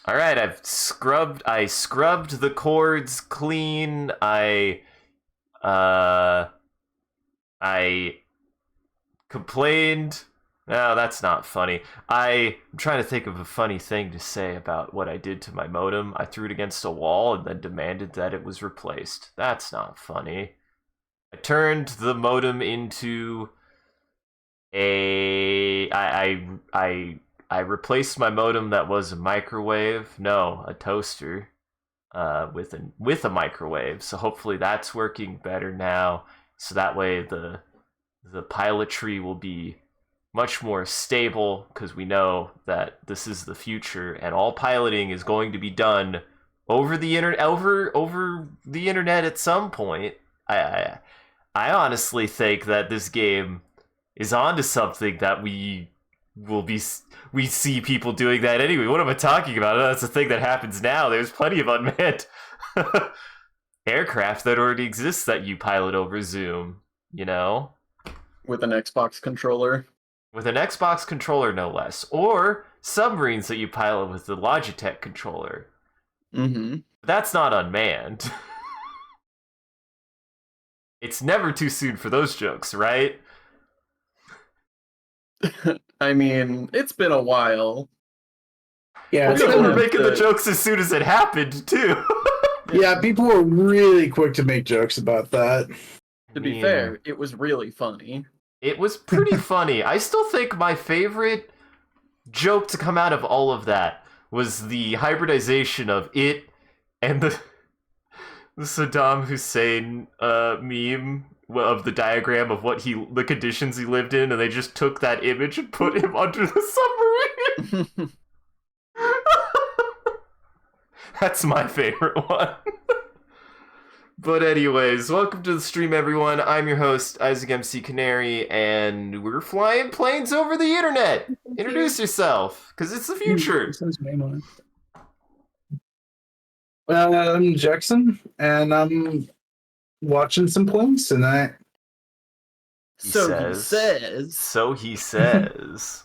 All right, I scrubbed the cords clean. Uh I complained. No, that's not funny. I'm trying to think of a funny thing to say about what I did to my modem. I threw it against a wall and then demanded that it was replaced. That's not funny. I turned the modem into a I replaced my modem that was a microwave. No, a toaster. With a microwave. So hopefully that's working better now. So that way the pilotry will be much more stable because we know that this is the future and all piloting is going to be done over the internet over the internet at some point. I honestly think that this game is onto something that will be we see people doing that anyway. What am I talking about? That's a thing that happens now. There's plenty of unmanned aircraft that already exists that you pilot over Zoom, you know? With an Xbox controller. With an Xbox controller, no less. Or submarines that you pilot with the Logitech controller. Mm-hmm. That's not unmanned. It's never too soon for those jokes, right? I mean, it's been a while. Yeah, Well, it's people been were a- making the jokes as soon as it happened, too. yeah, people were really quick to make jokes about that. To be fair, it was really funny. It was pretty funny. I still think my favorite joke to come out of all of that was the hybridization of it and the Saddam Hussein meme of the diagram of the conditions he lived in, and they just took that image and put him under the submarine. That's my favorite one. But anyways, welcome to the stream, everyone. I'm your host, Isaac MCCanary, and we're flying planes over the internet. Introduce yourself, because it's the future. I'm Jackson, and I'm watching some planes tonight. So he says.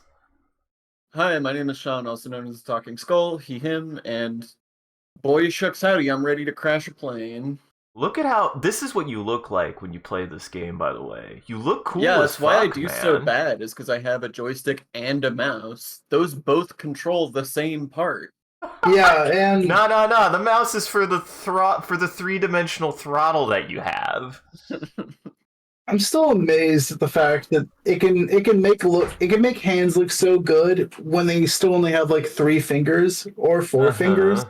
Hi, my name is Sean, also known as the Talking Skull, he, him, and boy shucks howdy, I'm ready to crash a plane. Look at how this is what you look like when you play this game, by the way. You look cool. Yeah, as that's why I fuck, do man. so bad, is because I have a joystick and a mouse. Those both control the same part. Yeah, and No. The mouse is for the three-dimensional throttle that you have. I'm still amazed at the fact that it can make hands look so good when they still only have like 3 fingers or 4 fingers.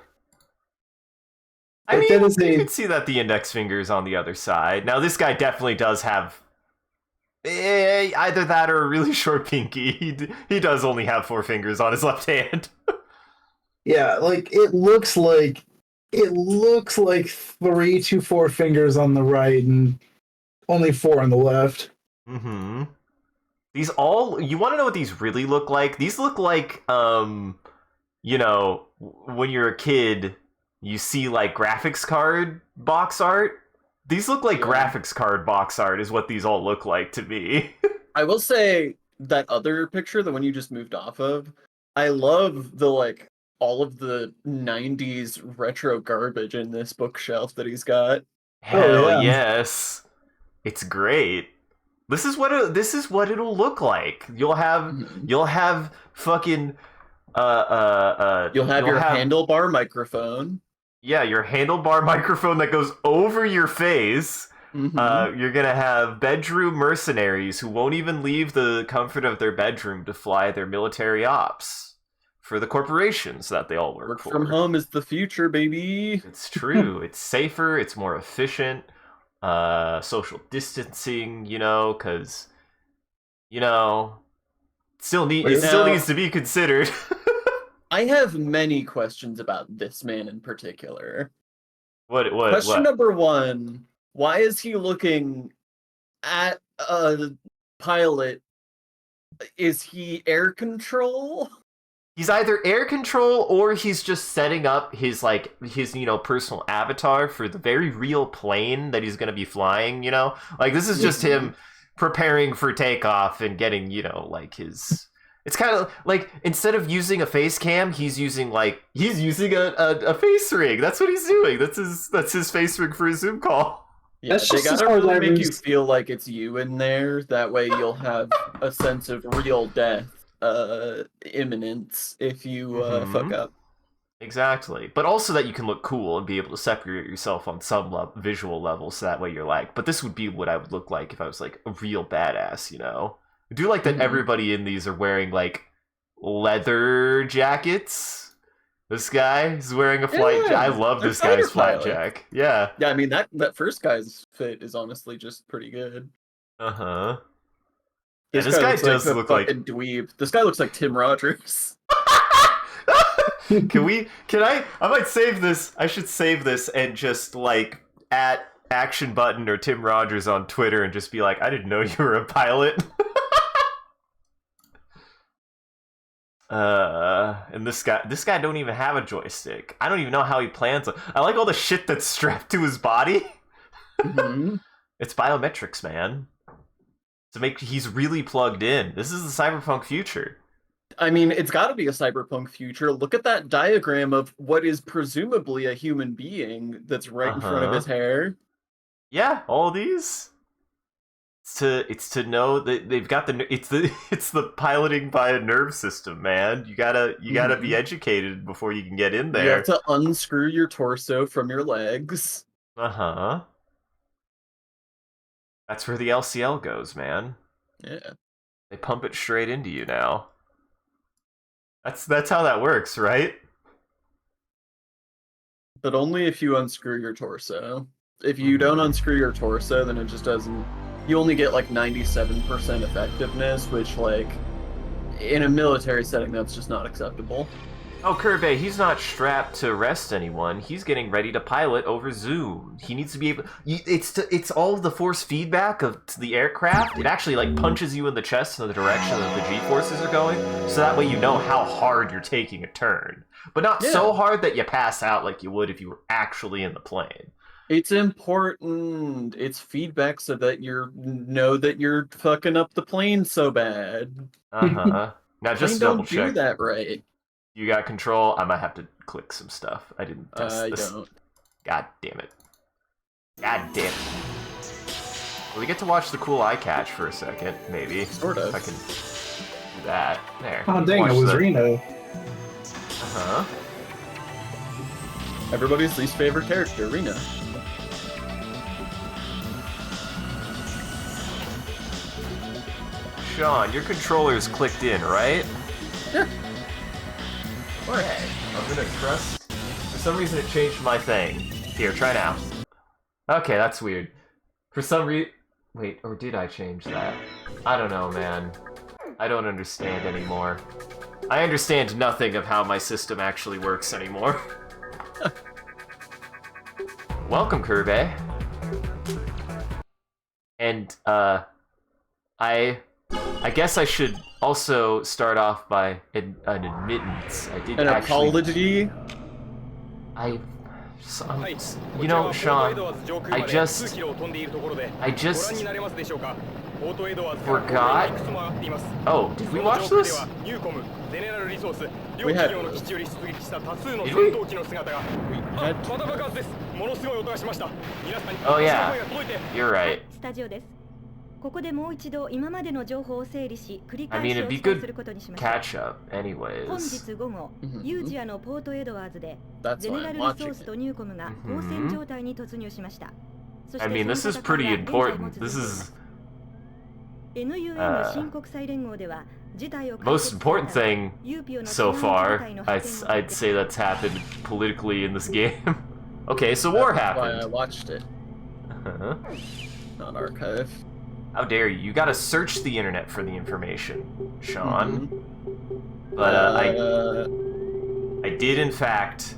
I Like, mean, that is you a- can see that the index finger is on the other side. Now, this guy definitely does have either that or a really short pinky. He does only have 4 fingers on his left hand. Yeah, like it looks like 3 to 4 fingers on the right and only 4 on the left. Mm-hmm. You want to know what these really look like? These look like, when you're a kid, you see like graphics card box art. These look like graphics card box art is what these all look like to me. I will say that other picture, the one you just moved off of, I love the all of the 90s retro garbage in this bookshelf that he's got. Hell yes. It's great. This is what it'll look like. You'll have fucking You'll have your handlebar microphone. Yeah, your handlebar microphone that goes over your face. Mm-hmm. You're gonna have bedroom mercenaries who won't even leave the comfort of their bedroom to fly their military ops for the corporations that they all work for. From home is the future, baby. It's true. It's safer. It's more efficient. Social distancing, because it still needs to be considered. I have many questions about this man in particular. What? Question number 1, why is he looking at a pilot? Is he air control? He's either air control or he's just setting up his personal avatar for the very real plane that he's going to be flying, Like, this is just him preparing for takeoff and getting, It's kind of like, instead of using a face cam, he's using a face rig. That's what he's doing. That's his face rig for his Zoom call. Yeah, they gotta really make you feel like it's you in there. That way you'll have a sense of real death imminence if you fuck up. Exactly. But also that you can look cool and be able to separate yourself on some visual level, so that way you're like, but this would be what I would look like if I was like a real badass, you know? I do like that everybody in these are wearing like leather jackets. This guy is wearing a flight jacket. I love this guy's flight jacket. Yeah. Yeah, I mean that first guy's fit is honestly just pretty good. Uh-huh. Yeah, this guy does look like a dweeb. This guy looks like Tim Rogers. I might save this. I should save this and just like at Action Button or Tim Rogers on Twitter and just be like, I didn't know you were a pilot. And this guy don't even have a joystick. I don't even know how he plans on. I like all the shit that's strapped to his body. It's biometrics, man. He's really plugged in. This is the cyberpunk future. I mean, it's got to be a cyberpunk future. Look at that diagram of what is presumably a human being that's right in front of his hair. Yeah, all these. It's to know that they've got it's the piloting by a nerve system, man. You gotta be educated before you can get in there. You have to unscrew your torso from your legs. That's where the LCL goes, man. Yeah. They pump it straight into you now. That's how that works, right? But only if you unscrew your torso. If you don't unscrew your torso, then it just doesn't. You only get like 97% effectiveness, which, like, in a military setting, that's just not acceptable. Oh, Kirby, he's not strapped to arrest anyone. He's getting ready to pilot over Zoom. He needs to be able. It's all the force feedback to the aircraft. It actually like punches you in the chest in the direction that the G-forces are going, so that way you know how hard you're taking a turn, but not so hard that you pass out like you would if you were actually in the plane. It's important. It's feedback so that you know that you're fucking up the plane so bad. Now just double check. Don't do that right. You got control? I might have to click some stuff. I didn't test this. Don't. God damn it. God damn it. Well, we get to watch the cool eye catch for a second, maybe. Sort of. If I can do that. There. Oh, dang, it was Reno. Everybody's least favorite character, Reno. Sean, your controller's clicked in, right? Yeah. Okay, I'm gonna trust. For some reason it changed my thing. Here, try now. Okay, that's weird. For some reason... Wait, or did I change that? I don't know, man. I don't understand anymore. I understand nothing of how my system actually works anymore. Welcome, Kirby. And, I guess I should also start off by an admittance. I did an apology? You know, Sean, I just forgot. Oh, did we watch this? We had. Did we? Oh yeah, you're right. I mean, it'd be good catch up, anyways. That's why I'm watching it. I mean, this is pretty important. This is most important thing so far. I'd say that's happened politically in this game. Okay, so war happened. That's why I watched it. Not archive. How dare you? You gotta search the internet for the information, Sean. But I did in fact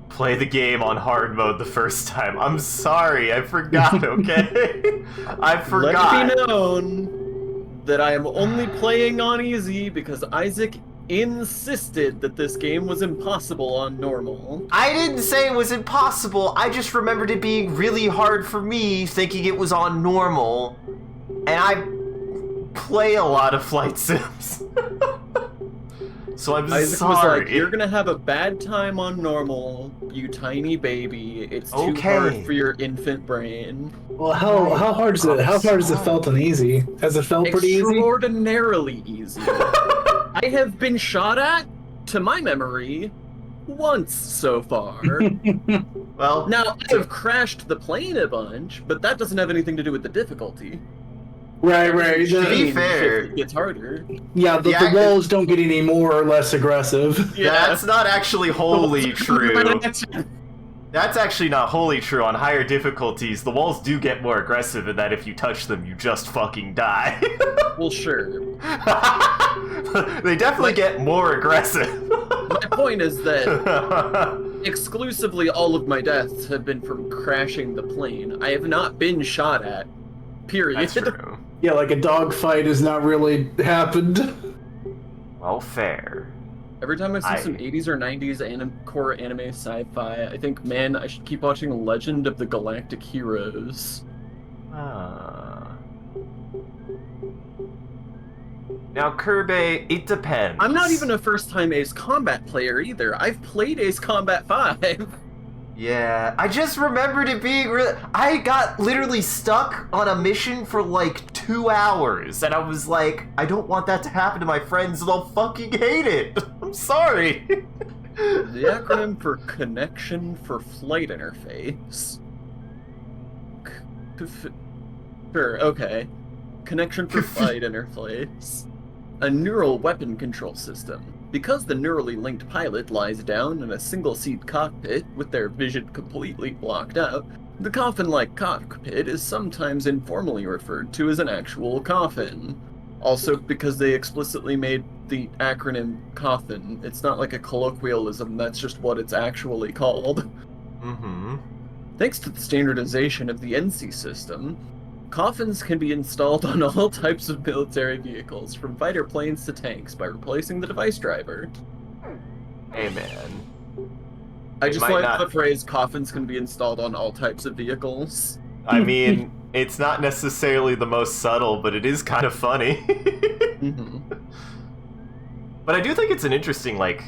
play the game on hard mode the first time. I'm sorry, I forgot, okay? I forgot. Let it be known that I am only playing on easy because Isaac insisted that this game was impossible on normal. I didn't say it was impossible, I just remembered it being really hard for me, thinking it was on normal. And I play a lot of flight sims. So I'm Isaac sorry. was like, "You're gonna have a bad time on normal, you tiny baby. It's too hard for your infant brain." Well, how hard is it? How hard has it felt on easy? Has it felt pretty easy? Extraordinarily easy. I have been shot at, to my memory, once so far. Well, now I have crashed the plane a bunch, but that doesn't have anything to do with the difficulty. Right. To be fair, it gets harder. Yeah, the walls don't get any more or less aggressive. Yeah. That's not actually wholly true. That's actually not wholly true. On higher difficulties, the walls do get more aggressive in that if you touch them, you just fucking die. Well, sure. They definitely get more aggressive. My point is that exclusively all of my deaths have been from crashing the plane. I have not been shot at. Period. That's true. Yeah, like a dogfight has not really happened. Well, fair. Every time I see some 80s or 90s core anime sci-fi, I think, man, I should keep watching Legend of the Galactic Heroes. Now, Kirby, it depends. I'm not even a first-time Ace Combat player either. I've played Ace Combat 5. Yeah, I just remembered it being I got literally stuck on a mission for like 2 hours, and I was like, I don't want that to happen to my friends, they'll fucking hate it. I'm sorry. The acronym for Connection for Flight Interface. Sure, okay. Connection for Flight Interface. A neural weapon control system. Because the neurally linked pilot lies down in a single-seat cockpit with their vision completely blocked out, the coffin-like cockpit is sometimes informally referred to as an actual coffin. Also, because they explicitly made the acronym coffin, it's not like a colloquialism, that's just what it's actually called. Mm-hmm. Thanks to the standardization of the NC system, coffins can be installed on all types of military vehicles, from fighter planes to tanks, by replacing the device driver. Hey, man. I just like the phrase, coffins can be installed on all types of vehicles. I mean, it's not necessarily the most subtle, but it is kind of funny. Mm-hmm. But I do think it's an interesting, like,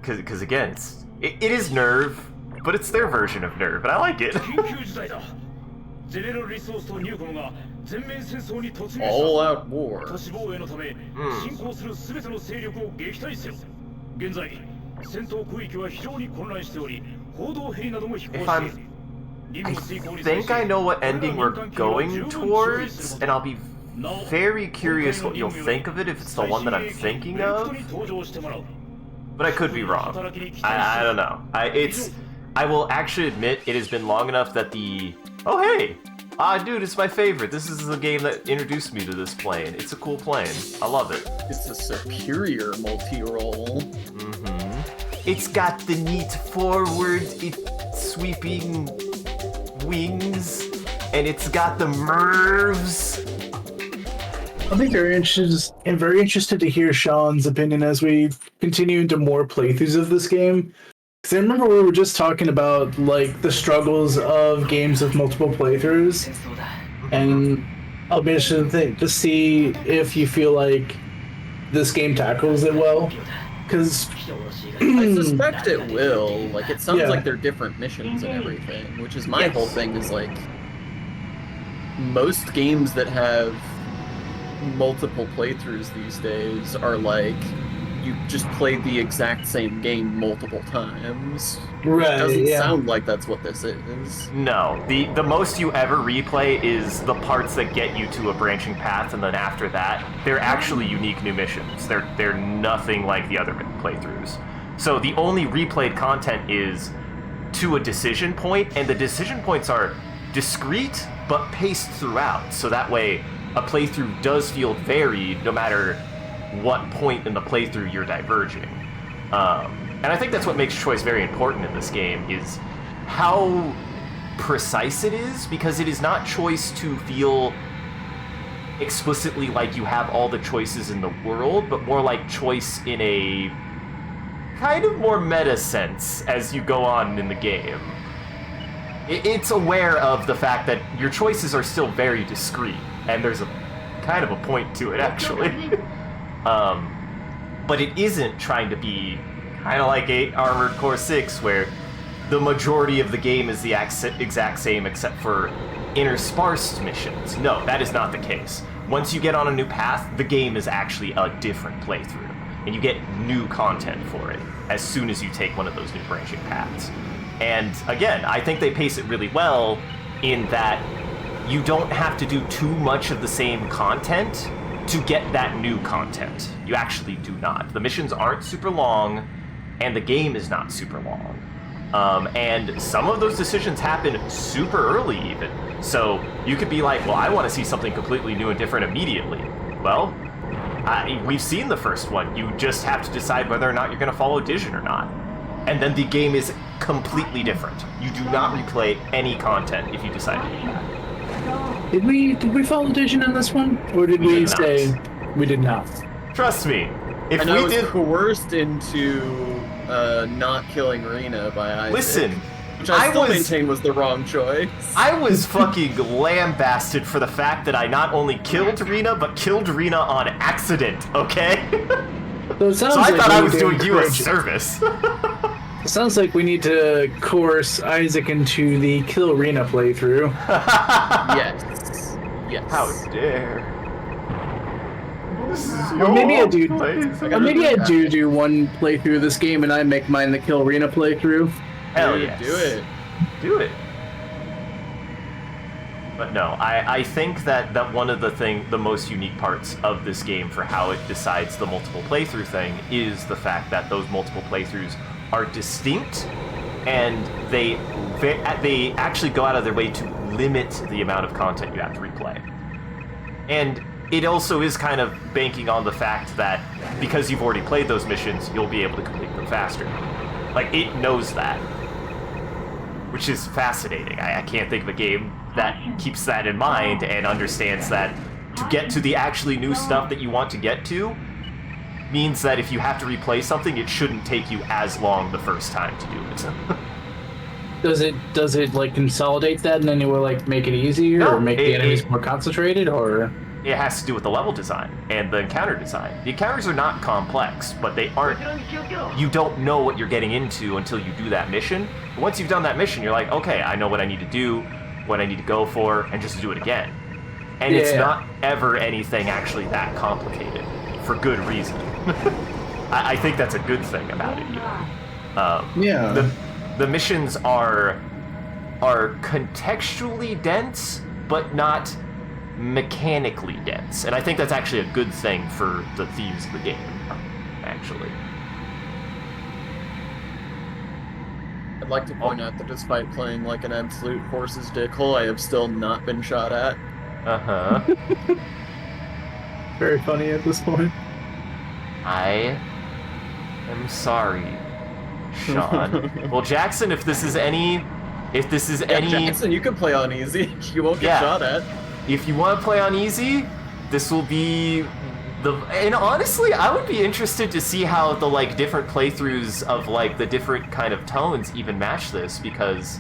because again, it is Nerve, but it's their version of Nerve, and I like it. All out war. I think I know what ending we're going towards, and I'll be very curious what you'll think of it if it's the one that I'm thinking of. But I could be wrong. I don't know. I will actually admit it has been long enough that oh hey! Dude, it's my favorite. This is the game that introduced me to this plane. It's a cool plane. I love it. It's a superior multi-role. Mm-hmm. It's got the neat forward, sweeping wings, and it's got the merves. I'll be very interested to hear Sean's opinion as we continue into more playthroughs of this game. Because I remember we were just talking about like the struggles of games with multiple playthroughs, and I'll be interested to see if you feel like this game tackles it well. Because I suspect it will. Like, it sounds like they're different missions and everything, which is my whole thing. Is like most games that have multiple playthroughs these days are like, you just played the exact same game multiple times. Right. It doesn't sound like that's what this is. No. The most you ever replay is the parts that get you to a branching path, and then after that, they're actually unique new missions. They're nothing like the other playthroughs. So the only replayed content is to a decision point, and the decision points are discrete but paced throughout. So that way, a playthrough does feel varied no matter what point in the playthrough you're diverging. And I think that's what makes choice very important in this game, is how precise it is, because it is not choice to feel explicitly like you have all the choices in the world, but more like choice in a kind of more meta sense as you go on in the game. It's aware of the fact that your choices are still very discrete, and there's a kind of a point to it, actually. but it isn't trying to be kind of like Armored Core 6, where the majority of the game is the exact same except for interspersed missions. No, that is not the case. Once you get on a new path, the game is actually a different playthrough, and you get new content for it as soon as you take one of those new branching paths. And again, I think they pace it really well in that you don't have to do too much of the same content to get that new content. You actually do not. The missions aren't super long, and the game is not super long. And some of those decisions happen super early even. So you could be like, well, I want to see something completely new and different immediately. Well, we've seen the first one. You just have to decide whether or not you're going to follow Dision or not. And then the game is completely different. You do not replay any content if you decide to do that. Did we follow Dision in this one? Or did we say we did not? Trust me. If we was coerced into not killing Rena by Isaac. Listen, which I still maintain was the wrong choice. I was fucking lambasted for the fact that I not only killed Rena, but killed Rena on accident, okay? So I thought I was doing you a service. It sounds like we need to coerce Isaac into the kill Rena playthrough. Yes. Yes. How dare. Or maybe I do. Or maybe I do one playthrough of this game, and I make mine the Kill Rena playthrough. Hell yes. Do it. Do it. But no, I think that one of the most unique parts of this game for how it decides the multiple playthrough thing is the fact that those multiple playthroughs are distinct, and they actually go out of their way to limit the amount of content you have to replay. And it also is kind of banking on the fact that because you've already played those missions, you'll be able to complete them faster. Like, it knows that. Which is fascinating. I can't think of a game that keeps that in mind and understands that to get to the actually new stuff that you want to get to means that if you have to replay something, it shouldn't take you as long the first time to do it. Does it like consolidate that in any way, like make it easier or make the enemies more concentrated, or? It has to do with the level design and the encounter design. The encounters are not complex, but they aren't... You don't know what you're getting into until you do that mission. But once you've done that mission, you're like, okay, I know what I need to do, what I need to go for, and just do it again. And it's not ever anything actually that complicated, for good reason. I think that's a good thing about it, even. The missions are contextually dense, but not mechanically dense, and I think that's actually a good thing for the thieves of the game, actually. I'd like to point out that despite playing like an absolute horse's dickhole, I have still not been shot at. Uh-huh. Very funny at this point. I am sorry, Sean. Well, Jackson, if this is any... Jackson, you can play on easy. You won't get shot at. If you want to play on easy, this will be and honestly, I would be interested to see how the like different playthroughs of like the different kind of tones even match this, because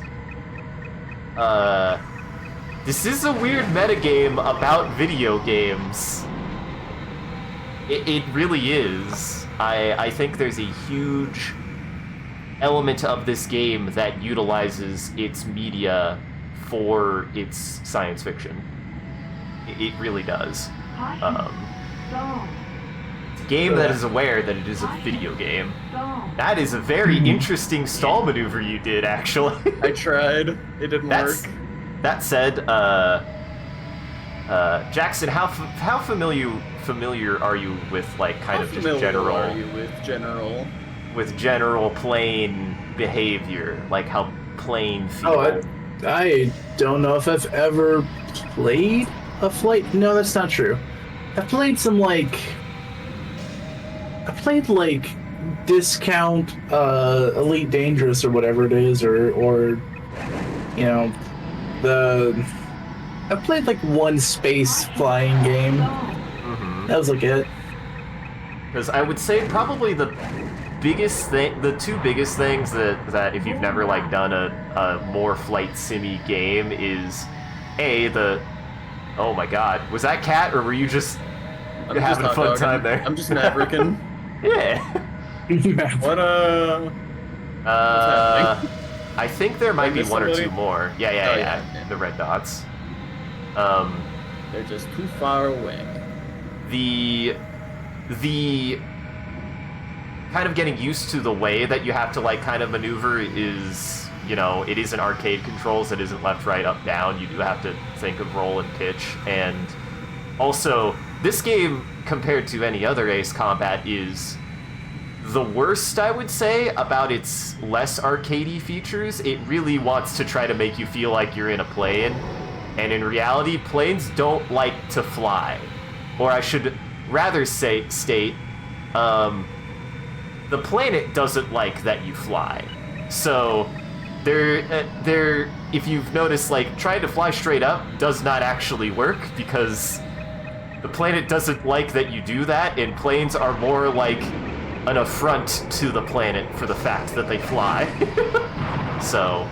this is a weird metagame about video games. It really is. I think there's a huge element of this game that utilizes its media for its science fiction. It really does. It's a game that is aware that it is a video game. That is a very interesting stall maneuver you did, actually. I tried. It didn't work. That said, Jackson, how familiar are you with like kind of just general? How familiar are you with general? With general plane behavior, like how plane feel. I don't know if I've ever played a flight. No, that's not true. I've played some like Discount Elite Dangerous or whatever it is, or you know, I've played like one space flying game. Mm-hmm. That was like it. Because I would say probably the two biggest things that if you've never like done a more flight simmy game is oh my god, was that Cat or were you just having a fun time there? I'm just mavericking. Yeah. What I think there might be one or two more. Yeah. The red dots. They're just too far away. The kind of getting used to the way that you have to like kind of maneuver is, you know, it isn't arcade controls, it isn't left, right, up, down. You do have to think of roll and pitch. And also, this game, compared to any other Ace Combat, is the worst, I would say, about its less arcadey features. It really wants to try to make you feel like you're in a plane, and in reality, planes don't like to fly. Or I should rather state, the planet doesn't like that you fly. So, if you've noticed, like, trying to fly straight up does not actually work, because the planet doesn't like that you do that, and planes are more like an affront to the planet for the fact that they fly. So,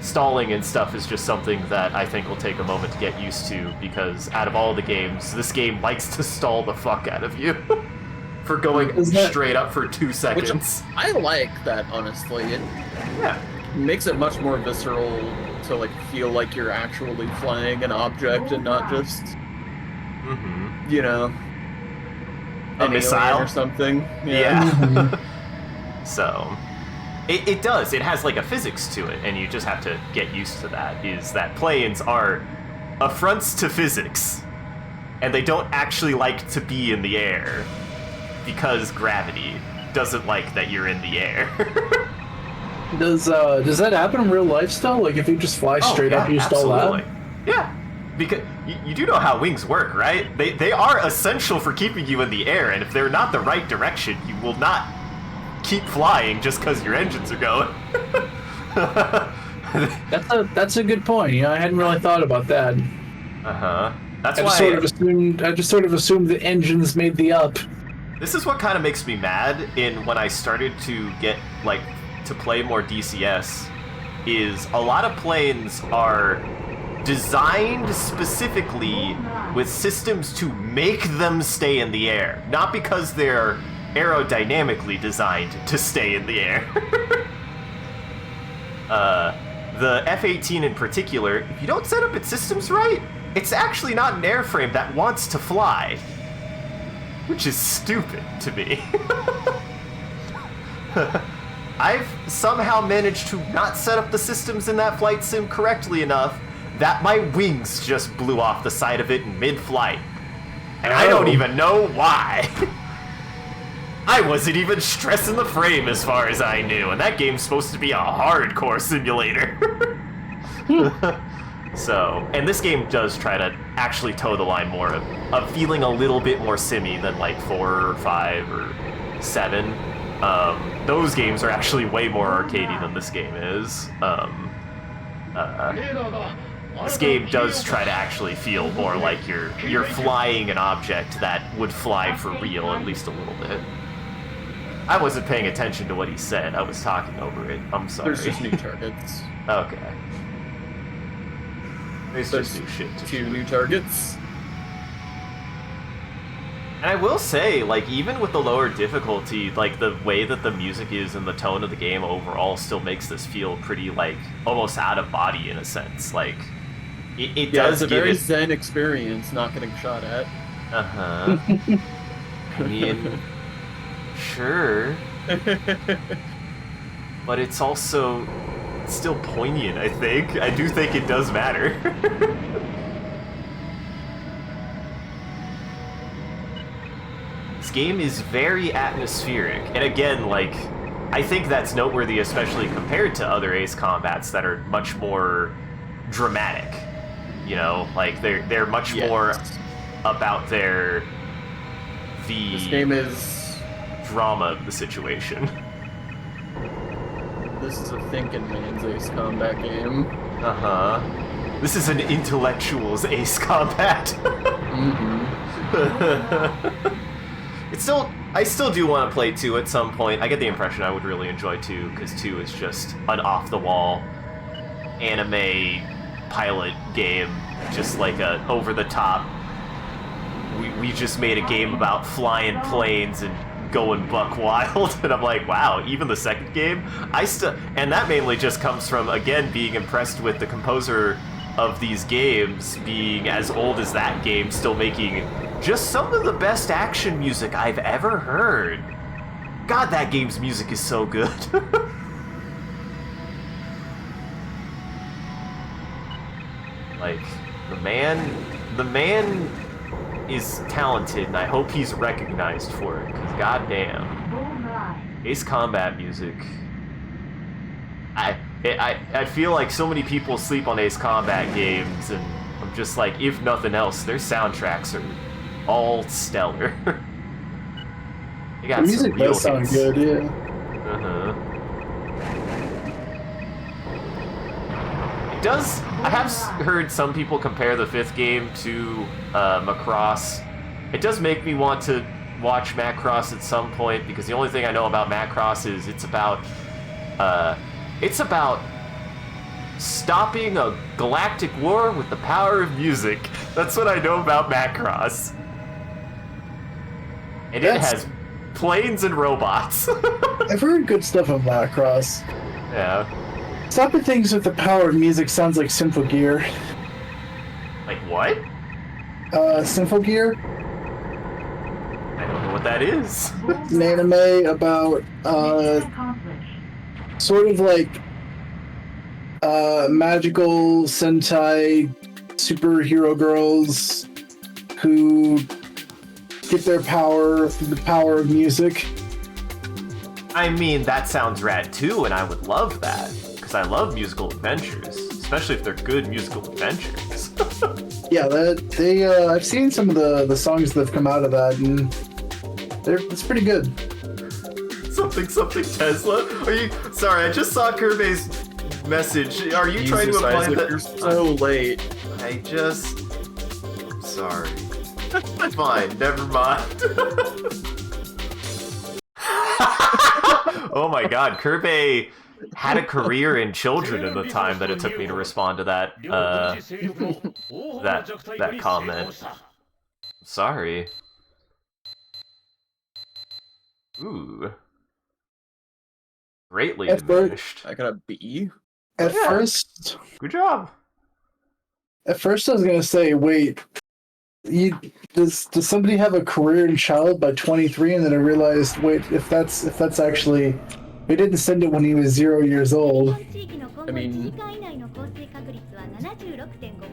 stalling and stuff is just something that I think will take a moment to get used to, because out of all the games, this game likes to stall the fuck out of you for going straight up for 2 seconds. Which I like that, honestly. It makes it much more visceral to like feel like you're actually flying an object and not just, you know, a missile or something. Yeah. So, it does. It has like a physics to it, and you just have to get used to that. Is that planes are affronts to physics, and they don't actually like to be in the air because gravity doesn't like that you're in the air. Does that happen in real life still? Like if you just fly straight up, you stall out? Yeah. Because you do know how wings work, right? They are essential for keeping you in the air, and if they're not the right direction, you will not keep flying just because your engines are going. That's a good point. You know, I hadn't really thought about that. That's I just sort of assumed the engines made the up. This is what kind of makes me mad when I started to get like to play more DCS. Is a lot of planes are designed specifically with systems to make them stay in the air, not because they're aerodynamically designed to stay in the air. The F-18 in particular, if you don't set up its systems right, it's actually not an airframe that wants to fly, which is stupid to me. I've somehow managed to not set up the systems in that flight sim correctly enough that my wings just blew off the side of it in mid-flight. And I don't even know why. I wasn't even stressing the frame as far as I knew, and that game's supposed to be a hardcore simulator. So, and this game does try to actually toe the line more of feeling a little bit more simmy than like 4 or 5 or 7. Those games are actually way more arcadey than this game is. This game does try to actually feel more like you're flying an object that would fly for real, at least a little bit. I wasn't paying attention to what he said. I was talking over it. I'm sorry. There's just new targets. Okay. There's just new shit to shoot. New targets. And I will say, like, even with the lower difficulty, like, the way that the music is and the tone of the game overall still makes this feel pretty, like, almost out of body in a sense. Like, it does it's a very zen experience not getting shot at. I mean, sure. But it's also still poignant, I think. I do think it does matter. This game is very atmospheric, and again, like, I think that's noteworthy, especially compared to other Ace Combats that are much more dramatic. You know, like they're much more about this game is drama of the situation. This is a thinking man's Ace Combat game. This is an intellectual's Ace Combat. I still do want to play 2 at some point. I get the impression I would really enjoy 2, because 2 is just an off-the-wall anime pilot game, just like a over-the-top, we just made a game about flying planes and going buck wild, and I'm like, wow, even the second game, and that mainly just comes from, again, being impressed with the composer of these games being as old as that game, still making just some of the best action music I've ever heard. God, that game's music is so good. Like, the man is talented, and I hope he's recognized for it, because goddamn, Ace Combat music. I feel like so many people sleep on Ace Combat games, and I'm just like, if nothing else, their soundtracks are all stellar. They got the music does sound good, yeah. It does. I have heard some people compare the 5th game to Macross. It does make me want to watch Macross at some point, because the only thing I know about Macross is it's about stopping a galactic war with the power of music. That's what I know about Macross. And it has planes and robots. I've heard good stuff of Macross. Yeah. Stopping things with the power of music sounds like Symphogear. Like what? Symphogear? I don't know what that is. It's an anime about, sort of like, magical Sentai superhero girls who get their power through the power of music. I mean, that sounds rad too, and I would love that, because I love musical adventures, especially if they're good musical adventures. Yeah, I've seen some of the songs that have come out of that, and it's pretty good. Something Tesla? Are you sorry? I just saw Kirby's message. Are you trying to imply Isaac, that you're so late? I'm sorry. Fine, never mind. Oh my god, Kirby had a career in children in the time that it took me to respond to that that comment. Sorry. Ooh. Greatly diminished. I got a B. At first, good job. At first, I was gonna say, wait, does somebody have a career in child by 23? And then I realized, wait, if that's actually, we didn't send it when he was 0 years old. I mean,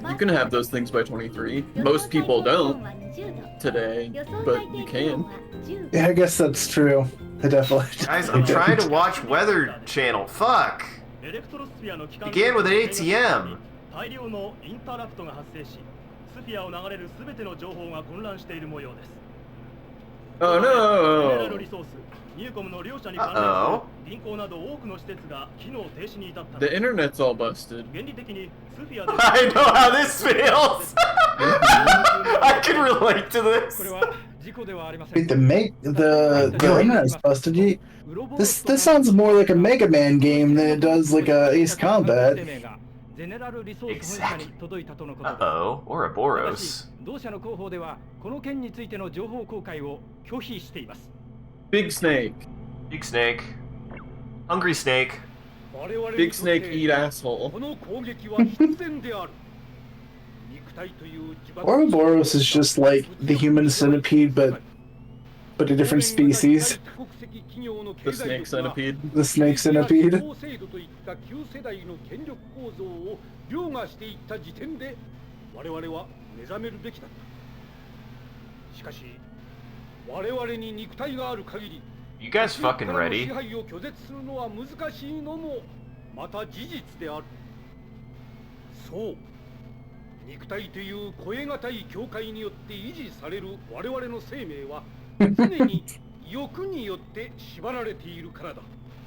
you can have those things by 23. Most people don't today, but you can. Yeah, I guess that's true. I definitely. Guys, I'm trying to watch Weather Channel. Fuck. Began with an ATM. Oh no! Uh-oh. The internet's all busted. I know how this feels! I can relate to this! Wait, the internet's busted. This sounds more like a Mega Man game than it does like a Ace Combat. Exactly. Uh-oh, Ouroboros. Big Snake. Big Snake. Hungry Snake. Big Snake eat asshole. Ouroboros is just like the human centipede, but a different species. The snake centipede. The snake centipede. You guys fucking ready?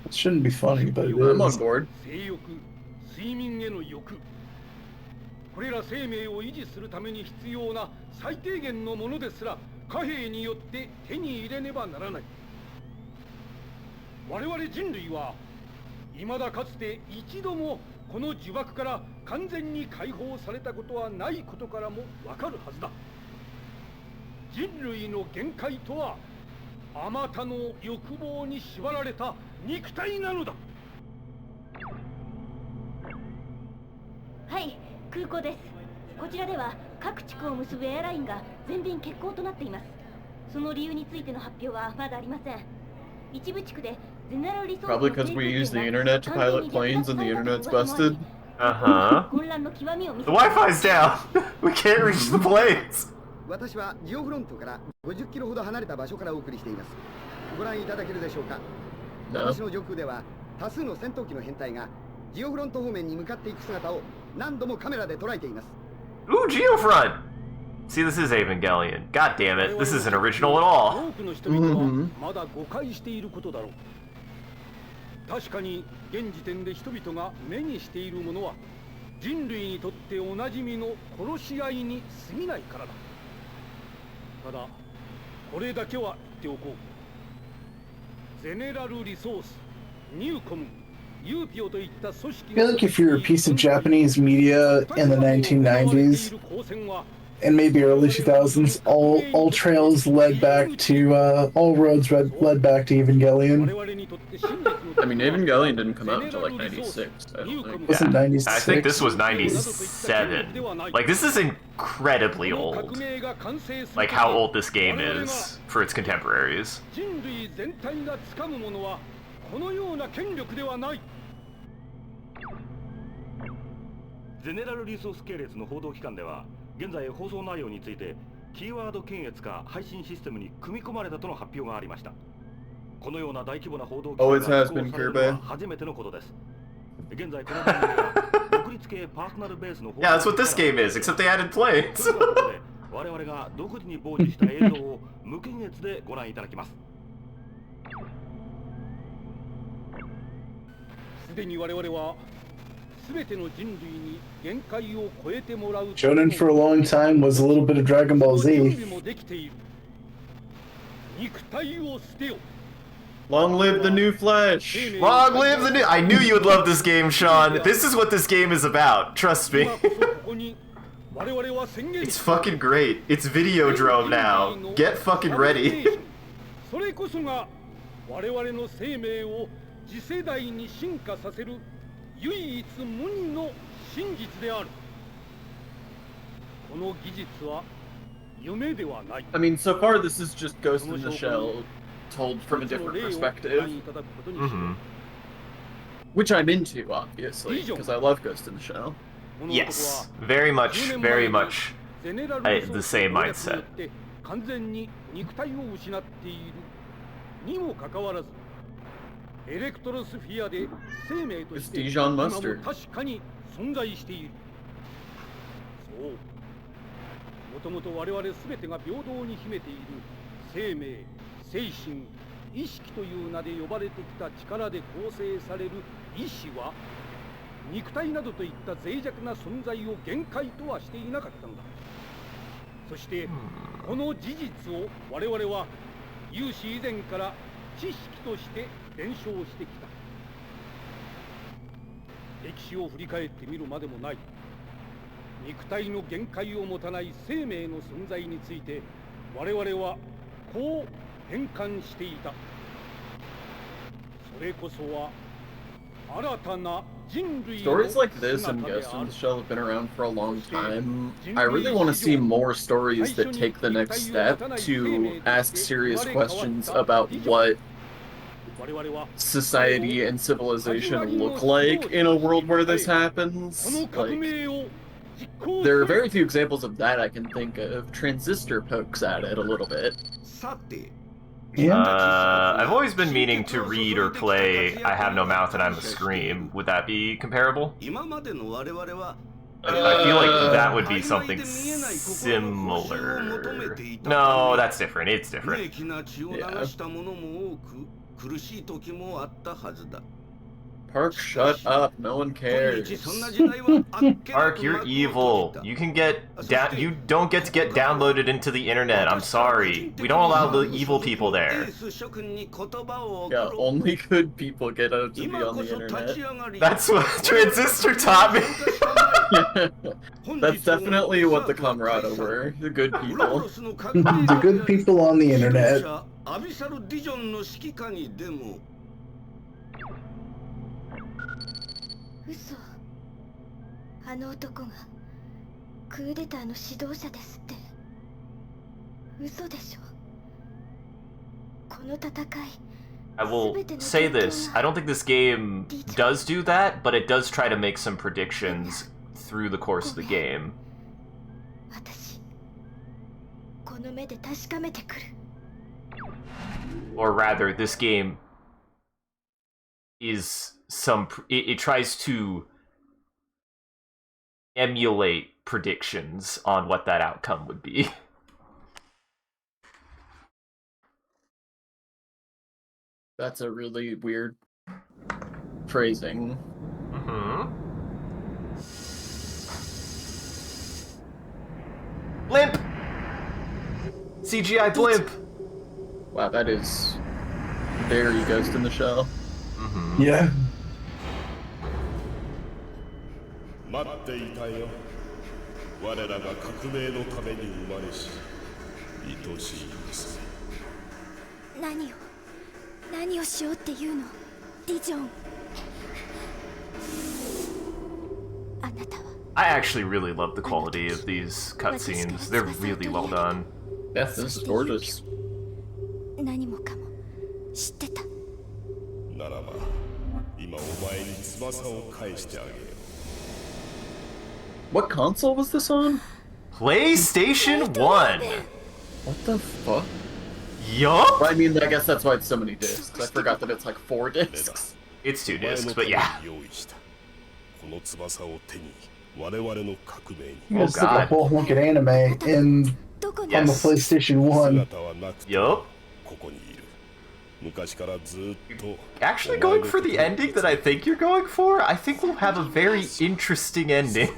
It shouldn't be funny, but it I'm on is. board. これら生命を維持するために必要な最低限のものですら貨幣によって手に入れねばならない。我々人類は未だかつて一度もこの呪縛から完全に解放されたことはないことからもわかるはずだ。人類の限界とはあまたの欲望に縛られた肉体なのだ。はい、空港です。こちらでは各地区を結ぶエアラインが全便欠航となっています。その理由についての発表はまだありません。一部地区でゼネラルリソースの Probably because we use the internet to pilot planes and the internet's busted. Uh-huh. The Wi-Fi's down. We can't reach the planes. 私はジオフロントから50キロほど離れた場所からお送りしています。ご覧いただけるでしょうか。私の上空では多数の戦闘機の編隊がジオフロント方面に向かっていく姿を何度もカメラで捉えています。 Ooh, Geofront! See, this is Evangelion. God damn it, this isn't original at all. 多くの人々はまだ誤解していることだろう。確かに現時点で人々が目にしているものは人類にとっておなじみの殺し合いに過ぎないからだ。ただこれだけは言っておこう。ゼネラルリソース、ニューコム、ユーピオといった組織 I feel like if you're a piece of Japanese media in the 1990s and maybe early 2000s, all trails led back to all roads led back to Evangelion. I mean, Evangelion didn't come out until like 96. I don't think. Was it 96? I think this was 97. Like, this is incredibly old. Like, how old this game is for its contemporaries. 人類全体が掴むものはこのような権力ではない。ゼネラルリソース系列の報道機関では現在放送内容についてキーワード検閲が配信システムに組み込まれたとの発表がありました。このような大規模な報道機関が発行されるのは初めてのことです。現在この番組は独立系パーソナルベースの報道 Yeah, that's what this game is, except they added planes. 我々が独自に傍受した映像を無検閲でご覧いただきます。すでに我々は全ての人類に限界を超えてもらう Shonen for a long time was a little bit of Dragon Ball Z. 肉体を捨てよ。 Long live the new flesh! Long live the new... I knew you would love this game, Sean. This is what this game is about. Trust me. It's fucking great. It's Videodrome now. Get fucking ready. それこそが我々の生命を次世代に進化させる唯一無二の真実である。この技術は夢ではない。 I mean, so far this is just Ghost in the Shell told from a different perspective. Which I'm into, obviously, because I love Ghost in the Shell. Yes, very much the same mindset. 完全に肉体を失っているにもかかわらず、エレクトロスフィアで生命として今も確かに存在している。そう。もともと我々全てが平等に秘めている生命、精神、意識という名で呼ばれてきた力で構成される意志は、肉体などといった脆弱な存在を限界とはしていなかったのだ。そしてこの事実を我々は有史以前から知識として伝承してきた。歴史を振り返ってみるまでもない。肉体の限界を持たない生命の存在について我々はこう変換していた。それこそは新たな人類の Stories like this and Ghost in the Shell have been around for a long time. I really want to see more stories that take the next step to ask serious questions about what society and civilization look like in a world where this happens. Like, there are very few examples of that I can think of. Transistor pokes at it a little bit. I've always been meaning to read or play I Have No Mouth and I'm a Scream. Would that be comparable? I feel like that would be something similar. No, that's different. It's different. Yeah. Park, shut up. No one cares. Park, you're evil. You can get you don't get to get downloaded into the internet. I'm sorry. We don't allow the evil people there. Yeah, only good people get out to be on the internet. That's what Transistor taught me. That's definitely what the Camerata were. The good people. The good people on the internet. 嘘。あの男がクーデターの指導者ですって。嘘でしょ。この戦い。I will say this, I don't think this game does do that, but it does try to make some predictions through the course of the game. Or rather, this game is it tries to emulate predictions on what that outcome would be. That's a really weird phrasing. Blimp! CGI blimp! Wow, that is very Ghost in the Shell. Yeah. 待っていたよ。我らが革命のために生まれし愛しい娘。何をしようっていうの、ディジョン。あなたは。I actually really love the quality of these cutscenes. They're really well done. Yeah, this is gorgeous. 何もかも知ってた。ならば、今お前に翼を返してあげよう。What console was this on? PlayStation 1! What the fuck? Yup! Well, I mean, I guess that's why it's so many discs. I forgot that it's like 4 discs. It's 2 discs, but yeah. It's like a whole hunk of anime on the PlayStation 1. Yup. Actually going for the ending that I think you're going for? I think we'll have a very interesting ending.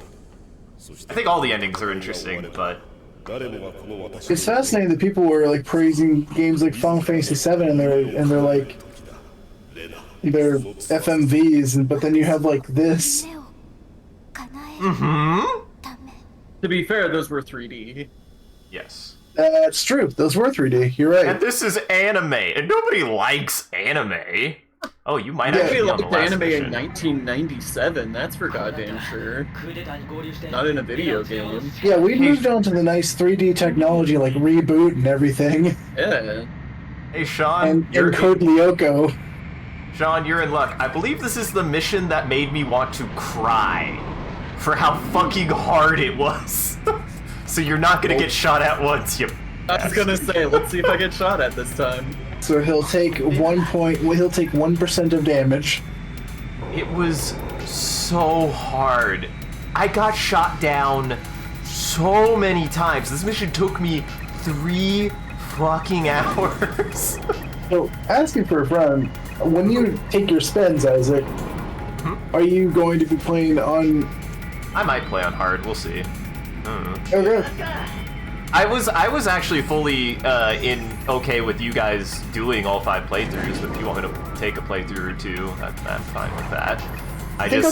I think all the endings are interesting, but... It's fascinating that people were like praising games like Final Fantasy VII and they're like they're FMVs, but then you have like this. To be fair, those were 3D. Yes. That's true. Those were 3D. You're right. And this is anime, and nobody likes anime. Oh, you might actually be on the liked last anime mission. in 1997. That's for goddamn sure. Not in a video game. Yeah, we moved on to the nice 3D technology like Reboot and everything. Yeah. Hey, Sean. And Code Lyoko. Sean, you're in luck. I believe this is the mission that made me want to cry for how fucking hard it was. So you're not gonna get shot at once, you... I was gonna say, let's see if I get shot at this time. So he'll take 1% of damage. It was so hard. I got shot down so many times. This mission took me 3 fucking hours. So, asking for a friend, when you take your spins, Isaac, are you going to be playing on... I might play on hard, we'll see. Okay. I was actually fully okay with you guys doing all 5 playthroughs, but if you want me to take a playthrough or 2, I'm fine with that. I think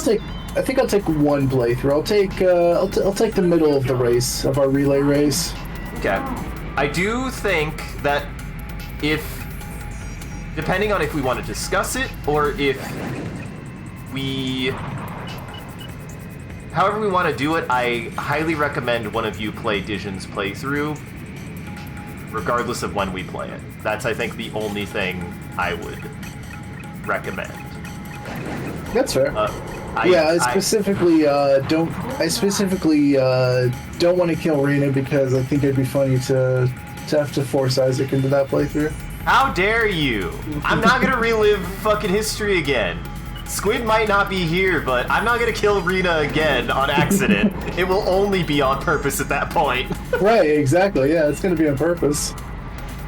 I'll take 1 playthrough. I'll take the middle of the race, of our relay race. Okay. I do think that depending on if we want to discuss it or if however we want to do it, I highly recommend one of you play Dision's playthrough, regardless of when we play it. That's, I think, the only thing I would recommend. That's fair. I specifically don't want to kill Rena because I think it'd be funny to have to force Isaac into that playthrough. How dare you? I'm not gonna relive fucking history again. Squid might not be here, but I'm not gonna kill Rena again on accident. It will only be on purpose at that point. Right, exactly. Yeah, it's gonna be on purpose.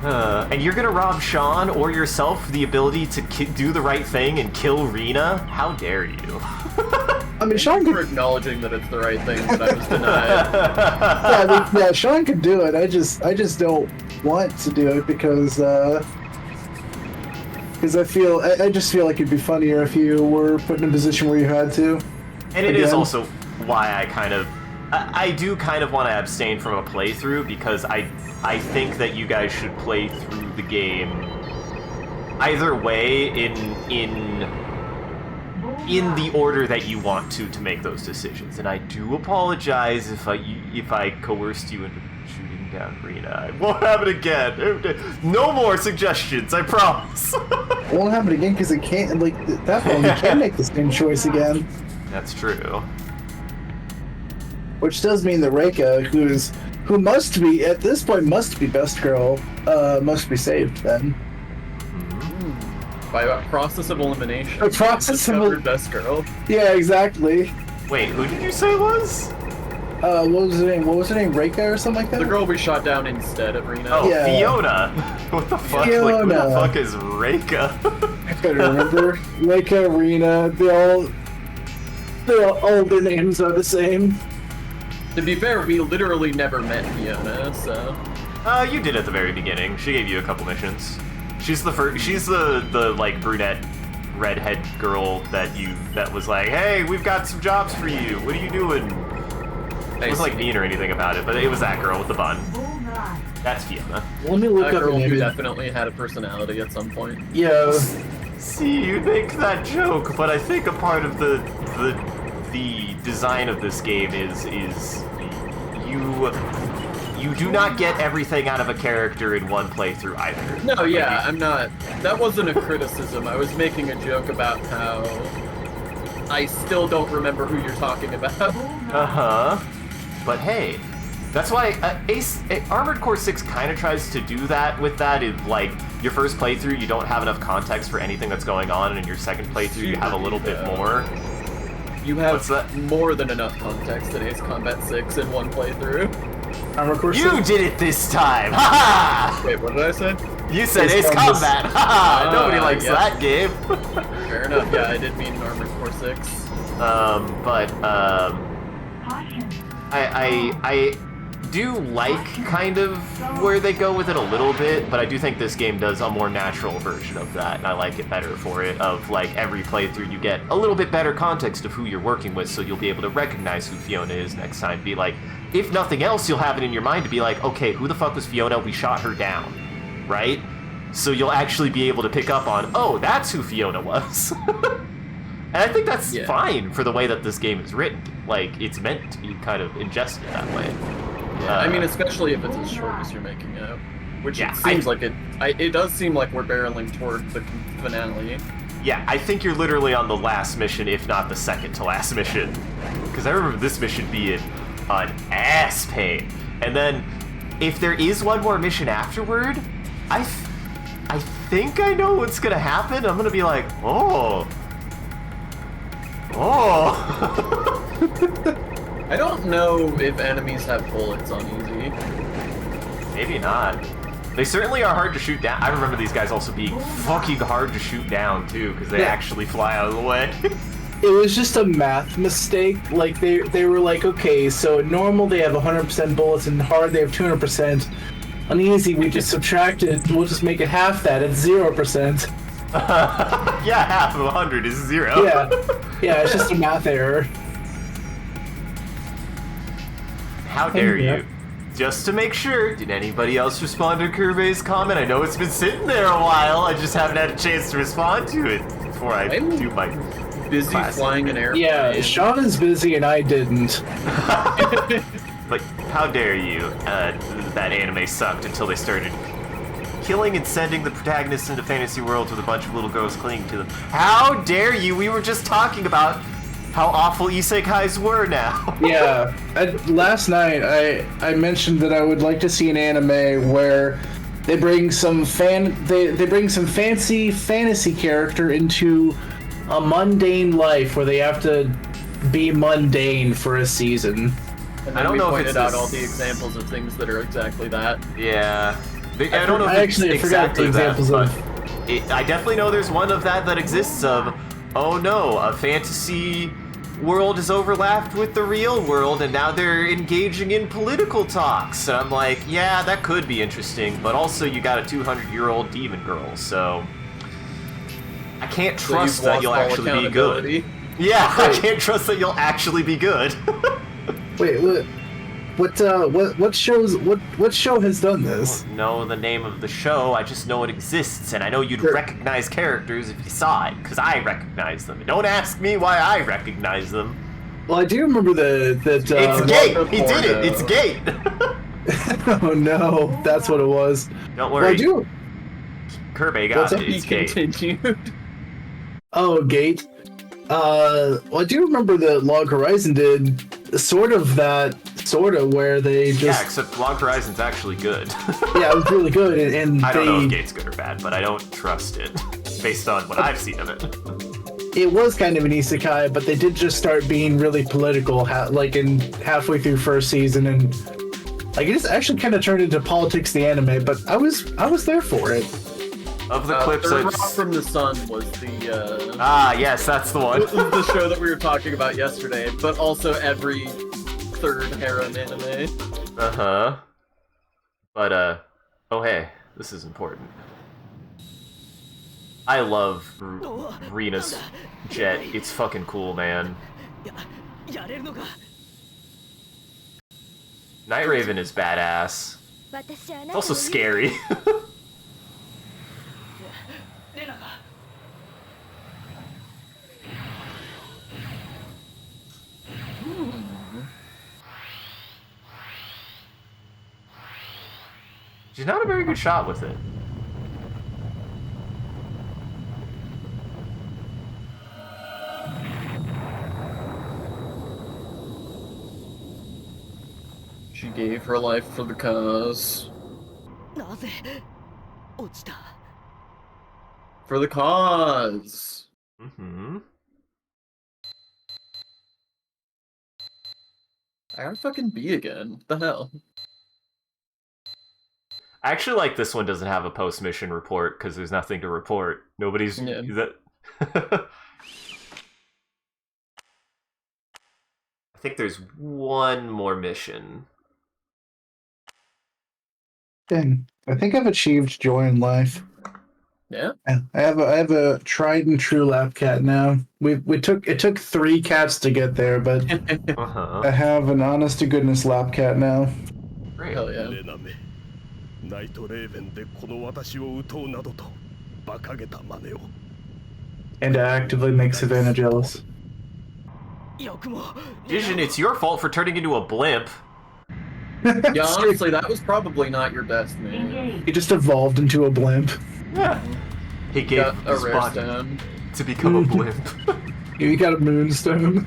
And you're gonna rob Sean or yourself the ability to do the right thing and kill Rena? How dare you? I mean, Sean could... For acknowledging that it's the right thing, but I was denied. yeah, Sean could do it. I just don't want to do it because I just feel like it'd be funnier if you were put in a position where you had to. And it is also why I do kind of want to abstain from a playthrough, because I think that you guys should play through the game either way in the order that you want to make those decisions. And I do apologize if I coerced you into shooting down Rena. I won't have it again. No more suggestions, I promise. It won't happen again because it can't, like, that one, you can't make the same choice again. That's true. Which does mean that Reika, who must be, at this point, must be best girl, must be saved then. By a process of elimination. A process of best girl. Yeah, exactly. Wait, who did you say was? What was her name? Reika or something like that? The girl we shot down instead of Rena. Oh, yeah. Fiona. What the fuck? Fiona. Like, who the fuck is Reika? I couldn't remember. Reika, Rena, all their names are the same. To be fair, we literally never met Fiona, so... You did at the very beginning. She gave you a couple missions. She's the first. She's the like brunette, redhead girl that was like, hey, we've got some jobs for you. What are you doing? It wasn't like mean or anything about it, but it was that girl with the bun. That's Fiona. Let me look that up girl an who image. definitely had a personality at some point. Yeah. See, you make that joke, but I think a part of the design of this game is you do not get everything out of a character in one playthrough either. No, yeah, I'm not. That wasn't a criticism. I was making a joke about how I still don't remember who you're talking about. Uh-huh. But hey, that's why Armored Core 6 kind of tries to do that with that. In, like, your first playthrough, you don't have enough context for anything that's going on, and in your second playthrough, you have a little bit more. You have more than enough context in Ace Combat 6 in one playthrough. Armored Core 6? You did it this time! Ha ha! Wait, what did I say? You said Ace Combat! Ha ha! Nobody likes yeah. that game. Fair enough, yeah, I did mean Armored Core 6. I do like kind of where they go with it a little bit, but I do think this game does a more natural version of that, and I like it better for it. Of like every playthrough, you get a little bit better context of who you're working with, so you'll be able to recognize who Fiona is next time. Be like, if nothing else, you'll have it in your mind to be like, okay, who the fuck was Fiona? We shot her down, right? So you'll actually be able to pick up on, oh, that's who Fiona was. And I think that's fine for the way that this game is written. Like, it's meant to be kind of ingested that way. Yeah, I mean, especially if it's as short as you're making out. Which it seems like it does seem like we're barreling toward the finale. Yeah, I think you're literally on the last mission, if not the second to last mission. Because I remember this mission being an ass pain. And then, if there is one more mission afterward, I think I know what's gonna happen. I'm gonna be like, oh. I don't know if enemies have bullets on easy. Maybe not. They certainly are hard to shoot down. I remember these guys also being fucking hard to shoot down, too, because they actually fly out of the way. It was just a math mistake. Like, they were like, okay, so in normal they have 100% bullets, and hard they have 200%. On easy, we just subtracted, we'll just make it half that, it's 0%. Yeah, half of 100 is 0. Yeah, it's just a math error. How dare you? Just to make sure, did anybody else respond to Kurbe's comment? I know it's been sitting there a while, I just haven't had a chance to respond to it before I do my busy flying an airplane. Yeah, Sean is busy and I didn't. But how dare you? That anime sucked until they started killing and sending the protagonists into fantasy worlds with a bunch of little girls clinging to them. How dare you? We were just talking about how awful isekais were now. Yeah, last night I mentioned that I would like to see an anime where they bring some fancy fantasy character into a mundane life where they have to be mundane for a season. And then we pointed out all the examples of things that are exactly that. Yeah. I don't know if it's exactly that, but I definitely know there's one of that exists of, oh no, a fantasy world is overlapped with the real world, and now they're engaging in political talks. And I'm like, yeah, that could be interesting, but also you got a 200-year-old demon girl, so I can't trust that you'll actually be good. Yeah, I can't trust that you'll actually be good. Wait, what show has done this? I don't know the name of the show, I just know it exists, and I know you'd recognize characters if you saw it, because I recognize them. Don't ask me why I recognize them. Well, I do remember that. It's Gate! He did it! It's Gate! Oh no, that's what it was. Don't worry. Well, Kirby got it. It's Gate. Continued. Oh, Gate. Well, I do remember that Log Horizon did sort of where they just... Yeah, except Log Horizon's actually good. Yeah, it was really good, and I don't know if Gate's good or bad, but I don't trust it, based on what I've seen of it. It was kind of an isekai, but they did just start being really political, halfway through first season, and like it just actually kind of turned into Politics the Anime, but I was there for it. Of the clips Third Rock from the Sun was the yes, that's the one. was the show that we were talking about yesterday, but also every third harem anime. Uh-huh. But oh hey, this is important. I love Rina's jet. It's fucking cool, man. Night Raven is badass. It's also scary. She's not a very good shot with it. She gave her life for the cause. For the cause. Mm-hmm. I gotta fucking be again. What the hell? I actually like this one doesn't have a post-mission report because there's nothing to report. Nobody's... Yeah. I think there's one more mission. Dang, I think I've achieved joy in life. Yeah. I have a tried and true lap cat now. It took 3 cats to get there, but I have an honest to goodness lap cat now. Great. Hell yeah. And I actively make Savannah jealous. Dision, it's your fault for turning into a blimp. Yeah, honestly, that was probably not your best man. He just evolved into a blimp. Yeah. He gave Got a his rare body stone. to become a blimp. He got a moonstone.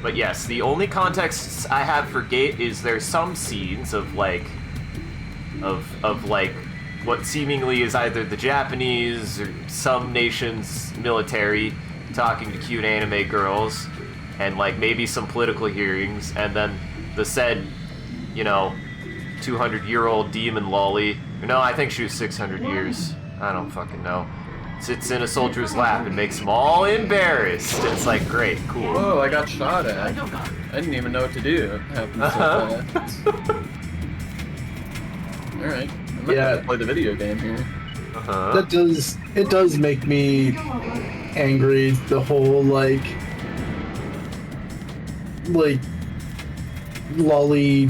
But yes, the only context I have for Gate is there's some scenes of like what seemingly is either the Japanese or some nation's military talking to cute anime girls, and like maybe some political hearings, and then the said, 200-year-old demon lolly. No, I think she was 600 years. I don't fucking know. Sits in a soldier's lap and makes them all embarrassed. It's like, great, cool. Whoa, I got shot at. I didn't even know what to do. It happened so fast. Alright. I'm not gonna play the video game here. It does make me angry, the whole like lolly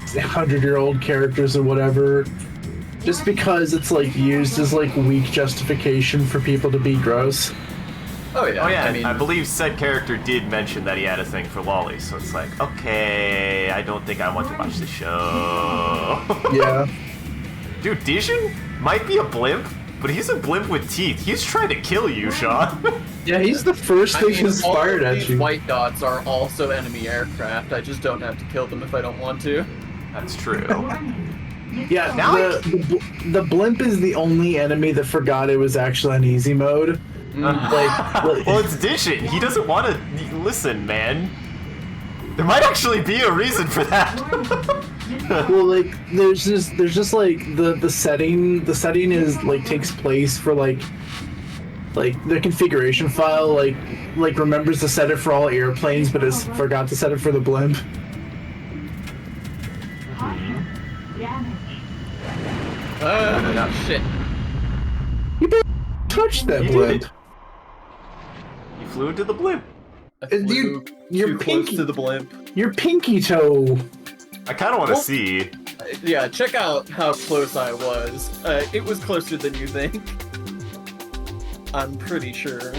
100-year-old characters or whatever. Just because it's like used as like weak justification for people to be gross. Oh yeah. I mean, I believe said character did mention that he had a thing for lollies, so it's like, okay, I don't think I want to watch the show. Yeah. Dude, Dijon might be a blimp, but he's a blimp with teeth. He's trying to kill you, Sean. Yeah, he's the first thing inspired at you. White dots are also enemy aircraft. I just don't have to kill them if I don't want to. That's true. Yeah, the blimp is the only enemy that forgot it was actually on easy mode. Well, it's Dijon. He doesn't want to listen, man. There might actually be a reason for that. Well, like there's just like the setting. The setting is like takes place for like like the configuration file, like remembers to set it for all airplanes, but has forgot to set it for the blimp. Shit. You better touch that blimp. You flew into the blimp. You're pinky to the blimp. Your pinky toe. I kind of want to see. Yeah, check out how close I was. It was closer than you think. I'm pretty sure.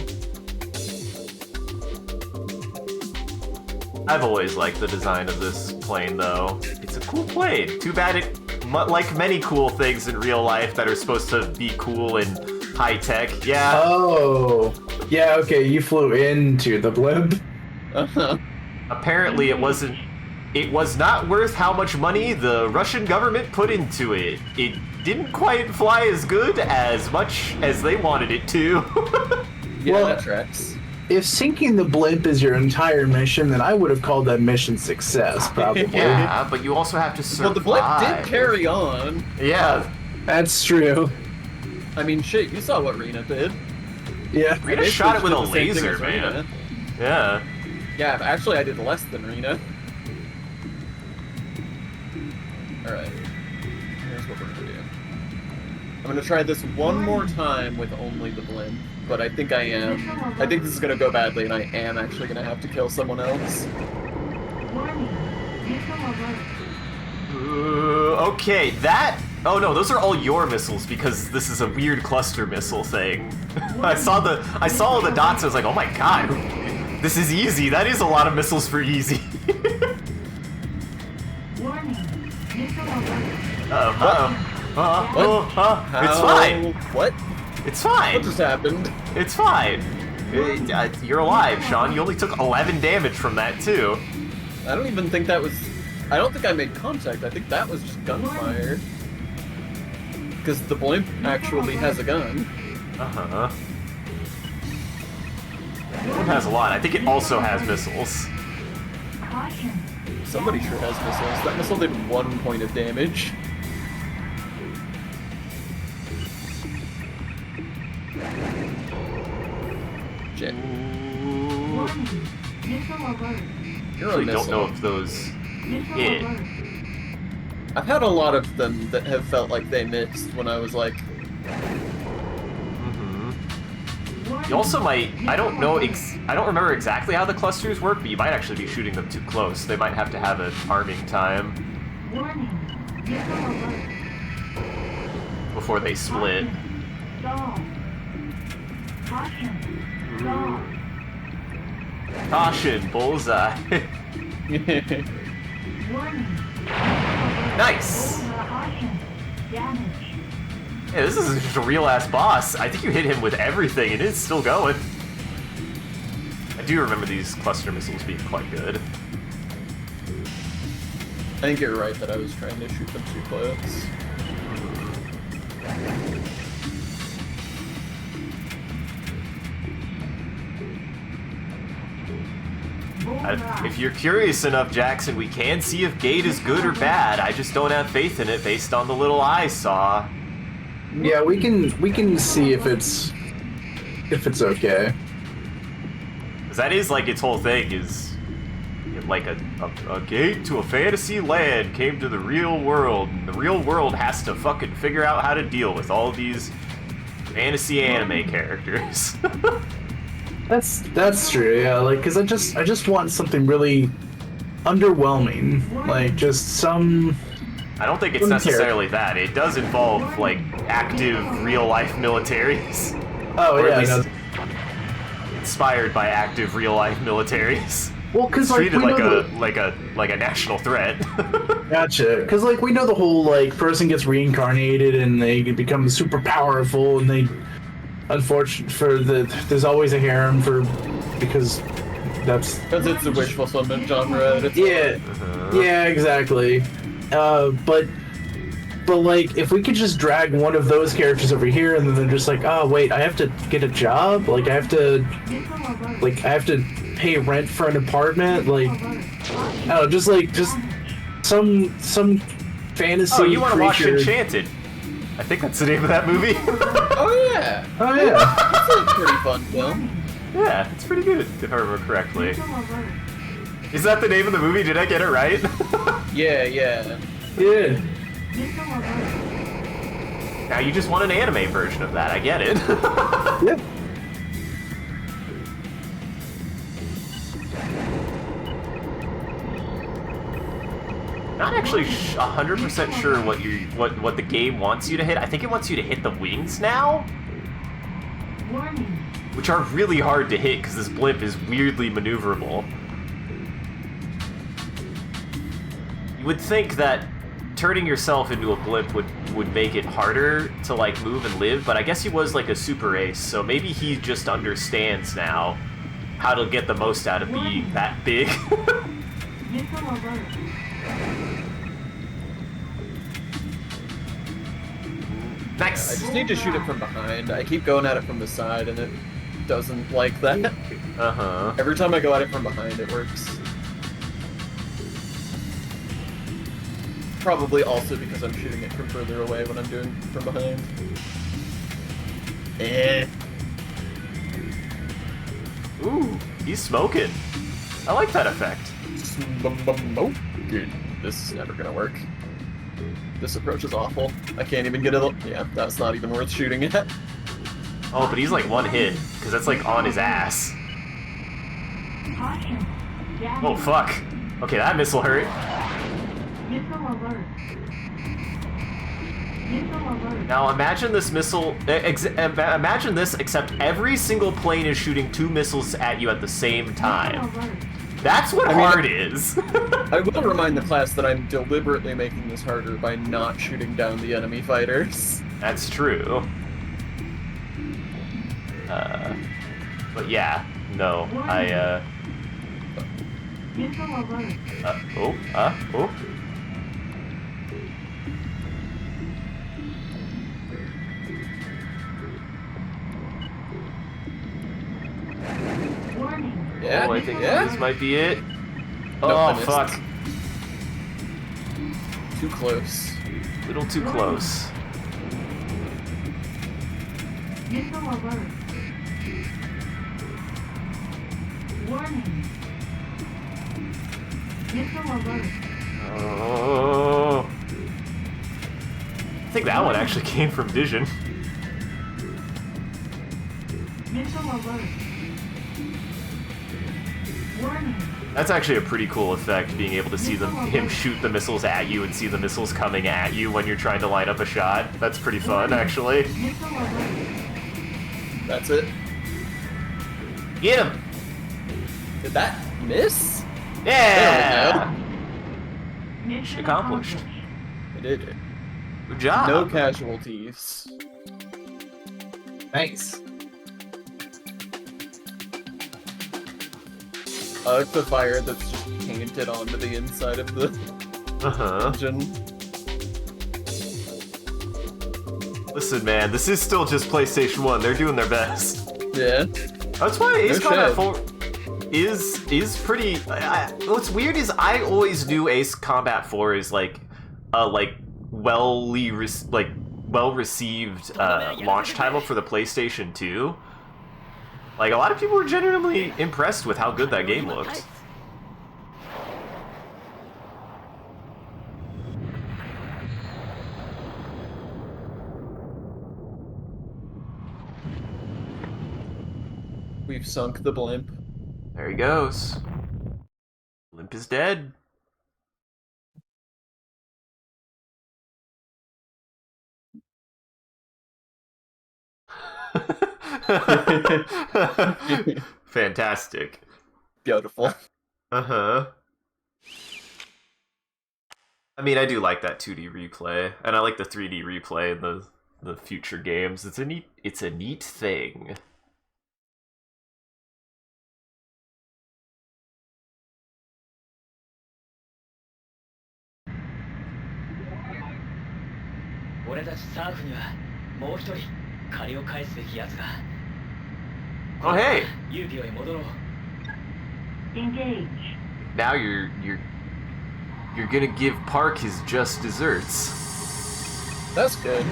I've always liked the design of this plane, though. It's a cool plane. Too bad it, like many cool things in real life that are supposed to be cool and high-tech, yeah. Oh. Yeah, okay, you flew into the blimp. Apparently it wasn't... It was not worth how much money the Russian government put into it. It didn't quite fly as good as much as they wanted it to. Yeah, well, that tracks. If sinking the blimp is your entire mission, then I would have called that mission success, probably. Yeah, but you also have to survive. Well, the blimp did carry on. Yeah. That's true. I mean, shit, you saw what Rena did. Yeah. Rena shot it with a laser, man. Yeah. Yeah, actually I did less than Rena. Alright. Here's what we're gonna do. I'm gonna try this one more time with only the blimp, but I think this is gonna go badly and I am actually gonna have to kill someone else. Okay, that... Oh no, those are all your missiles because this is a weird cluster missile thing. I saw all the dots, I was like, oh my god, this is easy. That is a lot of missiles for easy. It's fine. What? It's fine. What just happened? It's fine. You're alive, Sean. You only took 11 damage from that, too. I don't even think that was... I don't think I made contact. I think that was just gunfire. Because the blimp actually has a gun. Uh-huh. The blimp has a lot. I think it also has missiles. Somebody sure has missiles. That missile did 1 point of damage. Shit. I really don't know if those hit. I've had a lot of them that have felt like they missed when I was like... You also might... I don't know... I don't remember exactly how the clusters work, but you might actually be shooting them too close. They might have to have an arming time before they split. Caution, bullseye. Nice! Yeah, this is just a real-ass boss. I think you hit him with everything, and it's still going. I do remember these cluster missiles being quite good. I think you're right that I was trying to shoot them too close. If you're curious enough, Jackson, we can see if Gate is good or bad. I just don't have faith in it based on the little I saw. Yeah, we can see if it's okay. Because that is like its whole thing is like a gate to a fantasy land came to the real world, and the real world has to fucking figure out how to deal with all these fantasy anime characters. That's true, yeah. Like, cause I just want something really underwhelming, like just some. I don't think it's necessarily that. It does involve like active real life militaries. Oh or yeah, at least inspired by active real life militaries. Well, cause it's like treated like a national threat. Gotcha. Cause like we know the whole like person gets reincarnated and they become super powerful and they. Unfortunately, there's always a harem because it's a wish fulfillment genre. Yeah, yeah, exactly. But like, if we could just drag one of those characters over here, and then they're just like, oh wait, I have to get a job. Like I have to pay rent for an apartment. Like, I don't know, just some fantasy. Oh, you want to watch creature. Enchanted? I think that's the name of that movie. Oh yeah. Oh yeah. It's a pretty fun film. Yeah, it's pretty good if I remember correctly. Is that the name of the movie? Did I get it right? Yeah, yeah. Yeah. Now you just want an anime version of that. I get it. Yep. Not actually 100% sure what the game wants you to hit. I think it wants you to hit the wings now, which are really hard to hit because this blimp is weirdly maneuverable. You would think that turning yourself into a blimp would make it harder to like move and live, but I guess he was like a super ace, so maybe he just understands now how to get the most out of being that big. Nice. I just need to shoot it from behind. I keep going at it from the side, and it doesn't like that. Uh-huh. Every time I go at it from behind, it works. Probably also because I'm shooting it from further away when I'm doing from behind. Ooh, he's smoking. I like that effect. Dude, this is never gonna work. This approach is awful. I can't even get it. Yeah, that's not even worth shooting at. Oh, but he's like one hit, because that's like on his ass. Oh, fuck. Okay, that missile hurt. Now imagine this missile, imagine this except every single plane is shooting 2 missiles at you at the same time. That's what hard is. I will remind the class that I'm deliberately making this harder by not shooting down the enemy fighters. That's true. But yeah, no, oh. Yeah, I think this might be it. Nope, Oh, I missed. fuck. Too close. A little too close. Oh. I think that one actually came from Dision. That's actually a pretty cool effect, being able to see him shoot the missiles at you and see the missiles coming at you when you're trying to line up a shot. That's pretty fun, actually. That's it. Get him! Did that miss? Yeah! Mission accomplished. I did it. Good job. No casualties. Nice. I like the fire that's just painted onto the inside of the engine. Listen, man, this is still just PlayStation 1. They're doing their best. Yeah. That's why Ace Combat 4 is pretty... what's weird is I always knew Ace Combat 4 is like a well-received launch title for the PlayStation 2. Like, a lot of people were genuinely impressed with how good that game looked. We've sunk the blimp. There he goes. Blimp is dead. Fantastic. Beautiful. Uh-huh. I mean, I do like that 2D replay, and I like the 3D replay in the future games. It's a neat thing. Oh hey! Engage. Now you're gonna give Park his just desserts. That's good.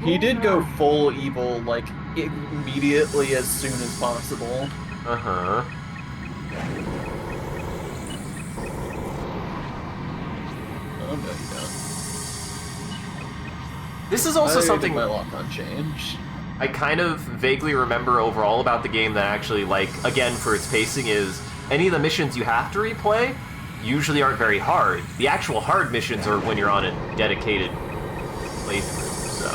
He did go full evil, like, immediately as soon as possible. Uh-huh. Oh, no, you don't. This is also something my lock-on change. I kind of vaguely remember overall about the game that actually, like, again, for its pacing is any of the missions you have to replay usually aren't very hard. The actual hard missions are when you're on a dedicated playthrough, so...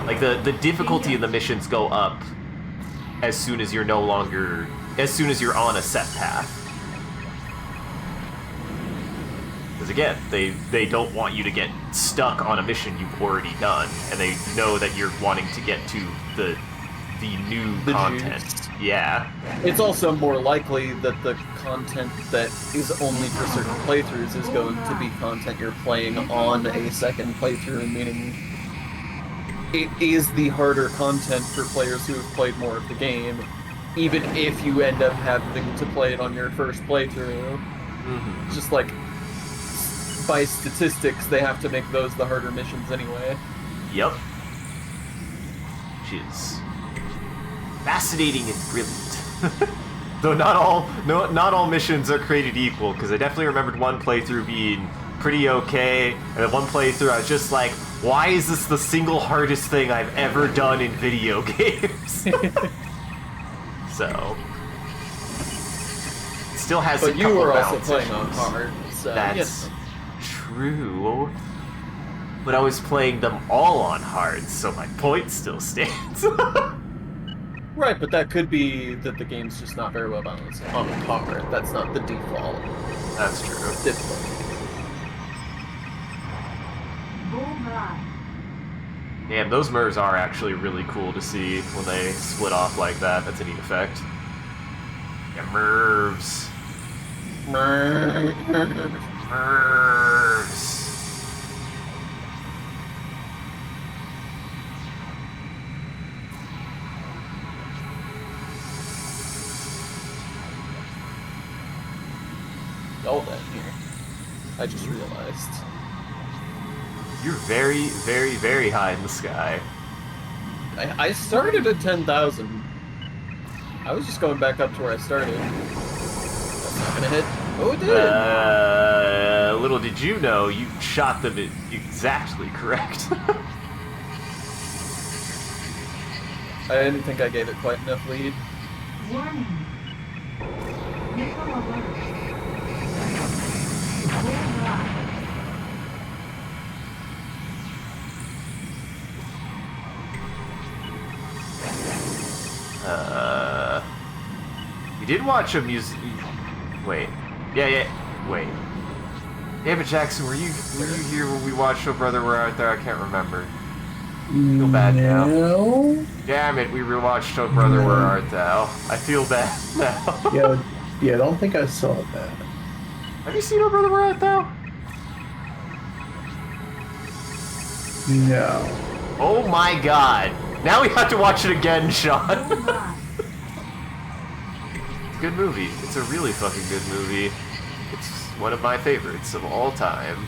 Like, the difficulty of the missions go up as soon as you're as soon as you're on a set path. Because again, they don't want you to get stuck on a mission you've already done, and they know that you're wanting to get to the new content. Juice. Yeah. It's also more likely that the content that is only for certain playthroughs is going to be content you're playing on a second playthrough, meaning it is the harder content for players who have played more of the game, even if you end up having to play it on your first playthrough. Mm-hmm. Just like, by statistics, they have to make those the harder missions anyway. Yep. Which is fascinating and brilliant. Though not all missions are created equal, because I definitely remembered one playthrough being pretty okay, and then one playthrough I was just like, why is this the single hardest thing I've ever done in video games? So, it still has but a you couple were balance also playing on issues. hard, so That's true. But I was playing them all on hard, so my point still stands. Right, but that could be that the game's just not very well balanced on hard. That's not the default. That's true. Difficulty. Damn, those mirrors are actually really cool to see when they split off like that. That's a neat effect. Yeah, Mervs. Mervs. All that here. I just realized. You're very, very, very high in the sky. I started at 10,000. I was just going back up to where I started. That's not gonna hit. Oh, it did! Little did you know, you shot them exactly correct. I didn't think I gave it quite enough lead. Warning. We did watch a music. Wait. Yeah. Wait. Yeah, but Jackson, were you here when we watched Oh Brother Where Art Thou? I can't remember. I feel bad now. No. Damn it, we rewatched Oh Brother Where Art Thou. I feel bad now. Yeah, I don't think I saw that. Have you seen Oh Brother Where Art Thou? No. Oh my god. Now we have to watch it again, Sean. Good movie. It's a really fucking good movie. It's one of my favorites of all time.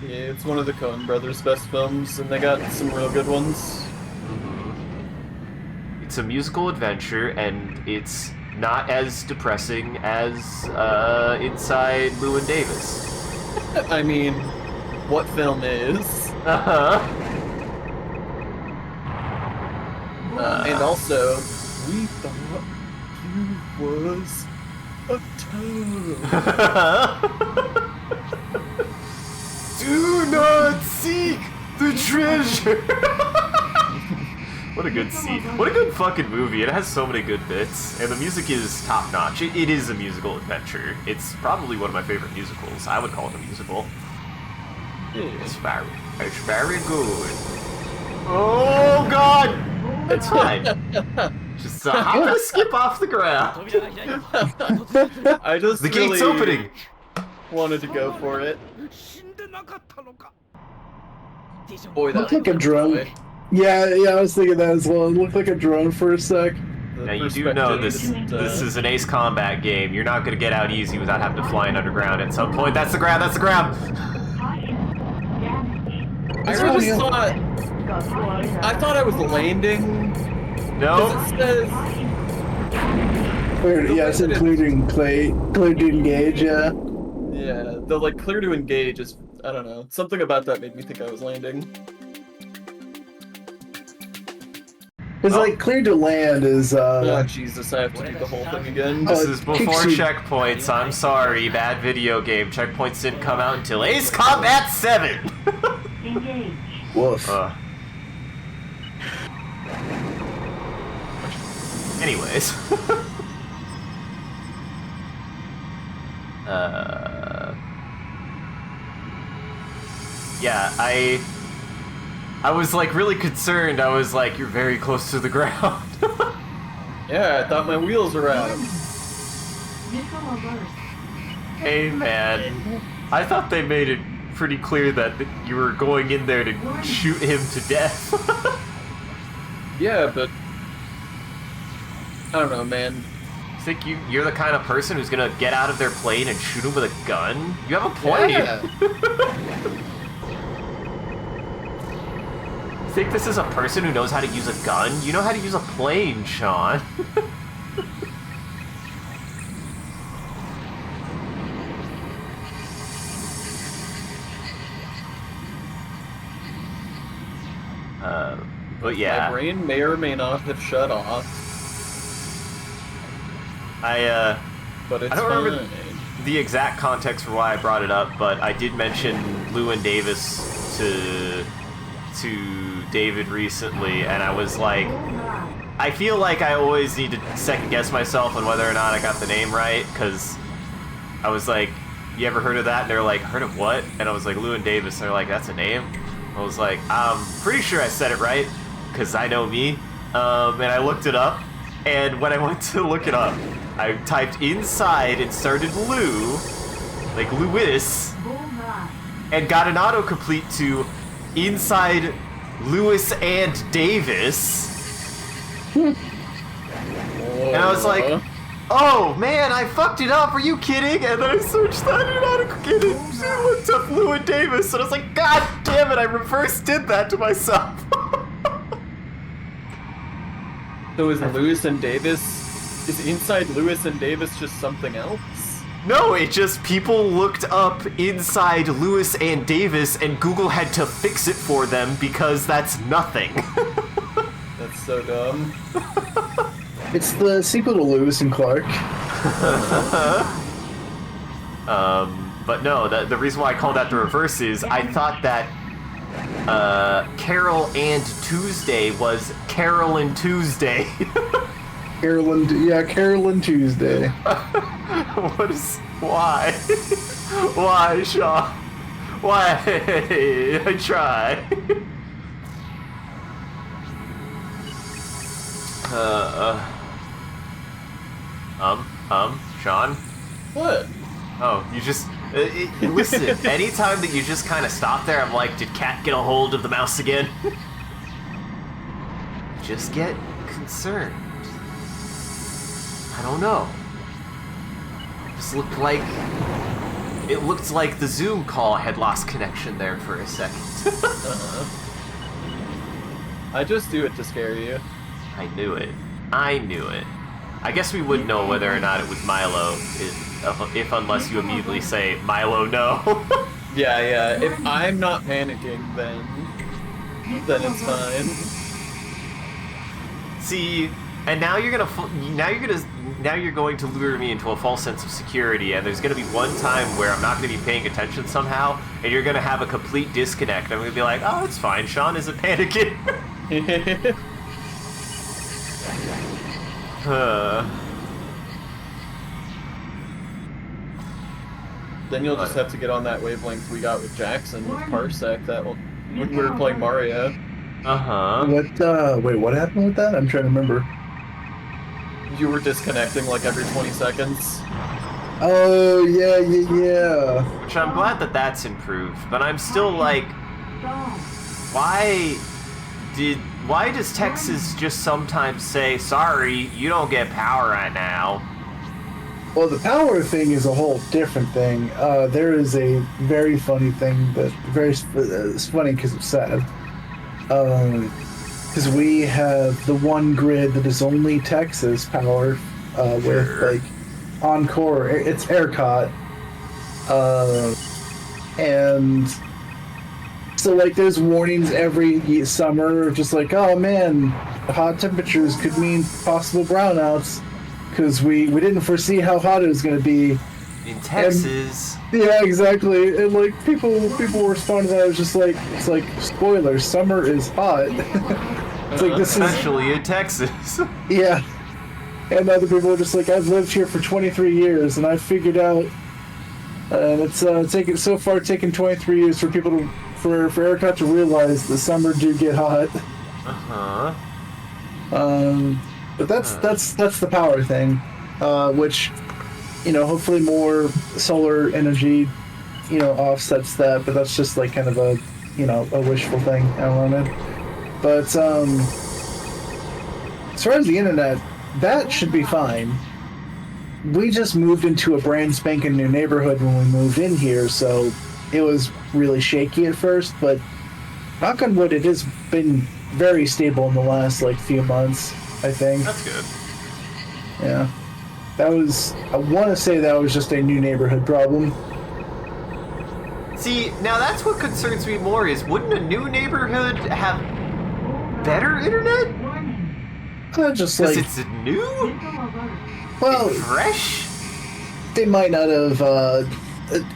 Yeah, it's one of the Coen brothers' best films, and they got some real good ones. Mm-hmm. It's a musical adventure, and it's not as depressing as Inside Llewyn Davis. I mean, what film is? Uh-huh. And also, we thought you was a toad. Do not seek the treasure. What a good scene. What a good fucking movie. It has so many good bits, and the music is top notch. It is a musical adventure. It's probably one of my favorite musicals. I would call it a musical. It's very good. Oh god! It's fine. Just I'm gonna skip off the ground. I just The gate's opening. Wanted to go for it. Boy, that looked like a drone. Yeah, I was thinking that as well. It looked like a drone for a sec. The Now you do know this is an Ace Combat game. You're not gonna get out easy without having to fly in underground at some point. That's the ground, that's the ground! I thought I was landing. No. It says... Yes, including clear to engage, yeah. Yeah, the like clear to engage is, I don't know, something about that made me think I was landing. It's like clear to land is Oh Jesus, I have to do the whole thing again. This is before checkpoints, I'm sorry, bad video game. Checkpoints didn't come out until Ace Combat 7! Engage. Woof. Anyways. Yeah, I was like really concerned. I was like, you're very close to the ground. Yeah, I thought my wheels were out. Hey man, I thought they made it pretty clear that you were going in there to shoot him to death. Yeah, but I don't know, man. Think you're the kind of person who's gonna get out of their plane and shoot him with a gun? You have a plane. Yeah. Think this is a person who knows how to use a gun? You know how to use a plane, Sean. But yeah. My brain may or may not have shut off. But it's I don't fine. remember the exact context for why I brought it up, but I did mention Llewyn Davis to David recently, and I was like, I feel like I always need to second guess myself on whether or not I got the name right, because I was like, you ever heard of that? And they're like, heard of what? And I was like, Llewyn Davis. And they're like, that's a name? I was like, I'm pretty sure I said it right, because I know me. And I looked it up, and when I went to look it up, I typed inside and started Lou, like Lewis, and got an autocomplete to inside Lewis and Davis. And I was like, oh man, I fucked it up, are you kidding? And then I searched that and autocomplete and looked up Lou and Davis, and I was like, god damn it, I reverse did that to myself. So is Lewis and Davis... Is inside Lewis and Davis just something else? No, it just people looked up inside Lewis and Davis and Google had to fix it for them because that's nothing. That's so dumb. It's the sequel to Lewis and Clark. But no, the reason why I called that the reverse is I thought that Carol and Tuesday was Carol and Tuesday. Carolyn Tuesday. Why? Why, Sean? Why? I try. Sean? What? Oh, you just... listen, anytime that you just kind of stop there, I'm like, did Cat get a hold of the mouse again? Just get concerned. I don't know. It looked like the Zoom call had lost connection there for a second. I just do it to scare you. I knew it. I I guess we would know whether or not it was Milo, if unless you immediately say, Milo, no. Yeah. If I'm not panicking, then it's fine. See, and now you're going to lure me into a false sense of security, and there's gonna be one time where I'm not gonna be paying attention somehow, and you're gonna have a complete disconnect. I'm gonna be like, oh, it's fine, Sean isn't panicking. Then you'll just have to get on that wavelength we got with Jackson with Parsec when we were playing Mario. Wait, what happened with that? I'm trying to remember. You were disconnecting like every 20 seconds. Oh, yeah. Which I'm glad that that's improved, but I'm still like, why Why does Texas just sometimes say, sorry, you don't get power right now? Well, the power thing is a whole different thing. There is a very funny thing that it's funny because it's sad. Because we have the one grid that is only Texas power with like Encore. It's ERCOT, and so like there's warnings every summer, just like, oh man, hot temperatures could mean possible brownouts. Because we didn't foresee how hot it was going to be in Texas. And, yeah, exactly. And like people responded to that. It was just like, it's like, spoilers, summer is hot. It's like, this especially in Texas. Yeah. And other people are just like, I've lived here for 23 years and I've figured out, and it's taken 23 years for people to for ERCOT to realize the summer do get hot. But that's the power thing, which, you know, hopefully more solar energy, you know, offsets that. But that's just like kind of a, you know, a wishful thing. I don't know. But as far as the internet, that should be fine. We just moved into a brand spanking new neighborhood when we moved in here, so it was really shaky at first. But knock on wood, it has been very stable in the last like few months. I think. That's good. Yeah. I want to say that was just a new neighborhood problem. See, now that's what concerns me more is, wouldn't a new neighborhood have better internet? Just like... Because it's new? Well... fresh? They might not have,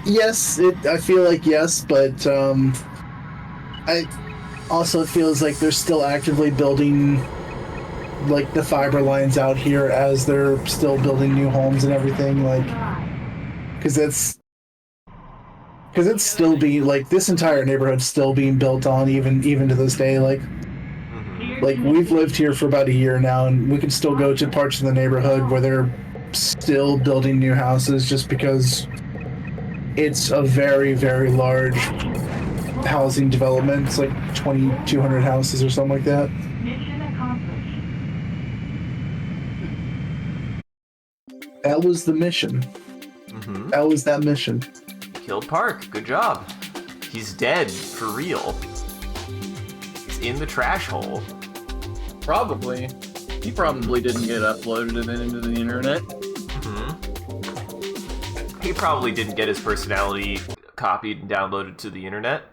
yes, I feel like yes, but, I also feels like they're still actively building like the fiber lines out here as they're still building new homes and everything, like, because it's still being like this entire neighborhood's still being built on even to this day. Like we've lived here for about a year now, and we can still go to parts of the neighborhood where they're still building new houses just because it's a very, very large housing development. It's like 2,200 houses or something like that. That was the mission. That was that mission. Killed Park. Good job. He's dead for real. He's in the trash hole. Probably. He probably didn't get uploaded into the internet. He probably didn't get his personality copied and downloaded to the internet.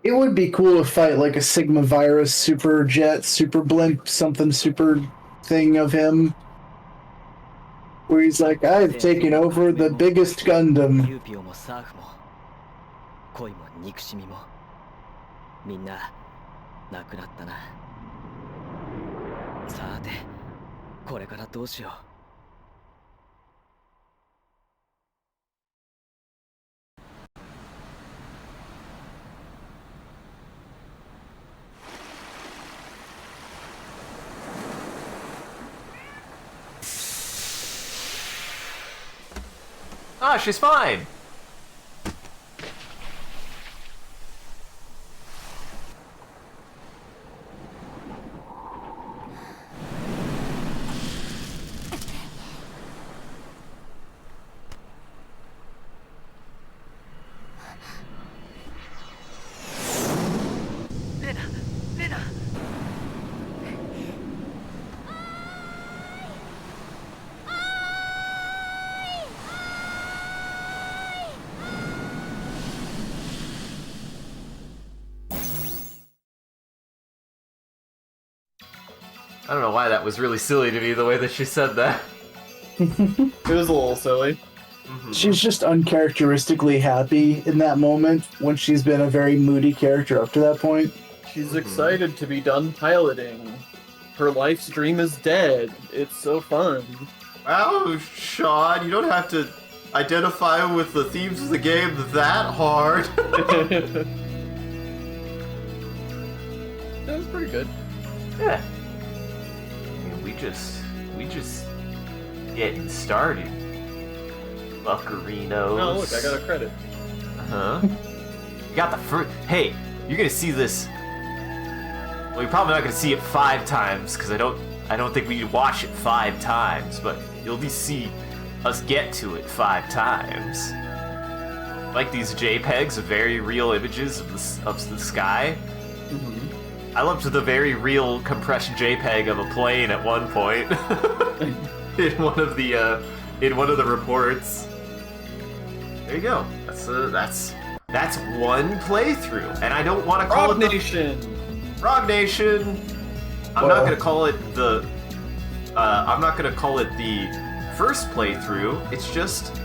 It would be cool to fight like a Sigma virus, super jet, super blimp, something super thing of him. Where he's like, I've taken over the biggest Gundam. Ah, she's fine. I don't know why that was really silly to me, the way that she said that. It was a little silly. She's just uncharacteristically happy in that moment when she's been a very moody character up to that point. She's excited to be done piloting. Her life's dream is dead. It's so fun. Wow, Sean, you don't have to identify with the themes of the game that hard. That was pretty good. Yeah. We just getting started. Buccarinos. Oh, look, I got a credit. You got the fruit. Hey, you're gonna see this. Well, you're probably not going to see it 5 times, because I don't think we watch it 5 times, but you'll at least see us get to it 5 times. Like these JPEGs of very real images of the sky. I loved the very real compression JPEG of a plane at one point in one of the reports. There you go. That's one playthrough, and I don't want to call Rogue it Nation. Rogue Nation. I'm not gonna call it the. I'm not gonna call it the first playthrough. It's just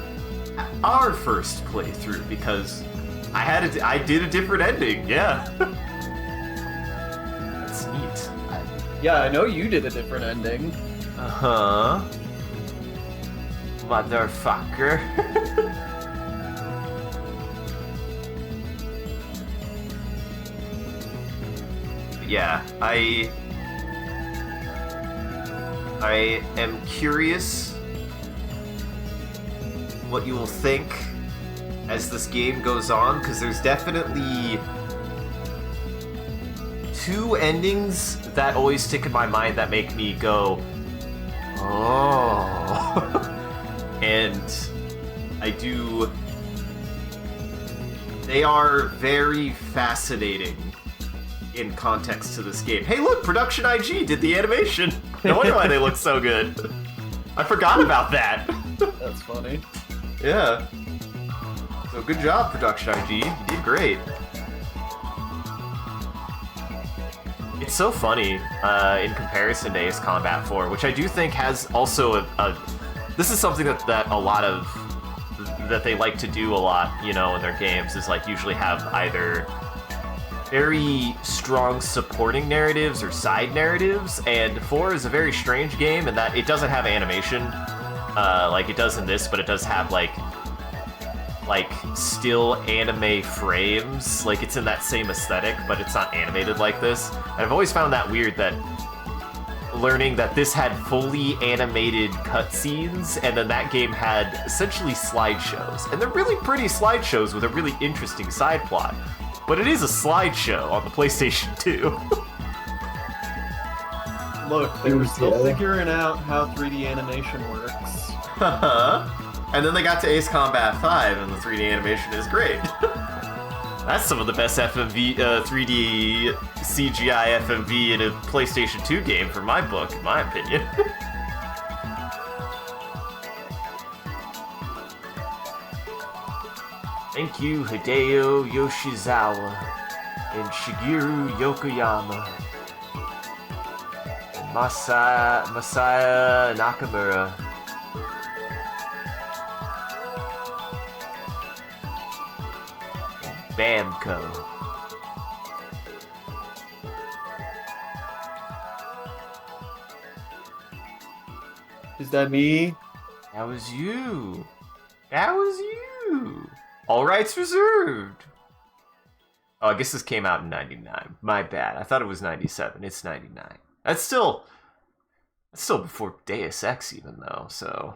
our first playthrough because I did a different ending. Yeah. That's neat. Yeah, I know you did a different ending. Uh-huh. Motherfucker. Yeah, I am curious what you will think as this game goes on, because there's definitely 2 endings that always stick in my mind that make me go, oh. And they are very fascinating in context to this game. Hey look, Production IG did the animation. No wonder why they look so good. I forgot about that. That's funny. Yeah. So good job, Production IG. You did great. It's so funny in comparison to Ace Combat 4, which I do think has also this is something that a lot of that they like to do a lot, you know, in their games is like usually have either very strong supporting narratives or side narratives, and 4 is a very strange game in that it doesn't have animation like it does in this, but it does have like still anime frames. Like it's in that same aesthetic, but it's not animated like this. And I've always found that weird, that learning that this had fully animated cutscenes, and then that game had essentially slideshows. And they're really pretty slideshows with a really interesting side plot. But it is a slideshow on the PlayStation 2. Look, they were still figuring out how 3D animation works. And then they got to Ace Combat 5, and the 3D animation is great. That's some of the best 3D CGI FMV in a PlayStation 2 game for my book, in my opinion. Thank you, Hideo Yoshizawa and Shigeru Yokoyama and Masaya Nakamura. Bamco. Is that me? That was you. That was you. All rights reserved. Oh, I guess this came out in 99. My bad. I thought it was 97. It's 99. That's still before Deus Ex even, though, so...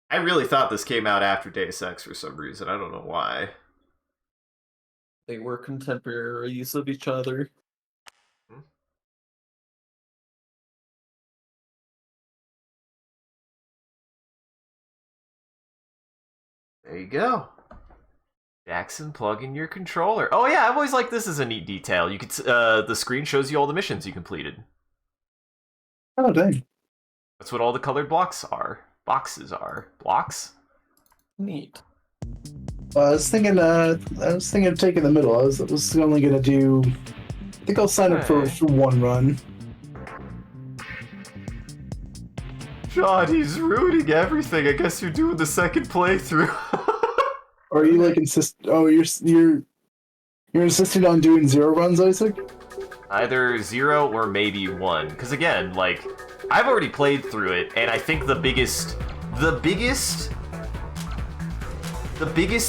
I really thought this came out after Deus Ex for some reason. I don't know why. They were contemporaries of each other. There you go. Jackson, plug in your controller. Oh yeah, I've always liked this as a neat detail. You could the screen shows you all the missions you completed. Oh dang. That's what all the colored blocks are. Boxes are. Blocks? Neat. I was thinking of taking the middle. I was only gonna do. I think I'll sign up for one run. God, he's ruining everything. I guess you're doing the second playthrough. Or are you like insist? Oh, you're insisting on doing 0 runs, Isaac? Either 0 or maybe 1. Because again, like, I've already played through it, and I think the biggest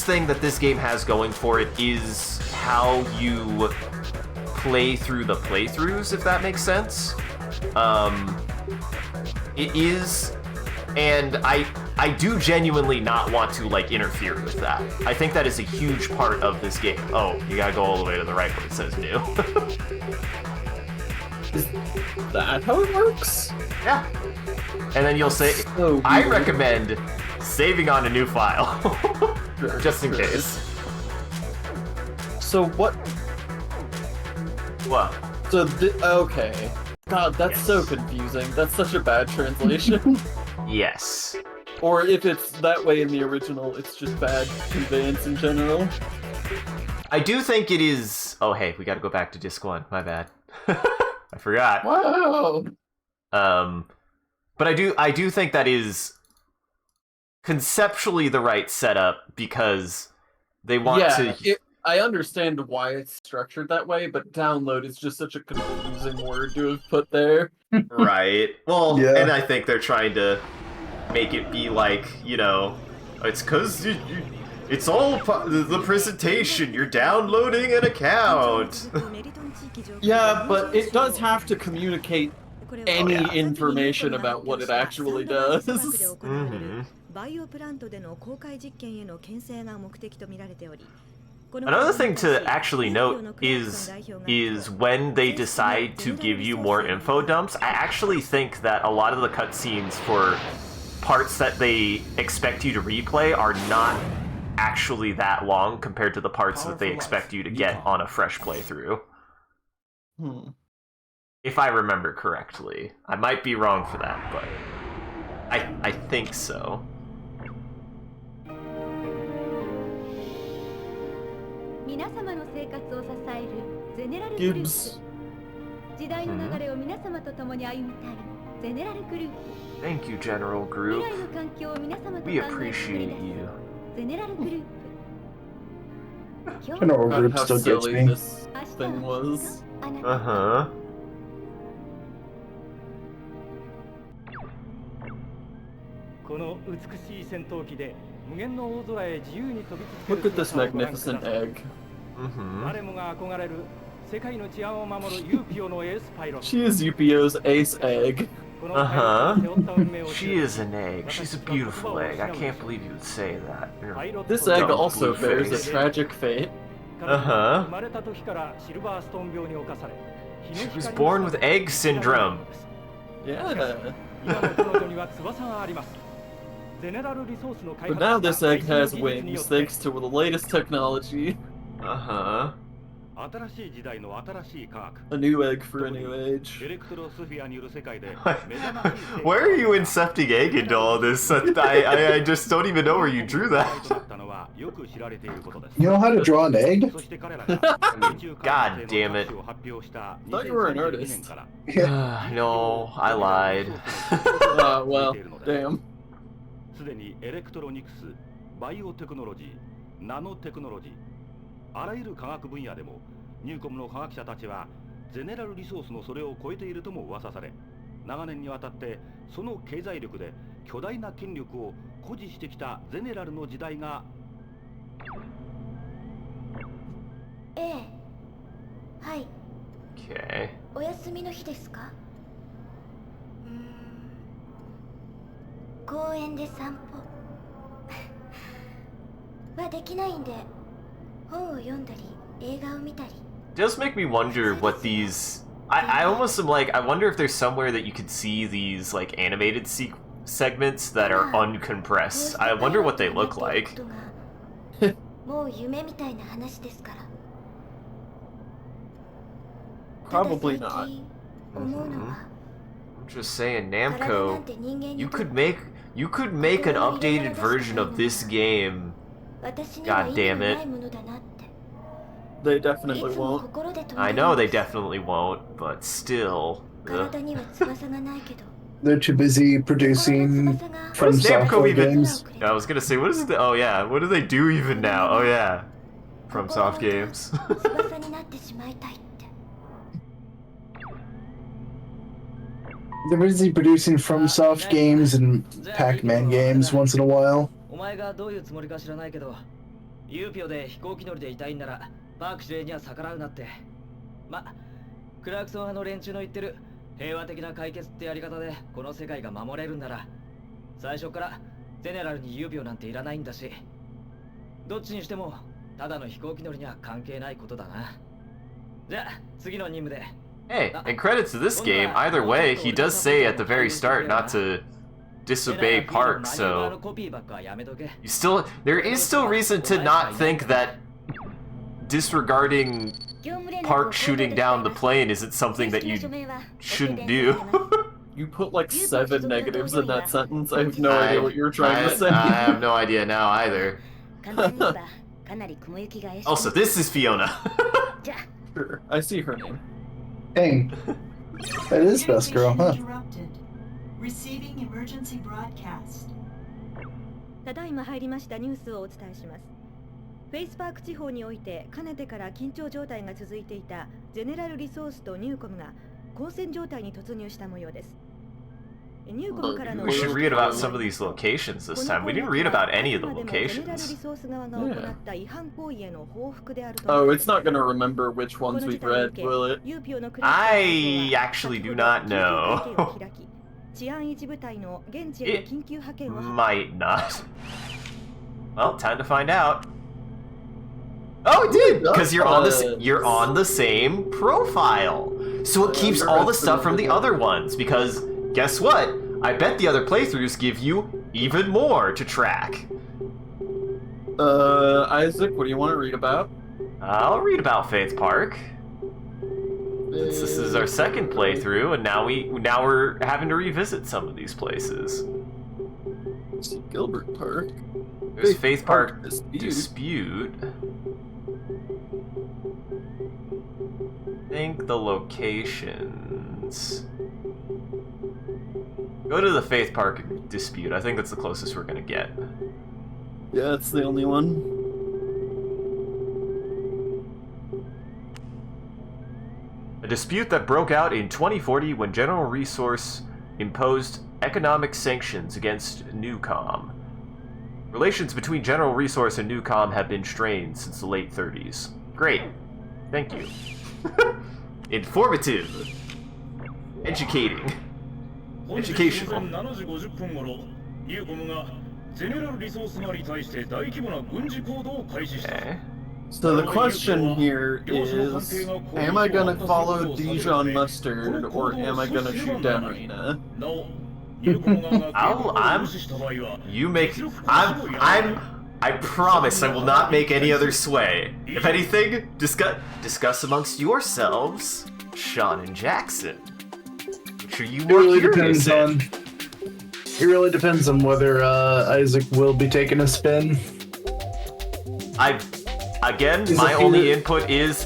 thing that this game has going for it is how you play through the playthroughs, if that makes sense. It is, and I do genuinely not want to, like, interfere with that. I think that is a huge part of this game. Oh, you gotta go all the way to the right where it says new. Is that how it works? Yeah. And then you'll say, So I weird. recommend saving on a new file. Sure, Just in sure. case. So what? What? So okay. God, that's Yes. so confusing. That's such a bad translation. Yes. Or if it's that way in the original, it's just bad conveyance in general. I do think it is... Oh, hey, we gotta go back to Disc 1. My bad. I forgot. Wow. But I do think that is conceptually the right setup because they want to... I understand why it's structured that way, but download is just such a confusing word to have put there. Right. Well, Yeah. and I think they're trying to make it be like, you know, it's because it's all the presentation. You're downloading an account. Yeah, but it does have to communicate any yeah. information about what it actually does. Mm-hmm. Another thing to actually note is when they decide to give you more info dumps, I actually think that a lot of the cutscenes for parts that they expect you to replay are not actually that long compared to the parts that they expect you to get on a fresh playthrough. If I remember correctly. I might be wrong for that, but I think so. Gibbs. Thank you, General Group. We appreciate you. General Group How still gets silly me. this thing was. Uh-huh. Look at this magnificent egg. Mm-hmm. She is Yupio's ace egg. Uh-huh. She is an egg. She's a beautiful egg. I can't believe you would say that. This egg Dumb also bears a blueface. tragic fate. Uh-huh. She was born with egg syndrome. Yeah. But now this egg has wings thanks to the latest technology. Uh-huh. A new egg for a new age. Why are you incepting egg into all this? I just don't even know where you drew that. You know how to draw an egg? God damn it. Thought you were an artist. No, I lied. Well, damn. すでにエレクトロニクス、バイオテクノロジー、ナノテクノロジー、あらゆる科学分野でもニューコムの科学者たちはゼネラルリソースのそれを超えているとも噂され、長年にわたってその経済力で巨大な権力を誇示してきたゼネラルの時代が。ええ、はい。Okay. お休みの日ですか？公園で散歩はできないんで、本を読んだり映画を見たり。It does make me wonder what these... I almost am like, I wonder if there's somewhere that you could see these like animated segments that are uncompressed. I wonder what they look like. もう夢みたいな話ですから。 Probably not. I'm just saying, Namco, you could make an updated version of this game. God damn it. They definitely won't. I know they definitely won't, but still. They're too busy producing from What does Namco software even... games. I was gonna say, what is it? Oh yeah, what do they do even now? Oh yeah, from soft games. They're busy producing from soft games and Pac-Man games once in a while. お前がどういうつもりか知らないけど、ユーピョで飛行機乗りでいたいんならパーク指令には逆らうなって。ま、クラークソン派の連中の言ってる平和的な解決ってやり方でこの世界が守れるんなら、最初からゼネラルにユーピョなんていらないんだし、どっちにしてもただの飛行機乗りには関係ないことだな。じゃあ次の任務で Hey, and credits to this game, either way, he does say at the very start not to disobey Park, so there is still reason to not think that disregarding Park shooting down the plane isn't something that you shouldn't do. You put like 7 negatives in that sentence. I have no idea what you were trying to say. I have no idea now either. Also, this is Fiona. Sure, I see her name. Dang. That is best girl, huh? Receiving emergency broadcast. ただいま入りましたニュースをお伝えします。フェイスパーク地方においてかねてから緊張状態が続いていたゼネラルリソースとニューコムが交戦状態に突入した模様です。ニューコムからの We should read about some of these locations this time. We didn't read about any of the locations. Oh, it's not gonna remember which ones we've read, will it? I actually do not know. It might not. Well, time to find out. Oh, it did! Because you're on the same profile. So it keeps all the stuff from the other ones, because guess what? I bet the other playthroughs give you even more to track. Isaac, what do you want to read about? I'll read about Faith Park. This is our second playthrough, and now we're having to revisit some of these places. Gilbert Park. There's Faith Park Dispute. I think the locations. Go to the Faith Park Dispute. I think that's the closest we're gonna get. Yeah, it's the only one. A dispute that broke out in 2040 when General Resource imposed economic sanctions against Newcom. Relations between General Resource and Newcom have been strained since the late 30s. Great. Thank you. Informative. Educating. Educational. Okay. So the question here is, am I gonna follow Dijon Mustard or am I gonna shoot down Rena? I promise I will not make any other sway. If anything, discuss amongst yourselves, Sean and Jackson. Which are you more curious in? It really depends on whether Isaac will be taking a spin. My only input is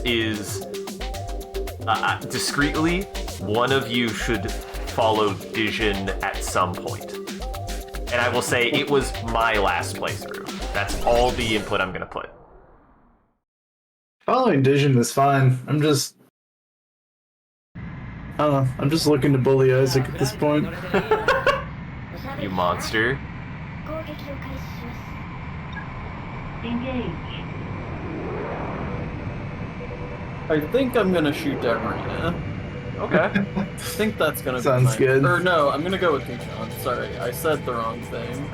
discreetly, one of you should follow Dision at some point. And I will say it was my last playthrough. That's all the input I'm gonna put. Following Dision is fine. I'm just looking to bully Isaac at this point. You monster. Engage. I think I'm gonna shoot down Rena. Okay. I think that's gonna be Sounds good. Or no, I'm gonna go with Dijon. Sorry, I said the wrong thing.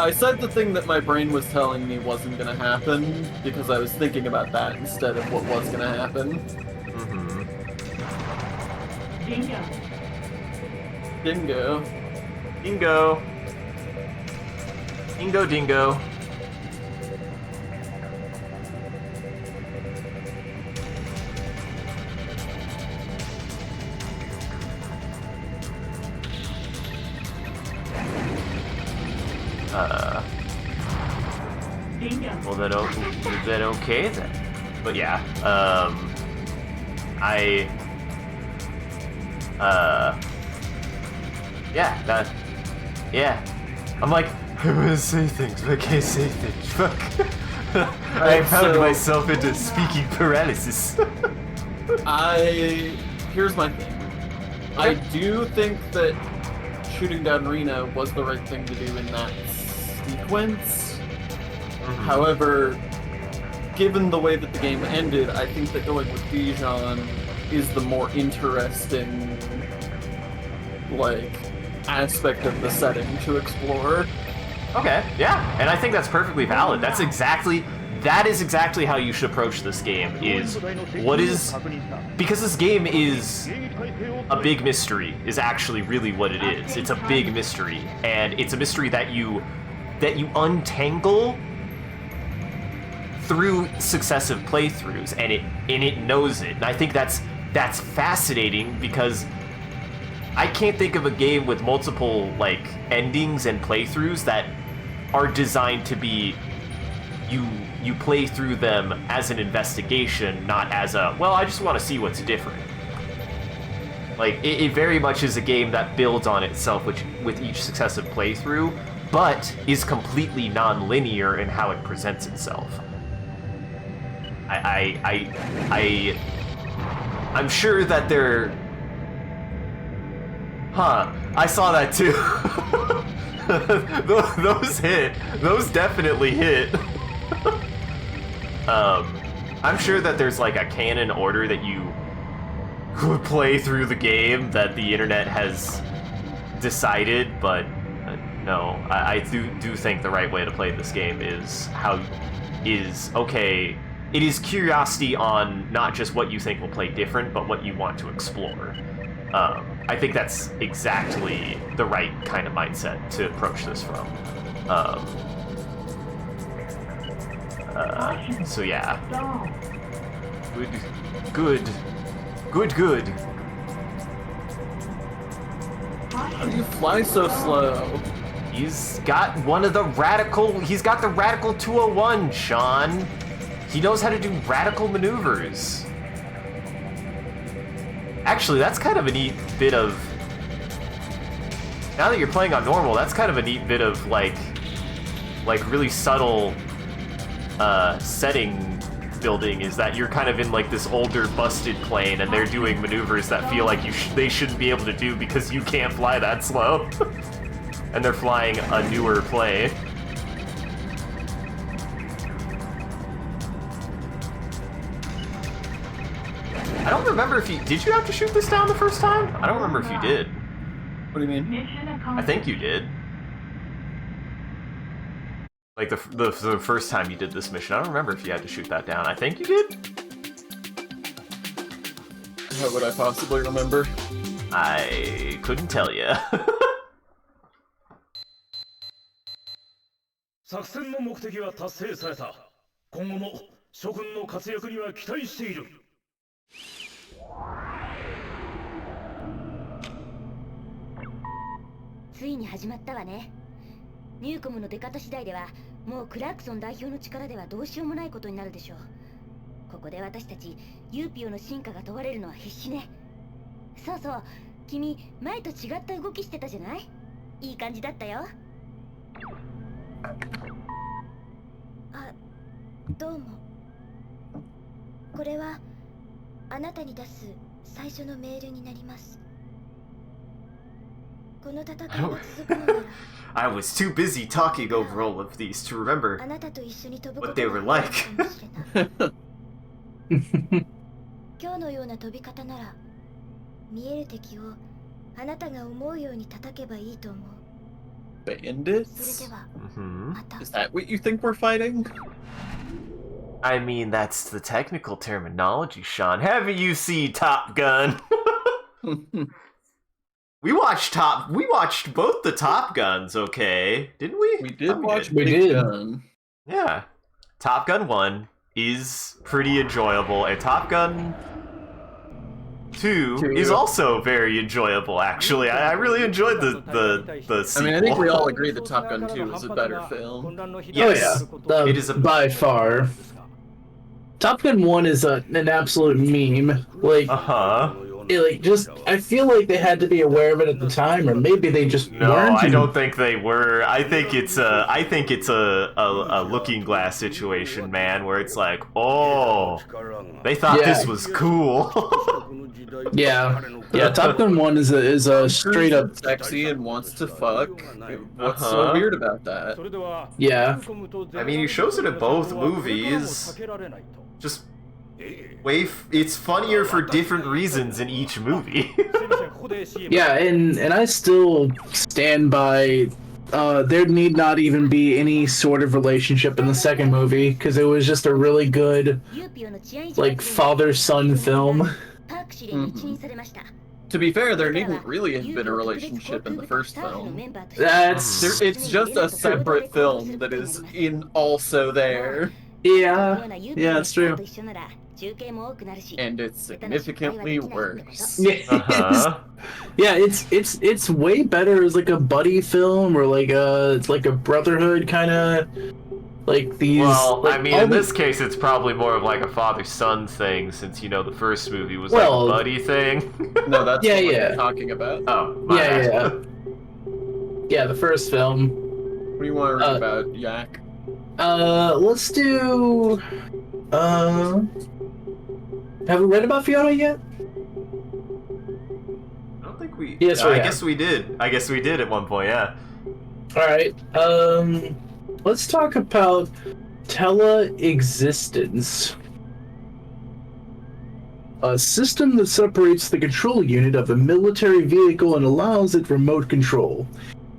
I said the thing that my brain was telling me wasn't gonna happen because I was thinking about that instead of what was gonna happen. Mm-hmm. Dingo. Dingo. Dingo. Dingo dingo. Well then okay then. But yeah, I'm like, I want to say things, but I can't say things. Fuck. I found myself into speaking paralysis. Here's my thing. I do think that shooting down Rena was the right thing to do in that sequence. However, given the way that the game ended, I think that going with Dijon is the more interesting, aspect of the setting to explore. Okay, yeah, and I think that's perfectly valid. That's exactly that is exactly how you should approach this game. Because this game is a big mystery, is actually really what it is. It's a big mystery, and it's a mystery that you untangle through successive playthroughs, and it knows it. And I think that's fascinating, because I can't think of a game with multiple like endings and playthroughs that are designed to be you play through them as an investigation, not as a, well, I just want to see what's different. Like, it very much is a game that builds on itself with each successive playthrough, but is completely non-linear in how it presents itself. I'm sure that they're... Huh, I saw that too. Those hit. Those definitely hit. I'm sure that there's like a canon order that you would play through the game that the internet has decided, but no, I do think the right way to play this game is okay, it is curiosity on not just what you think will play different, but what you want to explore. I think that's exactly the right kind of mindset to approach this from. So yeah. Good. How do you fly so slow? He's got the radical 201, Sean. He knows how to do radical maneuvers. Actually, that's kind of a neat bit of... Now that you're playing on normal, that's kind of a neat bit of, like really subtle setting building, is that you're kind of in, like, this older, busted plane, and they're doing maneuvers that feel like they shouldn't be able to do because you can't fly that slow. And they're flying a newer plane. I don't remember if did you have to shoot this down the first time? I don't remember if you did. What do you mean? I think you did. Like the first time you did this mission, I don't remember if you had to shoot that down. I think you did? How would I possibly remember? I couldn't tell you. 作戦の目的は達成された。今後も諸君の活躍には期待している。ついに始まったわね。ニューコムの出方次第では、もうクラークソン代表の力ではどうしようもないことになるでしょう。ここで私たちユーピオの進化が問われるのは必死ね。そうそう、君前と違った動きしてたじゃない？いい感じだったよ。あ、どうも。これはあなたに出す最初のメールになります。この戦いが続くのなら I was too busy talking over all of these to remember what they were like. 今日のような飛び方なら見える敵をあなたが思うように叩けばいいと思う。 Bandits? Is that what you think we're fighting? I mean, that's the technical terminology, Sean. Haven't you seen Top Gun? We watched both the Top Guns, okay? Didn't we? We did watch Big Gun. Yeah. Top Gun 1 is pretty enjoyable, and Top Gun 2 is also very enjoyable, actually. I really enjoyed the sequel. I mean, I think we all agree that Top Gun 2 is a better film. Yes. Oh, yeah. It is by far. Top Gun 1 is an absolute meme. Like, I feel like they had to be aware of it at the time, or maybe they just weren't. No, I don't think they were. I think it's a looking glass situation, man, where it's like, oh, they thought this was cool. Yeah, Top Gun 1 is a straight up sexy and wants to fuck. What's so weird about that? Yeah. I mean, he shows it in both movies. Just it's funnier for different reasons in each movie. Yeah, and I still stand by there need not even be any sort of relationship in the second movie because it was just a really good, like, father-son film. To be fair, there needn't really have been a relationship in the first film. It's just a separate film that is also there. Yeah, it's true. And it's significantly worse. Yeah, it's way better as like a buddy film or like it's like a brotherhood kind of like these. Well, like, I mean, in this case, it's probably more of like a father-son thing, since the first movie was like a buddy thing. No, that's what you're talking about. Oh, my bad. Yeah, the first film. What do you want to read about, Yak? Let's do. Have we read about Fiona yet? I don't think we. Yes, I guess we did. I guess we did at one point. Yeah. All right. Let's talk about teleexistence. A system that separates the control unit of a military vehicle and allows it remote control.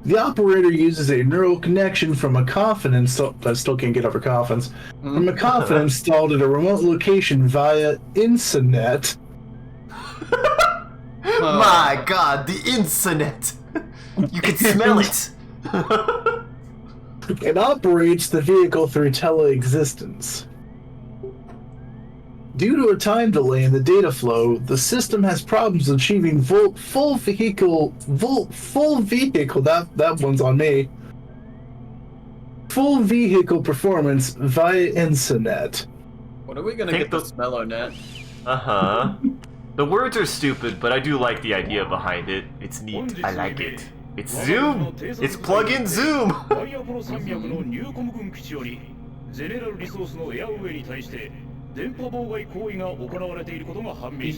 The operator uses a neural connection from a coffin I still can't get over coffins. From a coffin installed at a remote location via Insinet. My God, the Insinet! You can smell it! It operates the vehicle through teleexistence. Due to a time delay in the data flow, the system has problems achieving full vehicle. That one's on me. Full vehicle performance via Insinet. When are we gonna get this Mellonet? The words are stupid, but I do like the idea behind it. It's neat. I like it. It's Zoom! It's plug-in Zoom! Beat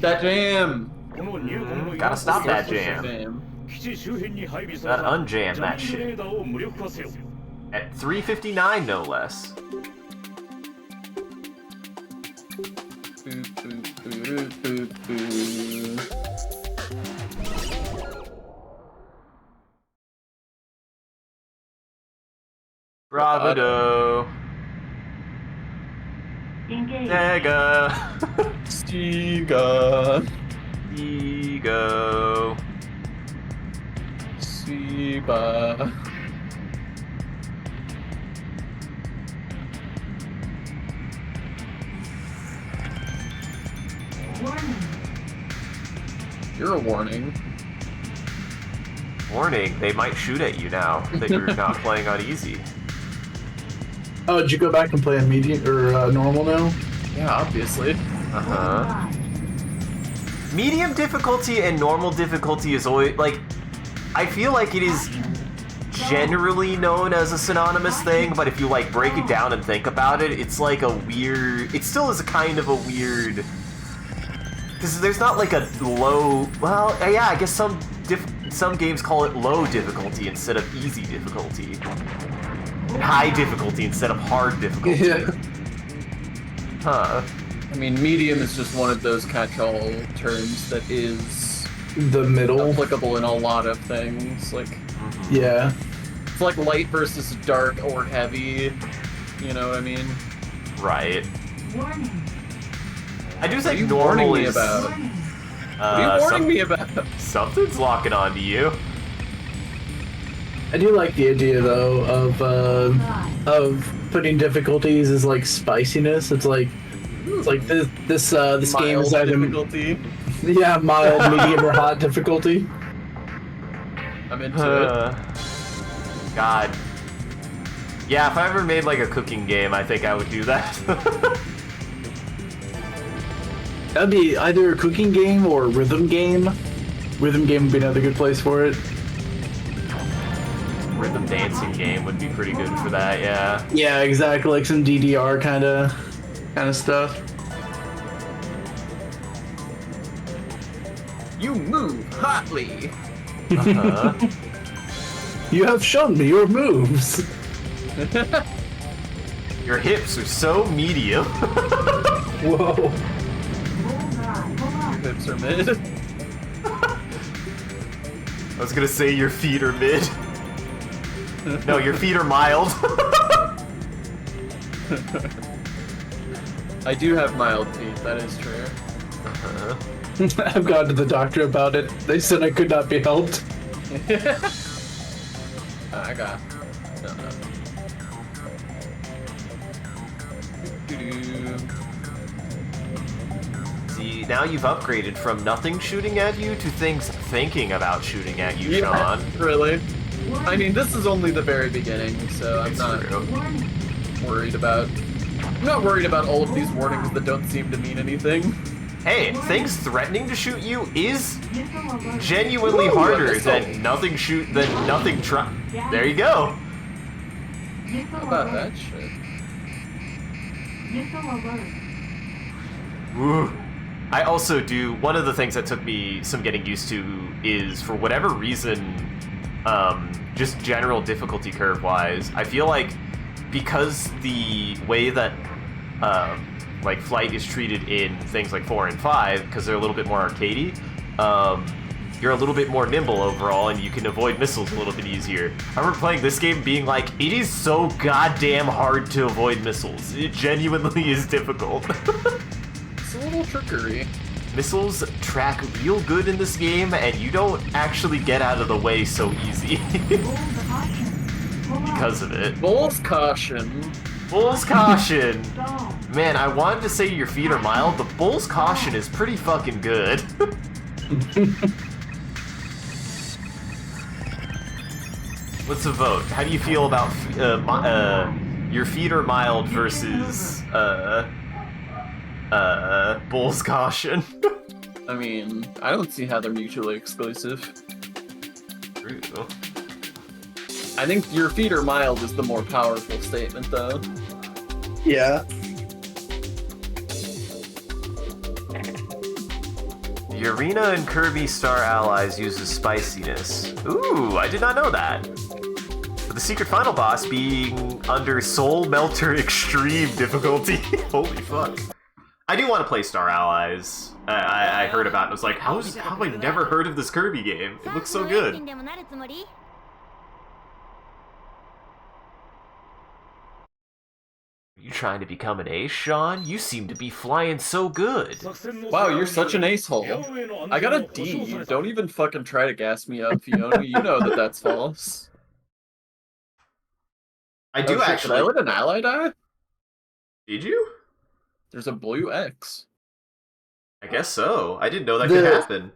that jam! Gotta stop that jam. Gotta unjam that shit. At 3:59, no less. Bravado. Sega. Stiga. Ego. Siba. Warning. You're a warning. Warning, they might shoot at you now that you're not playing on easy. Oh, did you go back and play on medium or normal now? Yeah, obviously. Medium difficulty and normal difficulty is always, like, I feel like it is generally known as a synonymous thing, but if you, like, break it down and think about it, it's like a weird, it still is a kind of a weird, because there's not like a low, well, yeah, I guess some games call it low difficulty instead of easy difficulty. High difficulty instead of hard difficulty. Yeah. I mean, medium is just one of those catch-all terms that is the middle, applicable in a lot of things. Like, yeah, it's like light versus dark or heavy. You know what I mean? Right. Warning. I do think normal is. About? What are you warning me about? Something's locking onto you. I do like the idea though of putting difficulties as like spiciness. It's like this game is either difficulty. Yeah, mild, medium, or hot difficulty. I'm into it. God. Yeah, if I ever made like a cooking game, I think I would do that. That'd be either a cooking game or a rhythm game. Rhythm game would be another good place for it. Rhythm dancing game would be pretty good for that, yeah. Yeah, exactly, like some DDR kind of stuff. You move hotly. You have shown me your moves. Your hips are so medium. Whoa. Your hips are mid. I was gonna say your feet are mid. No, your feet are mild. I do have mild feet, that is true. I've gone to the doctor about it. They said I could not be helped. I got. No. See, now you've upgraded from nothing shooting at you to things thinking about shooting at you, Sean. Really? I mean, this is only the very beginning, so I'm not worried about. I'm not worried about all of these warnings that don't seem to mean anything. Hey, things threatening to shoot you is genuinely harder than nothing try. There you go. How about that shit? Woo. I also do, one of the things that took me some getting used to is, for whatever reason, just general difficulty curve-wise, I feel like because the way that like flight is treated in things like 4 and 5, because they're a little bit more arcadey, you're a little bit more nimble overall, and you can avoid missiles a little bit easier. I remember playing this game being like, it is so goddamn hard to avoid missiles. It genuinely is difficult. It's a little trickery. Missiles track real good in this game, and you don't actually get out of the way so easy. Because of it. Bull's caution. Bull's caution. Man, I wanted to say your feet are mild, but Bull's caution is pretty fucking good. What's the vote? How do you feel about your feet are mild versus Bull's caution? I mean, I don't see how they're mutually exclusive. True. I think your feet are mild is the more powerful statement, though. Yeah. The Arena and Kirby Star Allies uses spiciness. Ooh, I did not know that. With the secret final boss being under Soul Melter Extreme difficulty. Holy fuck. I do want to play Star Allies. I heard about it. I was like, how have I never heard of this Kirby game? It looks so good. Are you trying to become an ace, Sean? You seem to be flying so good. Wow, you're such an ace-hole. I got a D. Don't even fucking try to gas me up, Fiona. You know that that's false. I do actually. Did I let an ally die? Did you? There's a blue X. I guess so. I didn't know that could happen.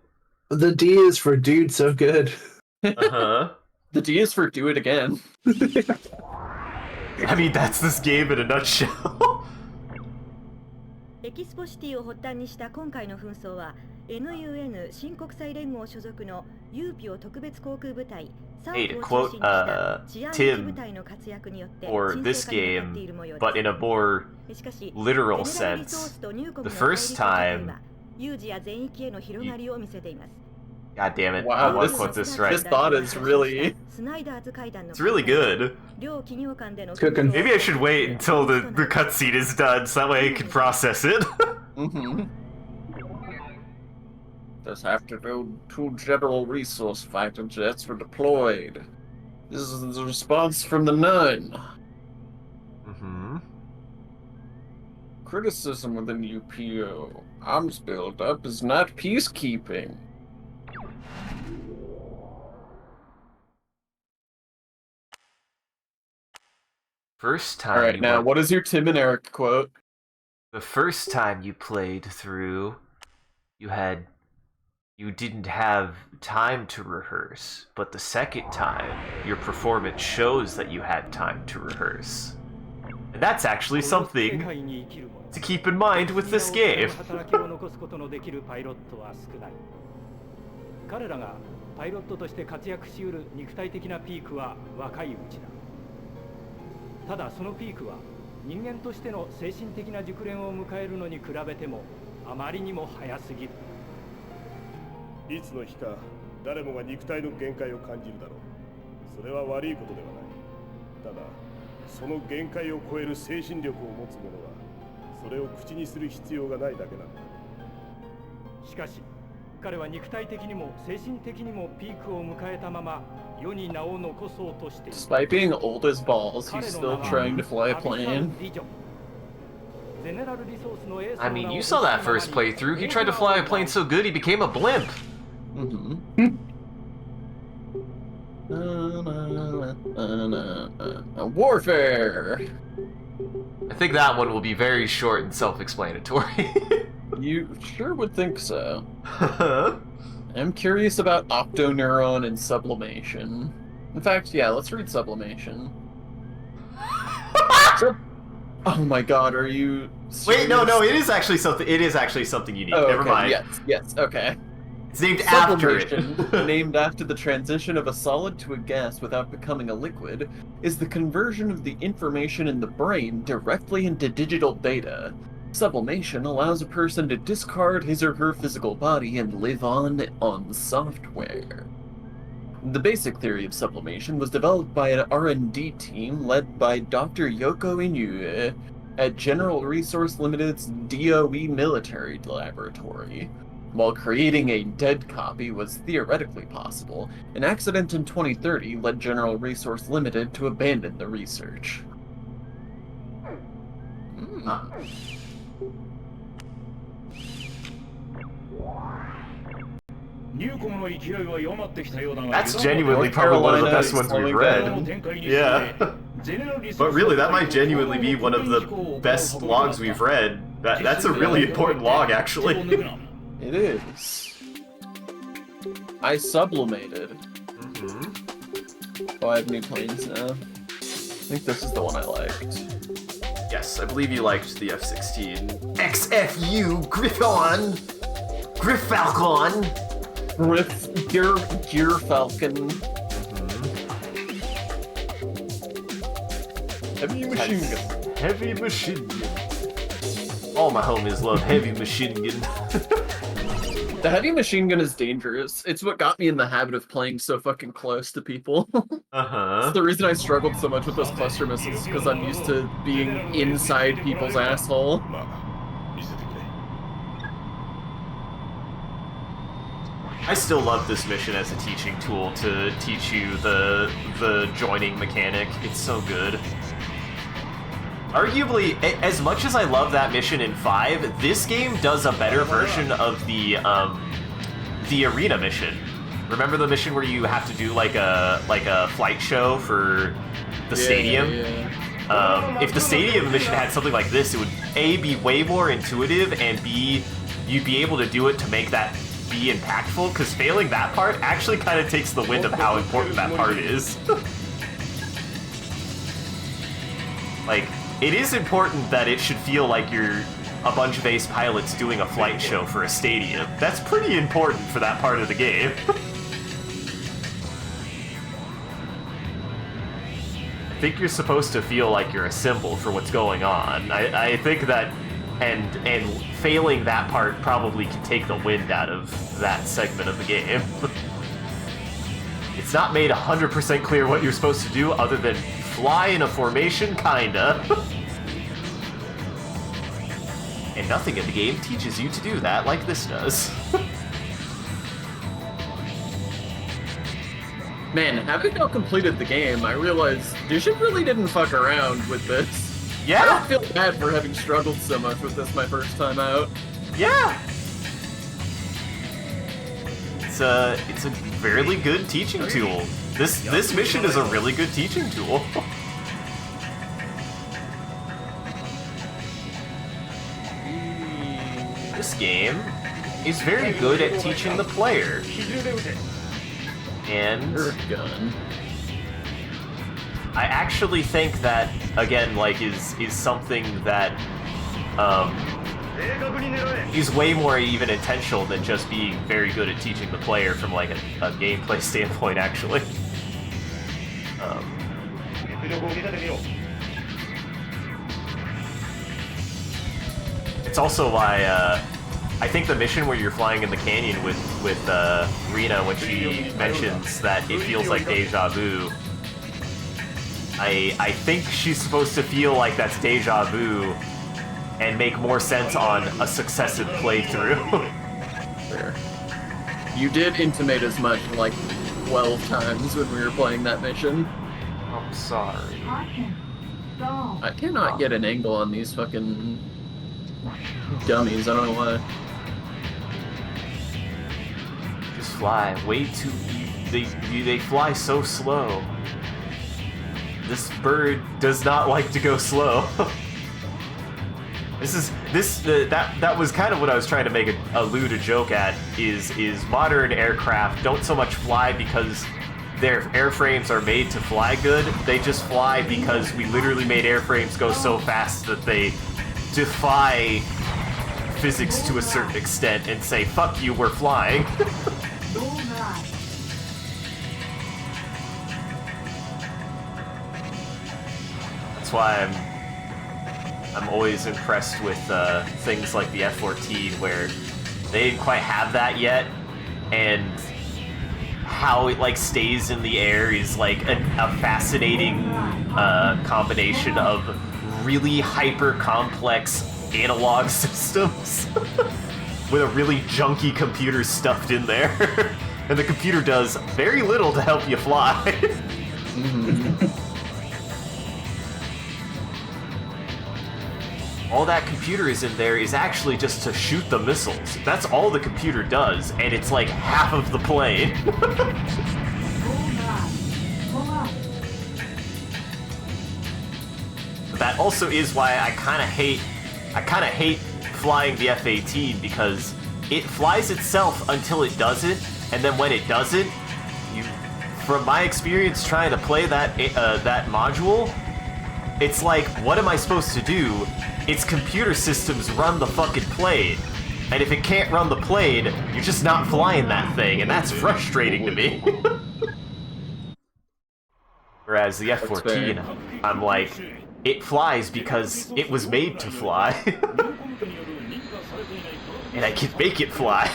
The D is for dude so good. Uh-huh. The D is for do it again. I mean, that's this game in a nutshell. エキスポシティを発端にした今回の紛争は NUN 新国際連合所属のユーピオ特別航空部隊 Hey, to quote Tim for this game, but in a more literal sense, the first time. God damn it! Wow, I want to quote this right. This thought is really. It's really good. Cooking. Maybe I should wait until the cutscene is done, so that way I can process it. Just have to do 2 general resource fighter jets were deployed. This is the response from the Nun. Criticism within UPO. Arms buildup is not peacekeeping. First time. Alright, now what is your Tim and Eric quote? The first time you played through, you didn't have time to rehearse, but the second time, your performance shows that you had time to rehearse. And that's actually something to keep in mind with this game. 彼らがパイロットとして活躍しうる肉体的なピークは若いうちだ。ただそのピークは人間としての精神的な熟練を迎えるのに比べてもあまりにも早すぎる。いつの日か誰もが肉体の限界を感じるだろう。それは悪いことではない。ただその限界を超える精神力を持つ者はそれを口にする必要がないだけなんだ。しかし彼は肉体的にも精神的にもピークを迎えたまま世に名を残そうとしている。 Despite being old as balls, he's still trying to fly a plane. I mean, you saw that first playthrough. He tried to fly a plane so good he became a blimp. Warfare! I think that one will be very short and self-explanatory. You sure would think so. I'm curious about octoneuron and sublimation. In fact, yeah, let's read sublimation. Oh my god, are you serious? Wait, no, it is actually something. It is actually something unique. Oh, Never okay. mind. Yes, okay. It's named after it. Named after the transition of a solid to a gas without becoming a liquid, is the conversion of the information in the brain directly into digital data. Sublimation allows a person to discard his or her physical body and live on software. The basic theory of sublimation was developed by an R&D team led by Dr. Yoko Inoue at General Resource Limited's DOE military laboratory. While creating a dead copy was theoretically possible, an accident in 2030 led General Resource Limited to abandon the research. That's genuinely probably one of the best ones we've read. Yeah. But really, that might genuinely be one of the best logs we've read. That's a really important log, actually. It is. I sublimated. Oh, I have new planes now. I think this is the one I liked. Yes, I believe you liked the F-16. XFU Griffon! Griffalcon! Gear Falcon. Heavy machine gun. Heavy machine gun. All my homies love heavy machine gun. The heavy machine gun is dangerous. It's what got me in the habit of playing so fucking close to people. It's the reason I struggled so much with those cluster missiles, because I'm used to being inside people's asshole. I still love this mission as a teaching tool to teach you the joining mechanic. It's so good. Arguably, as much as I love that mission in 5, this game does a better version of the arena mission. Remember the mission where you have to do like a flight show for the stadium? Yeah. If the stadium mission had something like this, it would A, be way more intuitive, and B, you'd be able to do it to make that be impactful, because failing that part actually kind of takes the wind of how important that part is. Like, it is important that it should feel like you're a bunch of ace pilots doing a flight show for a stadium. That's pretty important for that part of the game. I think you're supposed to feel like you're a symbol for what's going on. I think that, and failing that part probably can take the wind out of that segment of the game. It's not made 100% clear what you're supposed to do other than fly in a formation, kinda. And nothing in the game teaches you to do that like this does. Man, having now completed the game, I realized Dision really didn't fuck around with this. Yeah! I don't feel bad for having struggled so much with this my first time out. Yeah! It's a fairly good teaching tool. This mission is a really good teaching tool. This game is very good at teaching the player. And I actually think that, again, like, is something that is way more even intentional than just being very good at teaching the player from, like, a gameplay standpoint, actually. It's also why I think the mission where you're flying in the canyon with Rena, when she mentions that it feels like deja vu, I think she's supposed to feel like that's deja vu and make more sense on a successive playthrough. Fair. You did intimate as much like 12 times when we were playing that mission. I'm sorry. I cannot get an angle on these fucking dummies, I don't know why. Just fly way too... They fly so slow. This bird does not like to go slow. That was kind of what I was trying to make allude a joke at, is modern aircraft don't so much fly because their airframes are made to fly good, they just fly because we literally made airframes go so fast that they defy physics to a certain extent and say, fuck you, we're flying. That's why I'm always impressed with things like the F-14, where they didn't quite have that yet, and how it like stays in the air is like a fascinating combination of really hyper complex analog systems with a really junky computer stuffed in there. And the computer does very little to help you fly. All that computer is in there is actually just to shoot the missiles. That's all the computer does, and it's like half of the plane. But that also is why I kind of hate flying the F-18, because it flies itself until it doesn't, and then when it doesn't, from my experience trying to play that module, it's like, what am I supposed to do? Its computer systems run the fucking plane. And if it can't run the plane, you're just not flying that thing, and that's frustrating to me. Whereas the F-14, I'm like, it flies because it was made to fly. And I can make it fly.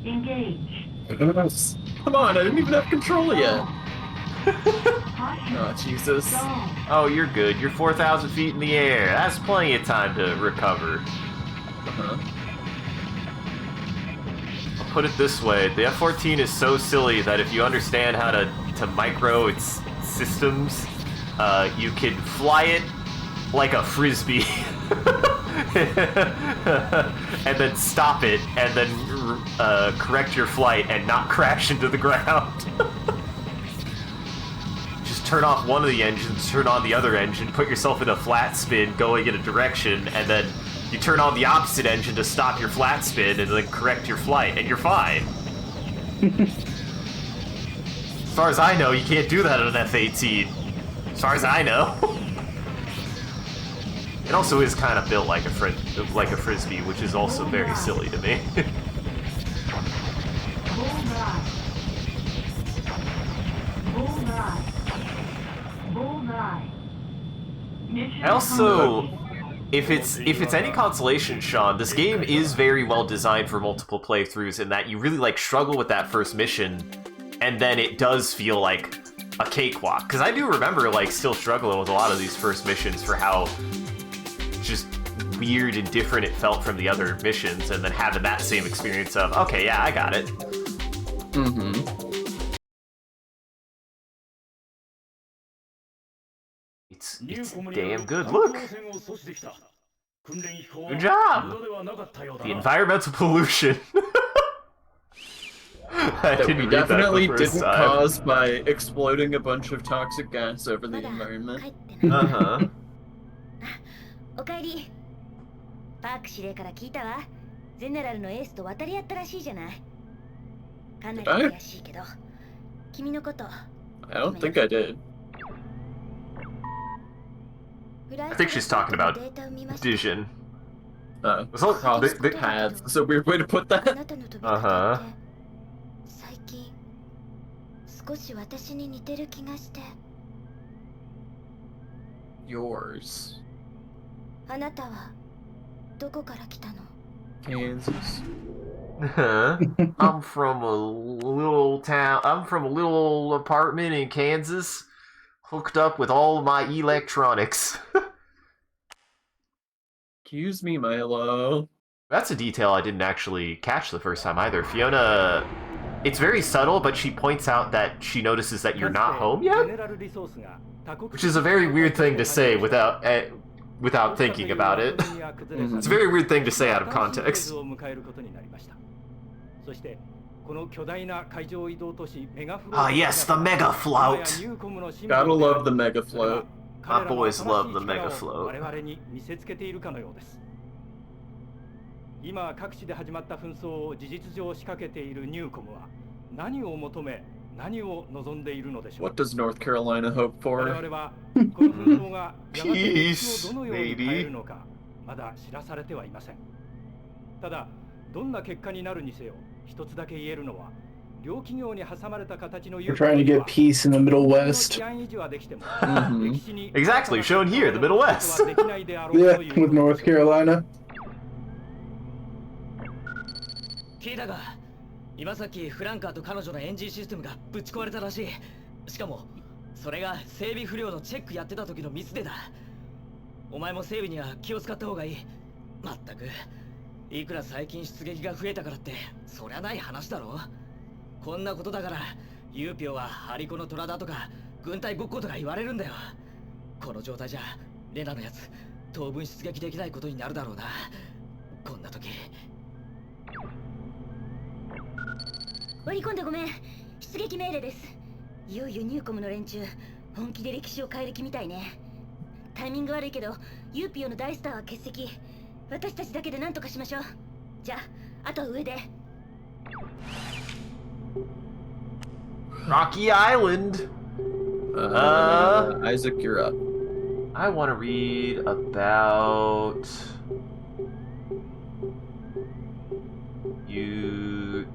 Engage. Come on, I didn't even have control yet. Oh, Jesus. Oh, you're good. You're 4,000 feet in the air. That's plenty of time to recover. I'll put it this way. The F-14 is so silly that if you understand how to micro its systems, you can fly it like a frisbee. And then stop it, and then correct your flight and not crash into the ground. Just turn off one of the engines, turn on the other engine, put yourself in a flat spin going in a direction, and then you turn on the opposite engine to stop your flat spin and then correct your flight, and you're fine. As far as I know, you can't do that on an F-18. As far as I know. It also is kind of built like a frisbee, which is also very silly to me. I also, if it's any consolation, Sean, this game is very well designed for multiple playthroughs in that you really like struggle with that first mission, and then it does feel like a cakewalk. Because I do remember like still struggling with a lot of these first missions for how just weird and different it felt from the other missions, and then having that same experience of, okay, yeah, I got it. It's damn good. Look! Good job! The environmental pollution. That we definitely didn't cause by exploding a bunch of toxic gas over the environment. おかえり。パーク司令から聞いたわ。ゼネラルのエースと渡り合ったらしいじゃない。かなり悔しいけど、君のこと。I don't think I did. I think she's talking about Dision. Cross paths. That's a weird way to put that. 最近少し私に似てる気がして。Yours. あなたはどこから来たの？ Kansas. I'm from a little town. I'm from a little apartment in Kansas, hooked up with all of my electronics. Excuse me, Milo. That's a detail I didn't actually catch the first time either. Fiona, it's very subtle, but she points out that she notices that you're not home yet, which is a very weird thing to say without thinking about it. It's a very weird thing to say out of context. Ah, yes, the mega float. Gotta love the mega float. My boys love the mega float. 今各地で始まった紛争を事実上仕掛けているニューコムは何を求め何を望んでいるのでしょう。 What does North Carolina hope for? 我々はこの紛争がやがて歴史をどのように変えるのかまだ知らされてはいません。ただどんな結果になるにせよ一つだけ言えるのは両企業に挟まれた形の We're trying to get peace in the Middle West. Exactly, shown here, the Middle West. Yeah, with North Carolina. 聞いたが、今さっきフランカーと彼女のエンジンシステムがぶち壊れたらしい。しかも、それが整備不良のチェックやってた時のミスでだ。お前も整備には気を使った方がいい。まったく、いくら最近出撃が増えたからって、そりゃない話だろ。こんなことだから、ユーピョはハリコの虎だとか、軍隊ごっことか言われるんだよ。この状態じゃ、レナのやつ、当分出撃できないことになるだろうな。こんな時。 割り込んでごめん。出撃命令です。いよいよニューコムの連中本気で歴史を変える気みたいね。タイミング悪いけどユーピオの大スターは欠席。私たちだけで何とかしましょう。じゃああとは上で。 Rocky Island. Isaac, you're up. I want to read about you.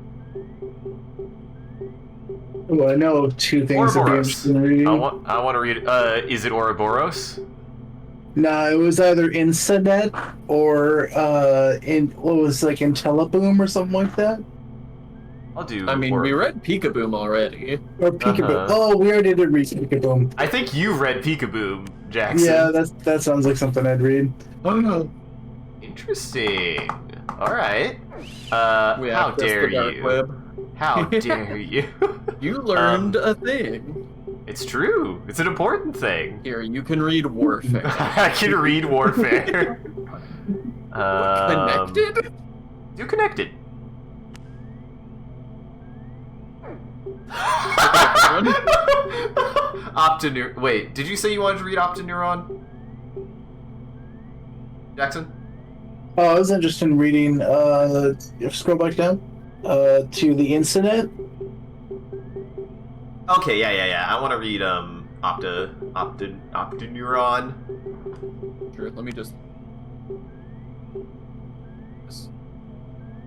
Well, I know of two things that be interested in reading. I want to read. Is it Ouroboros? No, it was either Insinet or in what was like IntelliBoom or something like that. I'll do. I mean, we read Peekaboom already. Or Peekaboom. Oh, we already did read Peekaboom. I think you read Peekaboom, Jackson. Yeah, that sounds like something I'd read. Oh no. Interesting. All right. How dare you? Web. How dare you? You learned a thing. It's true. It's an important thing. Here, you can read Warfare. I can read Warfare. Connected? You connected. Optineuron. Wait, did you say you wanted to read Optineuron? Jackson? Oh, I was interested in reading, scroll back down, to the Insinet. Okay, yeah. I want to read, Optineuron. Sure, let me just...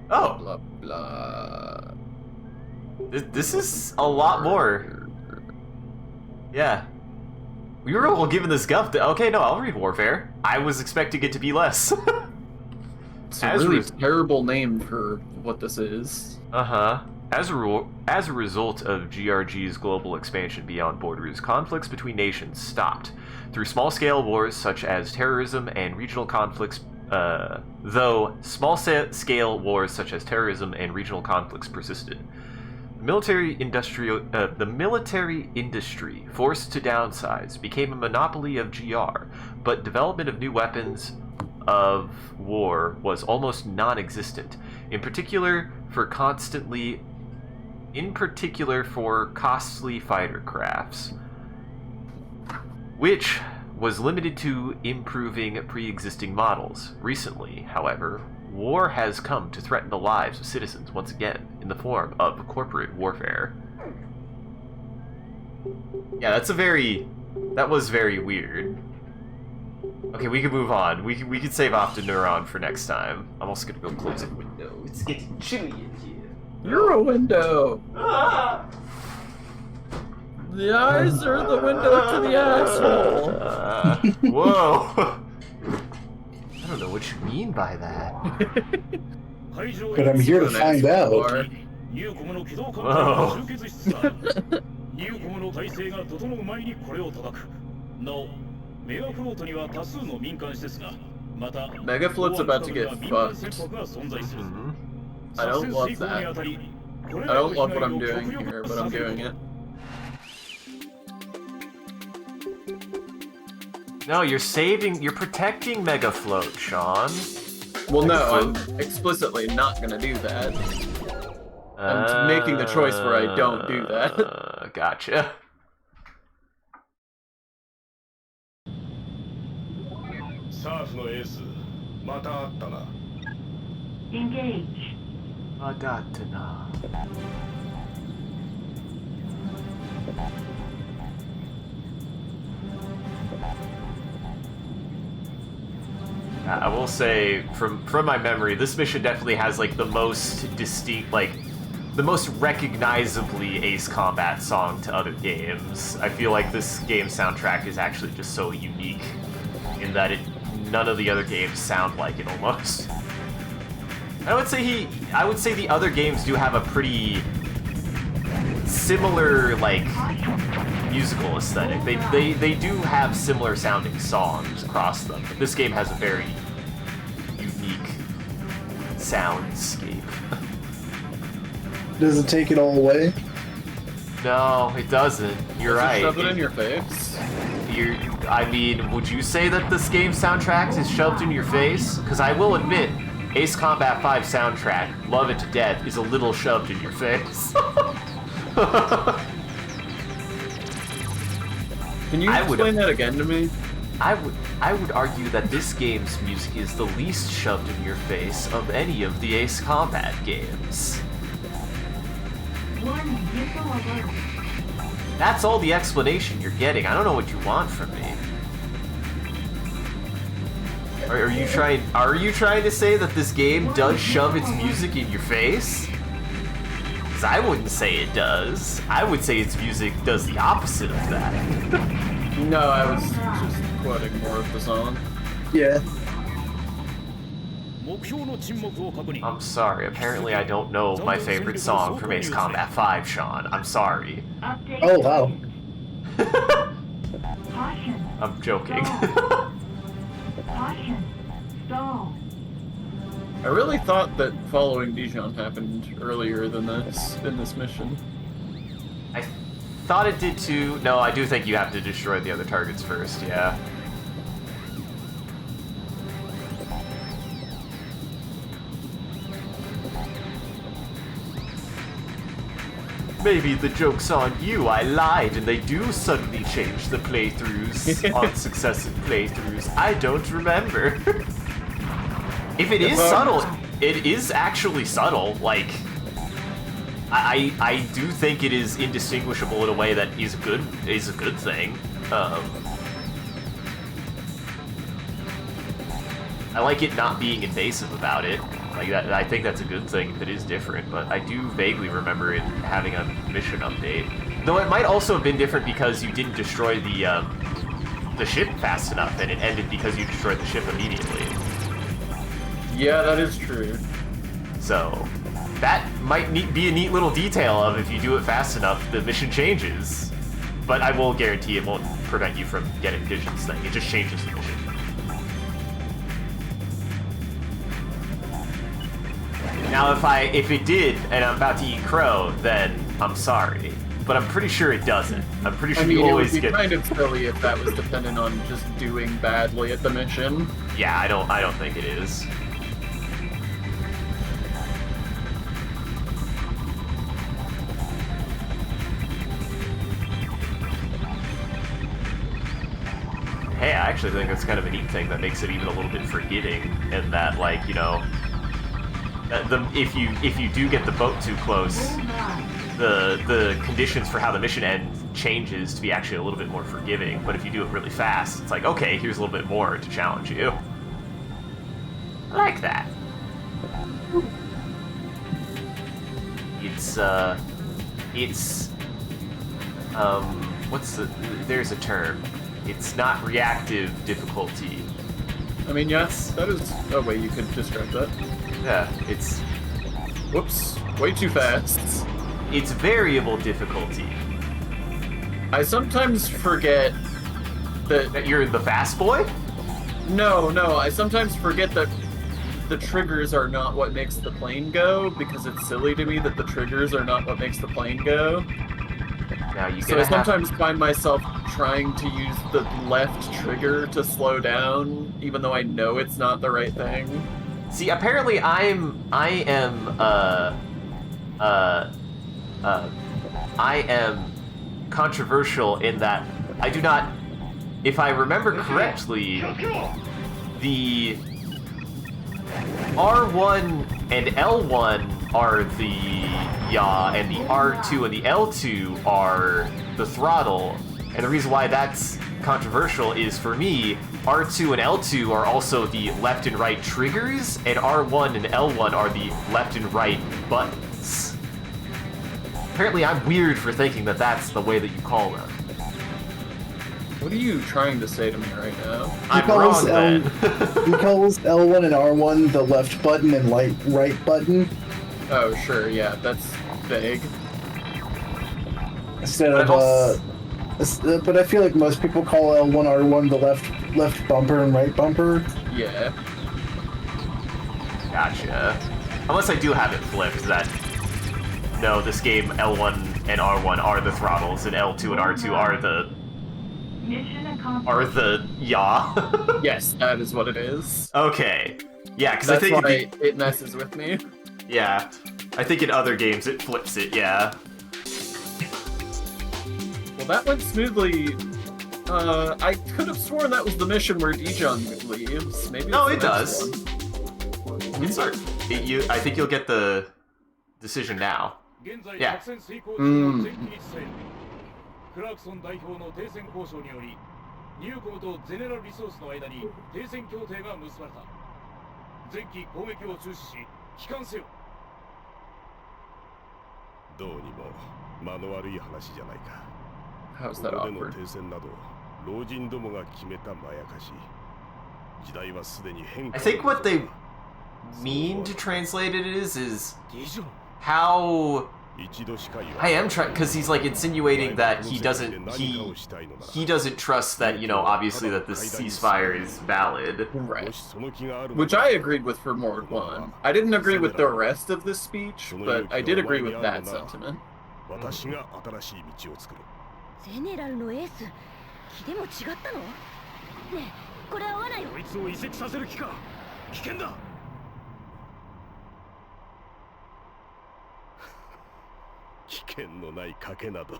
Oh! Blah, blah. This is a lot more. Yeah. We were all given this guff. Okay, no, I'll read Warfare. I was expecting it to be less. It's a really terrible name for what this is. Uh-huh. As a result of GRG's global expansion beyond borders, conflicts between nations stopped. Through small-scale wars such as terrorism and regional conflicts, though small-scale wars such as terrorism and regional conflicts persisted. The military industry, forced to downsize, became a monopoly of GR, but development of new weapons of war was almost non-existent, in particular for costly fighter crafts, which was limited to improving pre-existing models. Recently, however, war has come to threaten the lives of citizens once again in the form of corporate warfare. Yeah, that was very weird. Okay, we can move on. We can save Optineuron for next time. I'm also gonna go close a window. It's getting chilly in here. You're a window. Ah! The eyes are the window to the asshole. Whoa. I don't know what you mean by that. But I'm here to find out. Whoa. ニューコムの体制が整う前にこれを叩く。なお、メガフロートには多数の民間施設が、また Megafloat's about to get fucked. I don't love that. I don't love what I'm doing here, but I'm doing it. No, you're protecting Megafloat, Sean. Well, no, I'm explicitly not gonna do that. I'm making the choice where I don't do that. Gotcha. Engage. Madatana. I will say, from my memory, this mission definitely has like the most distinct, like the most recognizably Ace Combat song to other games. I feel like this game's soundtrack is actually just so unique in that none of the other games sound like it almost. I would say the other games do have a pretty similar like musical aesthetic. They do have similar sounding songs across them, but this game has a very unique soundscape. Does it take it all away? No, it doesn't. You're right. Shove it in your face. I mean, would you say that this game's soundtrack is shoved in your face? Because I will admit, Ace Combat 5 soundtrack, Love It to Death, is a little shoved in your face. Can you explain that again to me? I would argue that this game's music is the least shoved in your face of any of the Ace Combat games. Warning, missile alert. That's all the explanation you're getting. I don't know what you want from me. Are you trying to say that this game does shove its music in your face? Because I wouldn't say it does. I would say its music does the opposite of that. No, I was just quoting more of the song. Yeah. I'm sorry, apparently I don't know my favorite song from Ace Combat 5, Sean. I'm sorry. Update. Oh, wow. Caution. I'm joking. Caution. Stall. I really thought that following Dijon happened earlier than this in this mission. I thought it did too. No, I do think you have to destroy the other targets first, yeah. Maybe the joke's on you, I lied and they do suddenly change the playthroughs on successive playthroughs. I don't remember. If it is subtle, it is actually subtle, like... I do think it is indistinguishable in a way that is a good thing. I like it not being invasive about it. Like that, I think that's a good thing if it is different, but I do vaguely remember it having a mission update. Though it might also have been different because you didn't destroy the ship fast enough, and it ended because you destroyed the ship immediately. Yeah, that is true. So, that might be a neat little detail of if you do it fast enough, the mission changes. But I will guarantee it won't prevent you from getting Dision's thing, it just changes the mission. Now, if it did, and I'm about to eat crow, then I'm sorry. But I'm pretty sure it doesn't. I'm pretty sure you always get... it would be kind of silly if that was dependent on just doing badly at the mission. Yeah, I don't think it is. Hey, I actually think that's kind of a neat thing that makes it even a little bit forgiving, in that, like, you know... if you do get the boat too close, the conditions for how the mission ends changes to be actually a little bit more forgiving. But if you do it really fast, it's like, okay, here's a little bit more to challenge you. I like that. There's a term. It's not reactive difficulty. I mean, yes, that is a way you could describe that. Yeah, it's... Whoops, way too fast. It's variable difficulty. I sometimes forget that you're the fast boy? No, I sometimes forget that the triggers are not what makes the plane go, because it's silly to me that the triggers are not what makes the plane go. Now you So I sometimes find myself trying to use the left trigger to slow down, even though I know it's not the right thing. See, apparently I am controversial in that I do not, if I remember correctly, the R1 and L1 are the yaw, and the R2 and the L2 are the throttle. And the reason why that's controversial is, for me, R2 and L2 are also the left and right triggers, and R1 and L1 are the left and right buttons. Apparently I'm weird for thinking that that's the way that you call them. What are you trying to say to me right now? I'm wrong then. He calls L1 and R1 the left button and right button. Oh, sure, yeah, that's vague. Instead of, but I feel like most people call L1, R1 the left bumper and right bumper. Yeah. Gotcha. Unless I do have it flipped that, no, this game L1 and R1 are the throttles, and L2 and R2 are the yaw. Yes, that is what it is. Okay. Yeah, because I think why it messes with me. Yeah. I think in other games it flips it, yeah. Well, that went smoothly. I could have sworn that was the mission where Dijon leaves. Maybe no, it does. I think you'll get the decision now. Yeah. クラークソン代表の停戦交渉により、ニューコムとゼネラルリソースの間に停戦協定が結ばれた。前期攻撃を中止し、帰還せよ。どうにも間の悪い話じゃないか。 How's that ここでの awkward? 停戦など、老人どもが決めたまやかし。時代はすでに変化。 I think what they mean to translate it is how I am trying, because he's like insinuating that he doesn't trust that, you know, obviously that this ceasefire is valid. Right. Which I agreed with for Mord 1. I didn't agree with the rest of this speech, but I did agree with that sentiment. 私が新しい道を作る。ゼネラルのエース、気でも違ったの？ねえ、これ合わないよ。こいつを移籍させる気か。危険だ。危険のない賭けなど。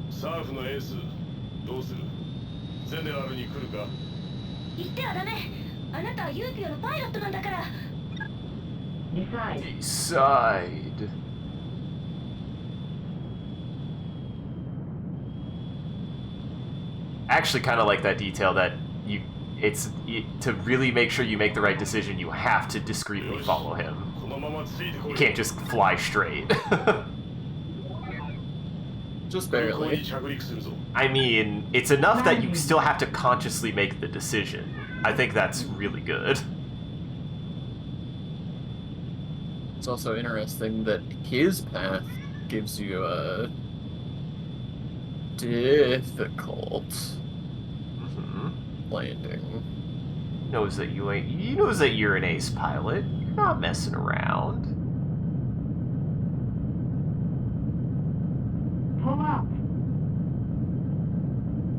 サーフのエース、どうする？ゼネラルに来るか？言ってはダメ。あなたはユーピオのパイロットなんだから。Decide. I actually kind of like that detail that to really make sure you make the right decision, you have to discreetly follow him. You can't just fly straight. Just barely. I mean, it's enough that you still have to consciously make the decision. I think that's really good. It's also interesting that his path gives you a difficult landing. Knows that he knows that you're an ace pilot. You're not messing around. Pull up.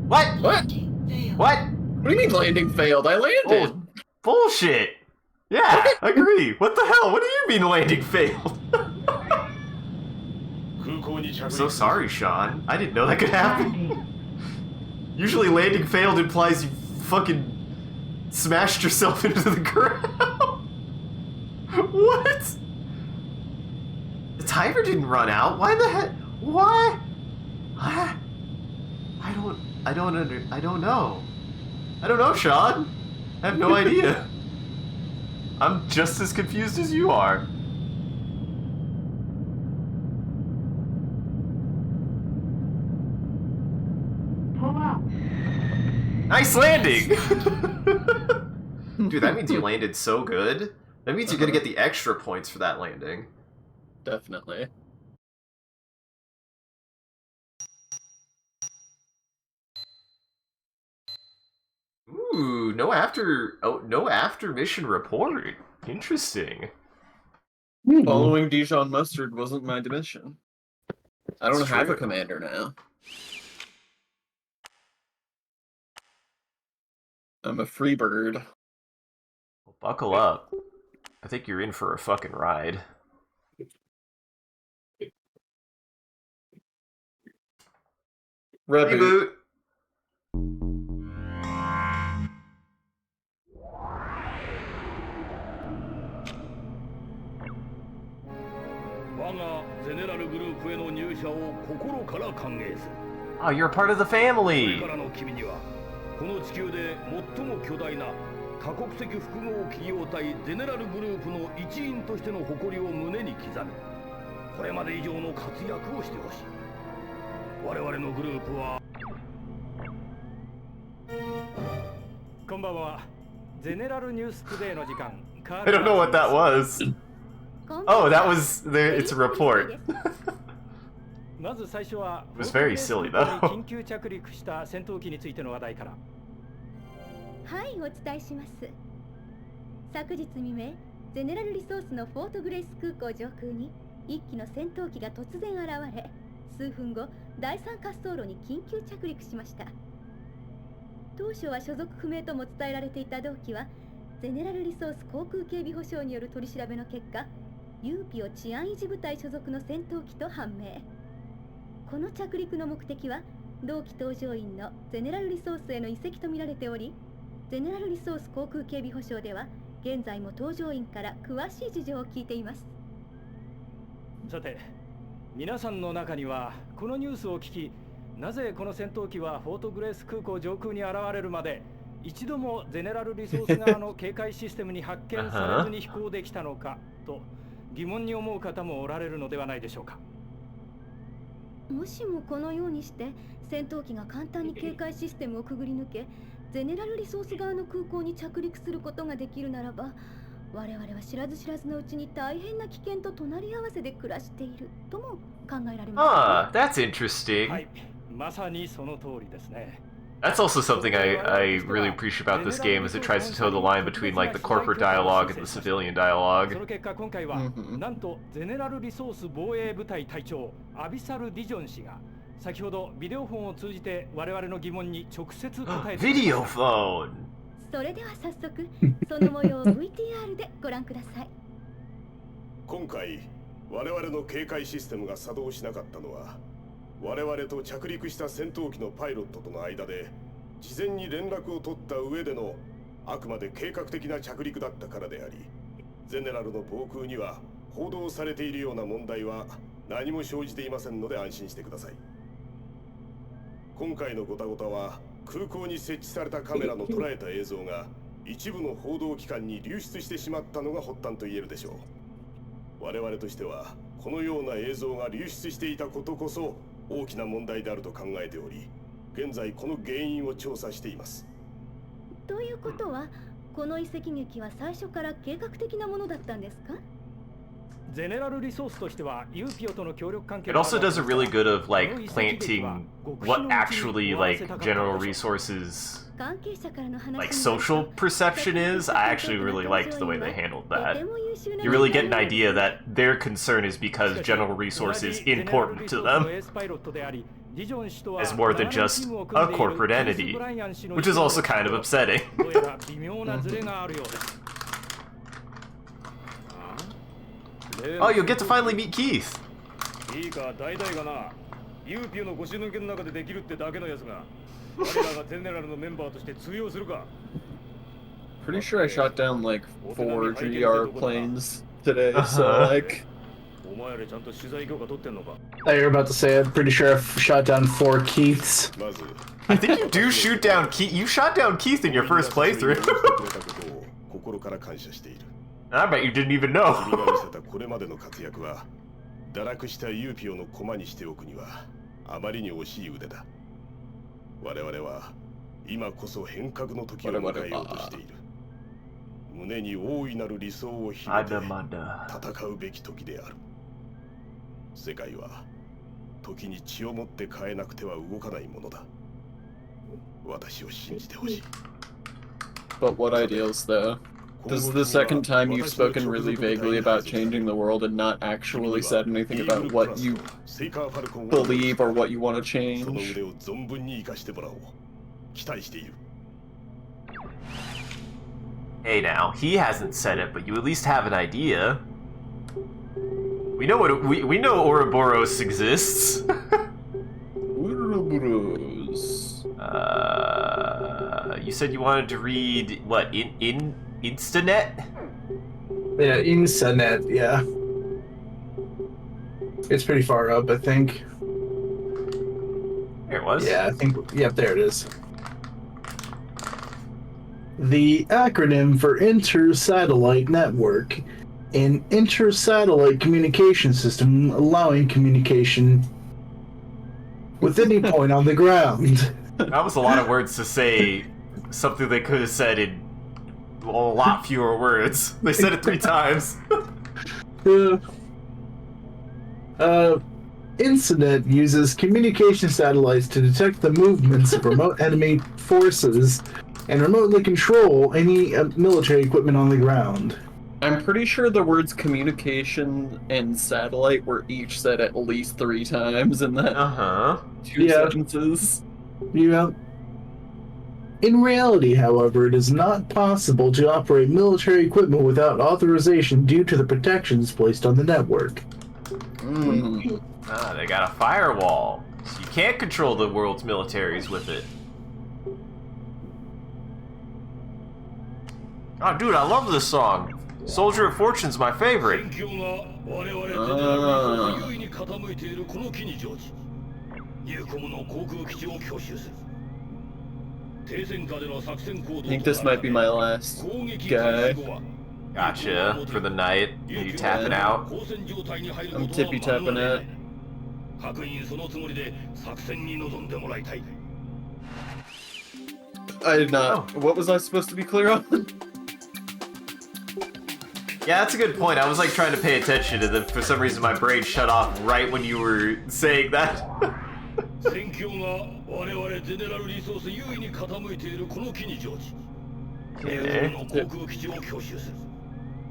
What? What? What? What do you mean landing failed? I landed. Oh, bullshit. Yeah, agree. What the hell? What do you mean landing failed? I'm so sorry, Sean. I didn't know that could happen. Usually landing failed implies you fucking smashed yourself into the ground. What? The timer didn't run out. Why the heck? Why? I don't know. I don't know, Sean. I have no idea. I'm just as confused as you are. Pull up. Nice landing! Dude, that means you landed so good. That means you're gonna get the extra points for that landing. Definitely. Ooh, no after mission report. Interesting. Following Dijon Mustard wasn't my mission. I don't have a commander now. I'm a free bird. Well, buckle up. I think you're in for a fucking ride. Reboot. Oh, you're a part of the family! この地球で最も巨大な多国籍複合企業体ゼネラルグループの一員としての誇りを胸に刻み、これまで以上の活躍をしてほしい。我々のグループはこんばんは。ゼネラルニューストゥデイの時間。I don't know what that was. Oh, that was it's a report. まず最初は It was very silly though. 緊急着陸した戦闘機についての話題から。はい、お伝えします。昨日未明、ゼネラルリソースのフォートグレイス空港上空に一機の戦闘機が突然現れ、数分後、第三滑走路に緊急着陸しました。当初は所属不明とも伝えられていた同機は、ゼネラルリソース航空警備保障による取り調べの結果、ユーピオ治安維持部隊所属の戦闘機と判明。この着陸の目的は、同機搭乗員のゼネラルリソースへの移籍とみられており、ゼネラルリソース航空警備保障では、現在も搭乗員から詳しい事情を聞いています。さて、皆さんの中にはこのニュースを聞き、なぜこの戦闘機はフォートグレース空港上空に現れるまで一度もゼネラルリソース側の警戒システムに発見されずに飛行できたのかと疑問に思う方もおられるのではないでしょうか。もしもこのようにして戦闘機が簡単に警戒システムをくぐり抜け、ゼネラルリソース側の空港に着陸することができるならば、我々は知らず知らずのうちに大変な危険と隣り合わせで暮らしているとも考えられます。Ah, that's interesting. はい、まさにその通りですね。That's also something I really appreciate about this game, is it tries to toe the line between like the corporate dialogue and the civilian dialogue. その結果今回はなんとゼネラルリソース防衛部隊隊長アビサル・ディジョン氏が先ほどビデオフォンを通じて我々の疑問に直接答えてビデオフォン。それでは早速その模様を VTR でご覧ください。今回我々の警戒システムが作動しなかったのは、我々と着陸した戦闘機のパイロットとの間で事前に連絡を取った上でのあくまで計画的な着陸だったからであり、ゼネラルの防空には報道されているような問題は何も生じていませんので安心してください。今回のゴタゴタは空港に設置されたカメラの捉えた映像が一部の報道機関に流出してしまったのが発端と言えるでしょう。我々としてはこのような映像が流出していたことこそ大きな問題であると考えており、現在この原因を調査しています。ということは、この移籍劇は最初から計画的なものだったんですか？ゼネラルリソースとしてはユーピオとの協力関係。It also does a really good of like planting what actually like General Resources like social perception is. I actually really liked the way they handled that. You really get an idea that their concern is because General Resource is important to them as more than just a corporate entity, which is also kind of upsetting. Oh, you'll get to finally meet Keith. いいか、大体がな、ユーピオの腰抜けの中でできるってだけのやつが、我らがゼネラルのメンバーとして通用するか。Pretty sure I shot down like 4 GR planes today, so like. お前らちゃんと取材許可取ってんのか。I were about to say, I'm pretty sure I've shot down 4 Keiths. I think you do shoot down Keith. You shot down Keith in your first playthrough. I bet you didn't even know. これまでの活躍は堕落したユーピオの駒にしておくにはあまりに惜しい腕だ。我々は今こそ変革の時を迎えようとしている。胸に大いなる理想を秘めて戦うべき時である。世界は時に血をもって変えなくては動かないものだ。私を信じてほしい。 But what ideals, though? This is the second time you've spoken really vaguely about changing the world and not actually said anything about what you believe or what you want to change. Hey now, he hasn't said it, but you at least have an idea. We know what we know Ouroboros exists. Ouroboros. You said you wanted to read what Instanet? Yeah, Instanet, yeah. It's pretty far up, I think. There it was. Yeah, I think, yep, there it is. The acronym for Inter-Satellite Network, an inter-satellite communication system allowing communication with any point on the ground. That was a lot of words to say something they could have said in a lot fewer words. They said it 3 times. Incident uses communication satellites to detect the movements of remote enemy forces and remotely control any military equipment on the ground. I'm pretty sure the words communication and satellite were each said at least 3 times in that 2 sentences. Yeah. In reality, however, it is not possible to operate military equipment without authorization due to the protections placed on the network. They got a firewall. So you can't control the world's militaries with it. Oh, dude, I love this song. Soldier of Fortune's my favorite. I think this might be my last guy. Gotcha. For the night. Are you tapping out? I'm tippy tapping out. I did not. What was I supposed to be clear on? Yeah, that's a good point. I was like trying to pay attention to them. For some reason, my brain shut off right when you were saying that. Okay.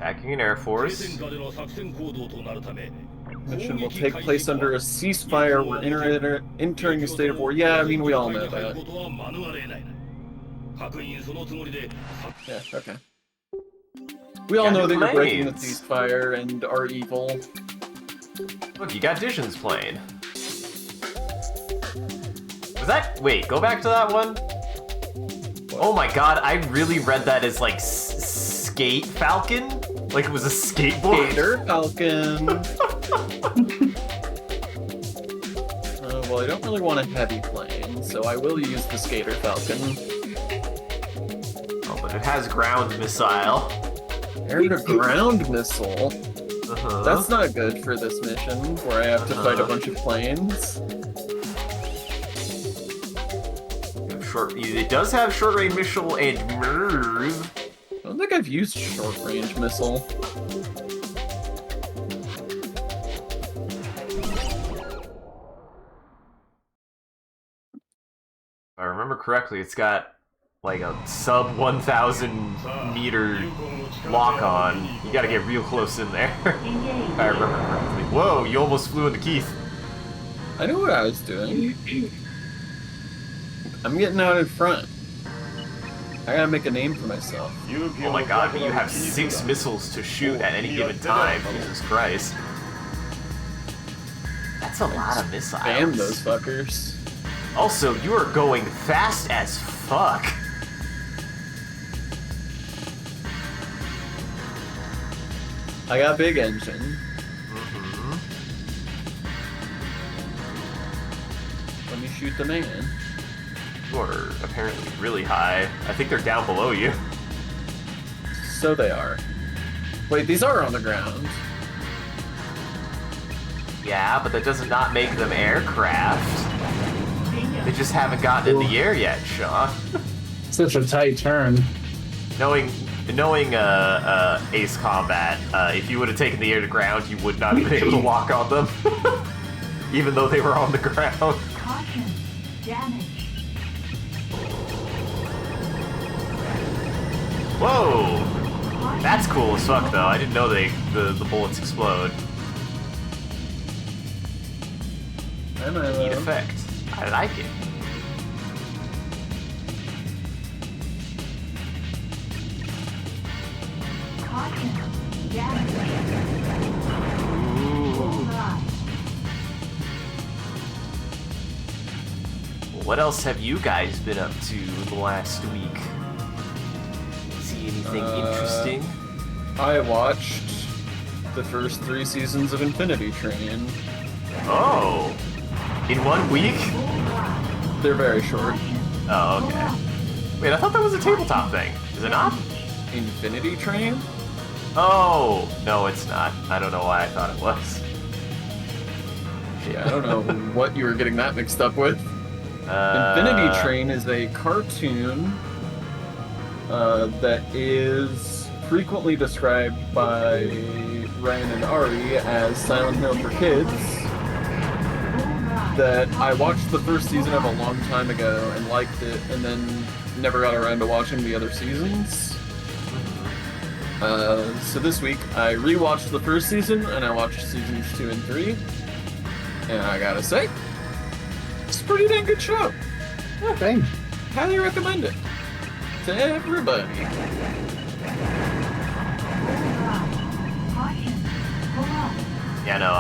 Hacking an Air Force. Mission will take place under a ceasefire. We're entering a state of war. Yeah, I mean, we all know that. Yeah, okay. We all know that you're breaking the ceasefire and are evil. Look, you got Dision's playing. Was that... Wait, go back to that one? What? Oh my god, I really read that as like Skate Falcon? Like it was a skateboard? Skater Falcon. Well, I don't really want a heavy plane, so I will use the Skater Falcon. Oh, but it has ground missile. Air-to-ground missile? That's not good for this mission, where I have to fight a bunch of planes. It does have short-range missile and MIRV. I don't think I've used short-range missile. If I remember correctly, it's got like a sub 1,000 meter lock on. You gotta get real close in there. If I remember correctly. Whoa, you almost flew into Keith. I knew what I was doing. I'm getting out in front. I gotta make a name for myself. Oh my god, but you have 6 missiles to shoot at any given time. Jesus Christ. That's a lot of missiles. Spam those fuckers. Also, you are going fast as fuck. I got big engine. Let me shoot the man. You are apparently really high. I think they're down below you. So they are. Wait, these are on the ground. Yeah, but that does not make them aircraft. They just haven't gotten in the air yet, Sean. Such a tight turn. Knowing Ace Combat, if you would have taken the air to ground, you would not have been able to walk on them. Even though they were on the ground. Caution. Damage. Whoa! That's cool as fuck, though. I didn't know the bullets explode. Neat effect. I like it. Caution. Damage. What else have you guys been up to the last week? See anything interesting? I watched the first 3 seasons of Infinity Train. Oh! In 1 week? They're very short. Oh, okay. Wait, I thought that was a tabletop thing. Is it not? Infinity Train? Oh! No, it's not. I don't know why I thought it was. Yeah, I don't know what you were getting that mixed up with. Infinity Train is a cartoon that is frequently described by Ryan and Ari as Silent Hill for kids. That I watched the first season of a long time ago and liked it, and then never got around to watching the other seasons. So this week I rewatched the first season and I watched seasons 2 and 3, and I gotta say, it's a pretty dang good show. Oh, thanks. Highly recommend it to everybody. Yeah, no,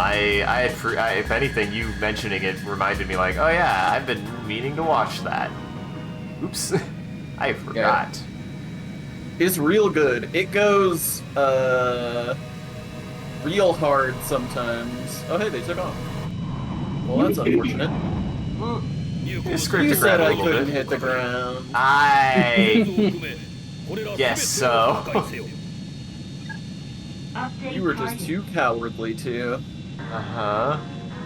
if anything, you mentioning it reminded me, like, oh yeah, I've been meaning to watch that. Oops, I forgot. Yeah. It's real good. It goes real hard sometimes. Oh hey, they took off. Well, that's unfortunate. You said I couldn't hit the ground. I guess so. You were just too cowardly, too. Uh-huh.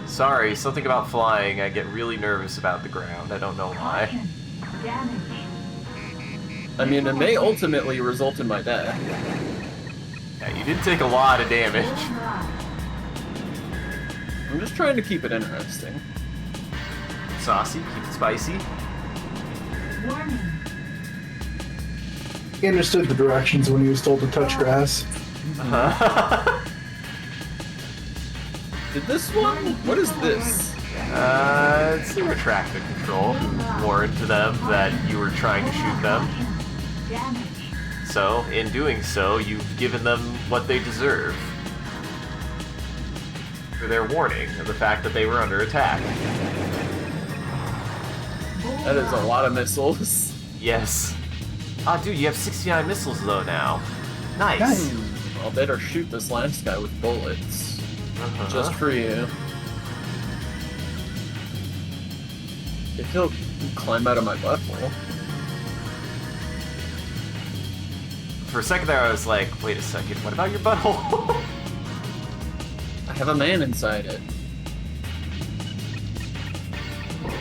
Sorry, something about flying. I get really nervous about the ground. I don't know why. I mean, it may ultimately result in my death. Yeah, you did take a lot of damage. I'm just trying to keep it interesting. Saucy, keep it spicy. Warning. He understood the directions when he was told to touch grass. Uh-huh. Did this one? What is this? It's the retractor control. Warned to them that you were trying to shoot them. So, in doing so, you've given them what they deserve. For their warning of the fact that they were under attack. That is a lot of missiles. Yes. Ah, dude, you have 69 missiles though now. Nice. I'll better shoot this last guy with bullets. Just for you. If he'll climb out of my butthole. For a second there I was like, wait a second, what about your butthole? I have a man inside it.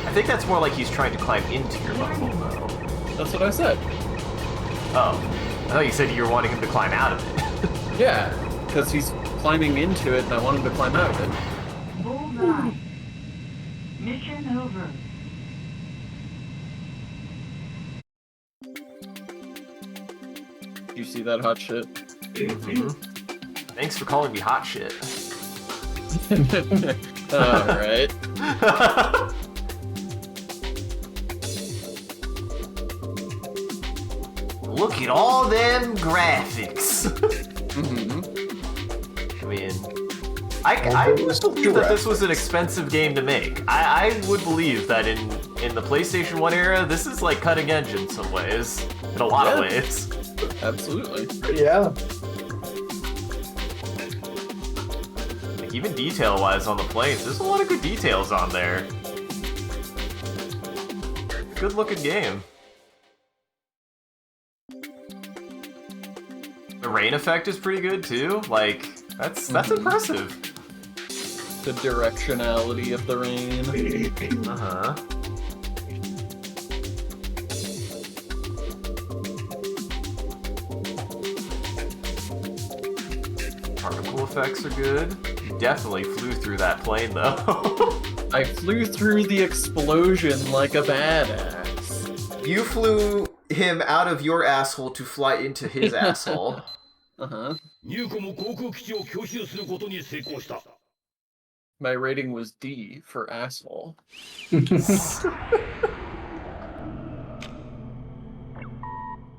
I think that's more like he's trying to climb into your butthole though. That's what I said. Oh. I thought you said you were wanting him to climb out of it. Yeah, because he's climbing into it and I want him to climb out of it. Bullseye. Mission over. You see that hot shit? Thanks for calling me hot shit. Alright. Look at all them graphics. I mean, I would believe that this was an expensive game to make. I would believe that in the PlayStation 1 era, this is like cutting edge in some ways. In a lot of ways. Absolutely. Yeah. Like, even detail-wise on the planes, there's a lot of good details on there. Good-looking game. The rain effect is pretty good too. Like, that's impressive. The directionality of the rain. particle effects are good. You definitely flew through that plane, though. I flew through the explosion like a badass. You flew him out of your asshole to fly into his asshole. Uh-huh. 入庫も航空基地を強襲することに成功した。My rating was D for asshole.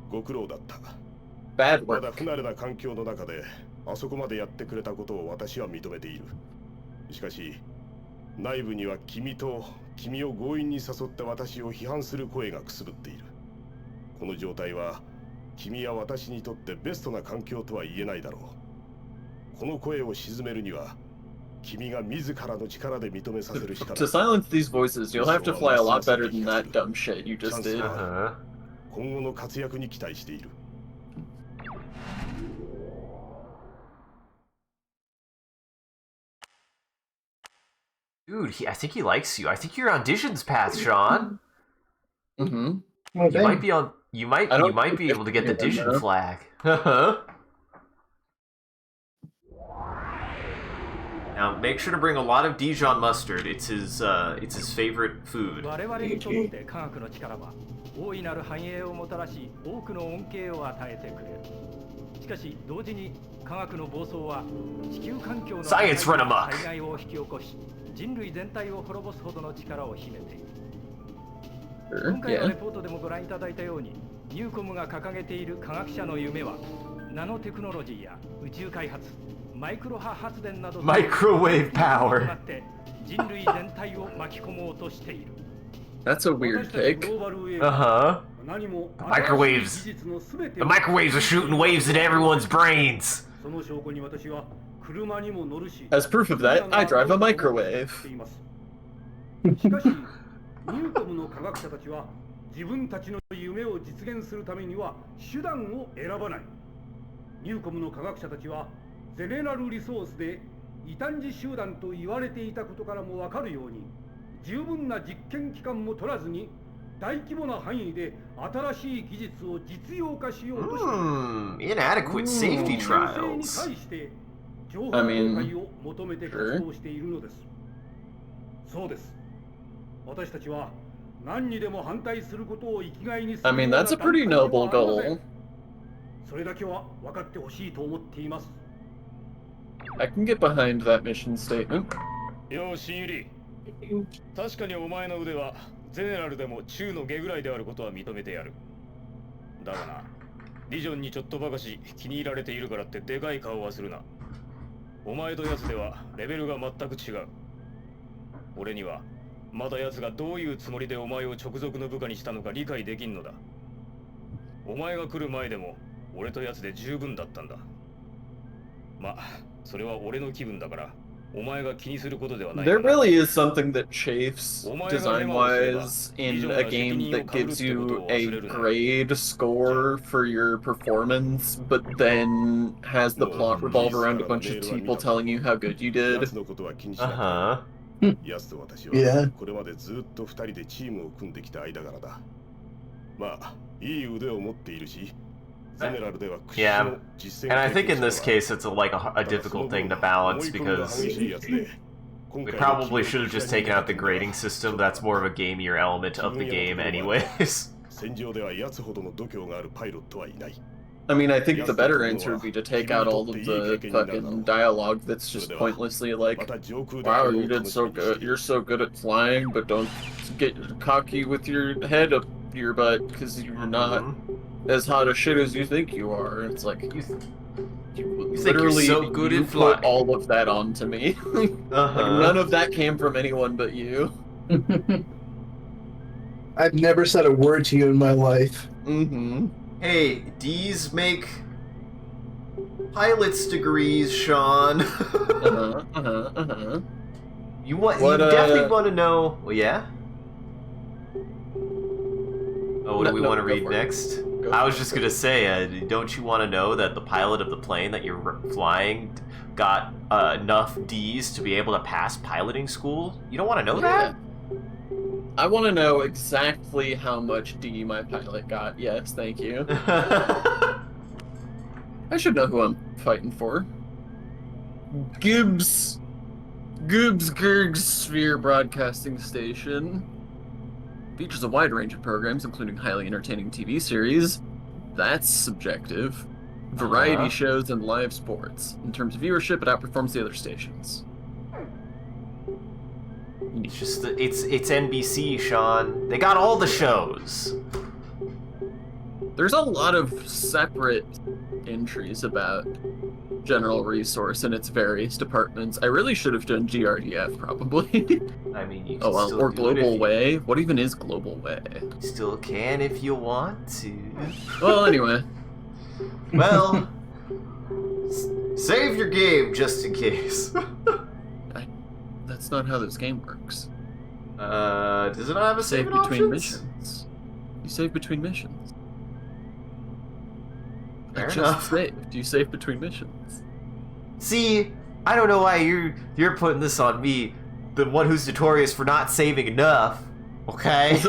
ご苦労だった。Bad まだ work. 不慣れな環境の中であそこまでやってくれたことを私は認めている。しかし内部には君と君を強引に誘った私を批判する声がくすぶっている。この状態は君や私にとってベストな環境とは言えないだろう。この声を鎮めるには君が自らの力で認めさせるしかない。 To silence these voices, you'll have to fly a lot better than that dumb shit you just did. 今後の活躍に期待している。Dude, I think he likes you. I think you're on Dision's path, Sean. Mm-hmm. Well, You might be on. You might be able to get the Dision flag. Now make sure to bring a lot of Dijon mustard. It's his favorite food. 我々にとって科学の力は大いなる繁栄をもたらし、多くの恩恵を与えてくれる。しかし同時に科学の暴走は地球環境の災害を引き起こし、人類全体を滅ぼすほどの力を秘めている。今回のレポートでもご覧いただいたように、ニューコムが掲げている科学者の夢は、ナノテクノロジーや宇宙開発、マイクロ波発電などマイクロウェーブパワー。人類全体を巻き込もうとしている。That's a weird take. The microwaves are shooting waves at everyone's brains. As proof of that, I drive a microwave. しかし、ニューコムの科学者たちは自分たちの夢を実現するためには手段を選ばない。ニューコムの科学者たちはゼネラルリソースで異端児集団と言われていたことからもわかるように、十分な実験期間も取らずに大規模な範囲で新しい技術を実用化しようとしている。Inadequate safety trials. に対して情報公開を求めて活動しているのです。そうです。私たちは何にでも反対することを生きがいにする。I mean, that's a pretty noble goal. それだけは分かってほしいと思っています。I can get behind that mission statement. よう、新入り。確かにお前の腕はゼネラルでも中の下ぐらいであることは認めてやる。だがな、ディジョンにちょっとばかし気に入られているからってでかい顔はするな。お前と奴ではレベルが全く違う。俺にはまだ奴がどういうつもりでお前を直属の部下にしたのか理解できんのだ。お前が来る前でも俺と奴で十分だったんだ。まあ、それは俺の気分だから。There really is something that chafes design-wise in a game that gives you a grade score for your performance, but then has the plot revolve around a bunch of people telling you how good you did. Yeah. これまでずっと2人でチームを組んできた間柄だ。まあ、いい腕を持っているし。Yeah, and I think in this case it's a difficult thing to balance because we probably should have just taken out the grading system. That's more of a gamier element of the game anyways. I mean, I think the better answer would be to take out all of the fucking dialogue that's just pointlessly like, wow, you did so good, you're so good at flying, but don't get cocky with your head up your butt, because you're not as hot as shit as you think you are. It's like, you literally think you're so good at flying. Put all of that onto me. Like, none of that came from anyone but you. I've never said a word to you in my life. Mm-hmm. Hey, D's make pilot's degrees, Sean. You definitely want to know. Well, yeah. Oh, what do we want to read next? I was just gonna say, don't you want to know that the pilot of the plane that you're flying got enough D's to be able to pass piloting school? You don't want to know that? I want to know exactly how much D my pilot got. Yes, thank you. I should know who I'm fighting for. Electrosphere broadcasting station features a wide range of programs, including highly entertaining TV series. That's subjective. Variety shows and live sports. In terms of viewership, it outperforms the other stations. It's just it's NBC, Sean. They got all the shows. There's a lot of separate entries about General Resource and its various departments. I really should have done GRDF, probably. I mean, you can still or do Global Way. What even is Global Way? Still can if you want to. Well, anyway. Well, save your game just in case. That's not how this game works. Does it not have a save saving between options? missions? You save between missions. Fair enough. Saved. You save between missions. See, I don't know why you're putting this on me, the one who's notorious for not saving enough. Okay.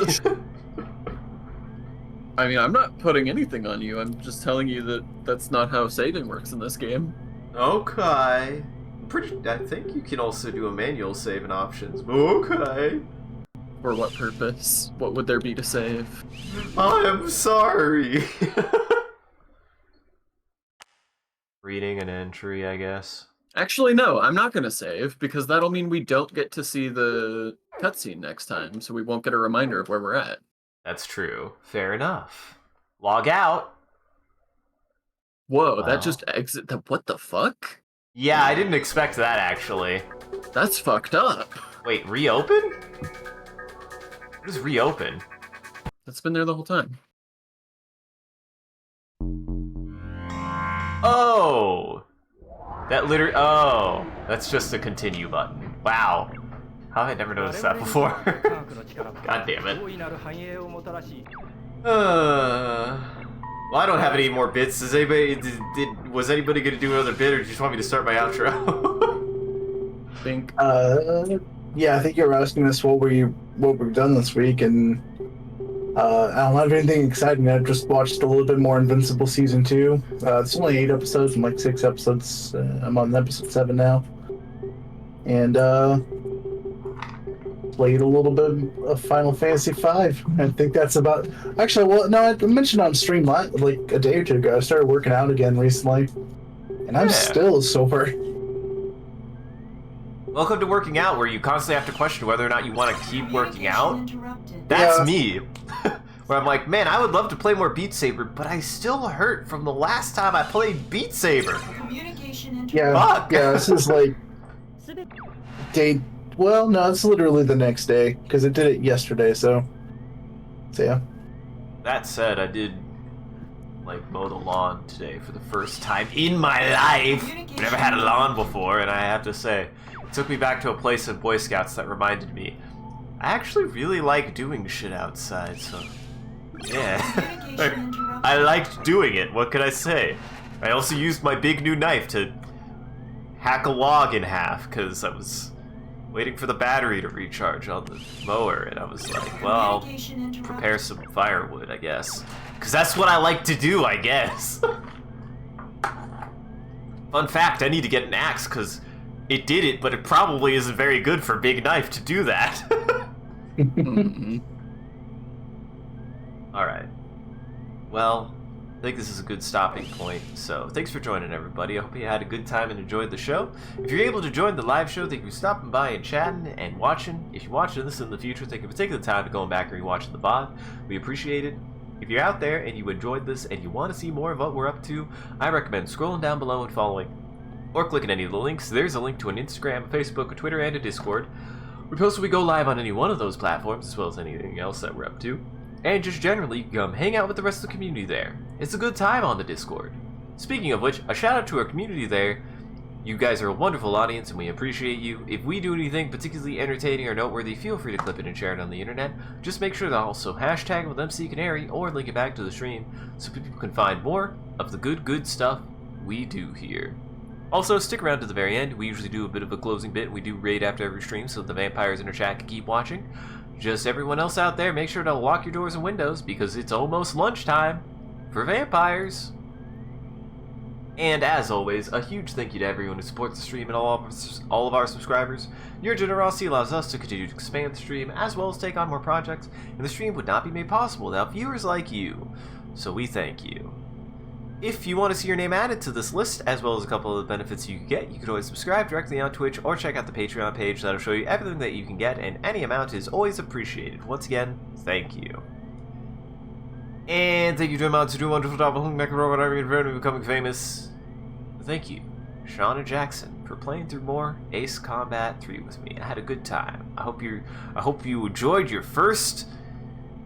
I mean, I'm not putting anything on you. I'm just telling you that that's not how saving works in this game. Okay. I think you can also do a manual saving options. Okay. For what purpose? What would there be to save? I'm sorry. Reading an entry, I guess. Actually, no, I'm not going to save, because that'll mean we don't get to see the cutscene next time, so we won't get a reminder of where we're at. That's true. Fair enough. Log out. Whoa, that just exit. What the fuck? Yeah, I didn't expect that, actually. That's fucked up. Wait, reopen? What is reopen? That's been there the whole time. Oh! That literally... Oh! That's just the continue button. Wow. How have I never noticed that before? God damn it. Well, I don't have any more bits. Does anybody... Was anybody going to do another bit, or do you just want me to start my outro? Think. Yeah, I think you were asking us what we've done this week, and I don't have anything exciting. I've just watched a little bit more Invincible Season 2. It's only 8 episodes and like 6 episodes. I'm on episode 7 now. And played a little bit of Final Fantasy V. I think that's about... Actually, well, no, I mentioned on stream like a day or two ago. I started working out again recently. And I'm still sore. Welcome to working out, where you constantly have to question whether or not you want to keep working out. That's me. Where I'm like, man, I would love to play more Beat Saber, but I still hurt from the last time I played Beat Saber. Yeah, Fuck. Yeah, this is like day. Well, no, it's literally the next day because it did it yesterday. So yeah. That said, I did mow the lawn today for the first time in my life. I've never had a lawn before, and I have to say, it took me back to a place in Boy Scouts that reminded me I actually really like doing shit outside. So yeah, I liked doing it. What could I say? I also used my big new knife to hack a log in half because I was waiting for the battery to recharge on the mower, and I was like, well, I'll prepare some firewood, I guess. Because that's what I like to do, I guess. Fun fact, I need to get an axe, because it did it, but it probably isn't very good for Big Knife to do that. Alright. Well, I think this is a good stopping point, so thanks for joining, everybody. I hope you had a good time and enjoyed the show. If you're able to join the live show, thank you for stopping by and chatting and watching. If you're watching this in the future, thank you for taking the time to go back and rewatching the VOD. We appreciate it. If you're out there and you enjoyed this and you want to see more of what we're up to, I recommend scrolling down below and following, or clicking any of the links. There's a link to an Instagram, a Facebook, a Twitter, and a Discord. We post when we go live on any one of those platforms, as well as anything else that we're up to. And just generally, come hang out with the rest of the community there. It's a good time on the Discord. Speaking of which, a shout out to our community there. You guys are a wonderful audience and we appreciate you. If we do anything particularly entertaining or noteworthy, feel free to clip it and share it on the internet. Just make sure to also hashtag it with MCCanary or link it back to the stream so people can find more of the good stuff we do here. Also, stick around to the very end. We usually do a bit of a closing bit. We do raid after every stream so the vampires in our chat can keep watching. Just everyone else out there, make sure to lock your doors and windows because it's almost lunchtime for vampires. And as always, a huge thank you to everyone who supports the stream and all of our subscribers. Your generosity allows us to continue to expand the stream, as well as take on more projects, and the stream would not be made possible without viewers like you. So we thank you. If you want to see your name added to this list, as well as a couple of the benefits you can get, you can always subscribe directly on Twitch or check out the Patreon page that'll show you everything that you can get, and any amount is always appreciated. Once again, thank you. And thank you to Amount to do wonderful job of Necro Army and becoming famous. Thank you, Sean and Jackson, for playing through more Ace Combat 3 with me. I had a good time. I hope you enjoyed your first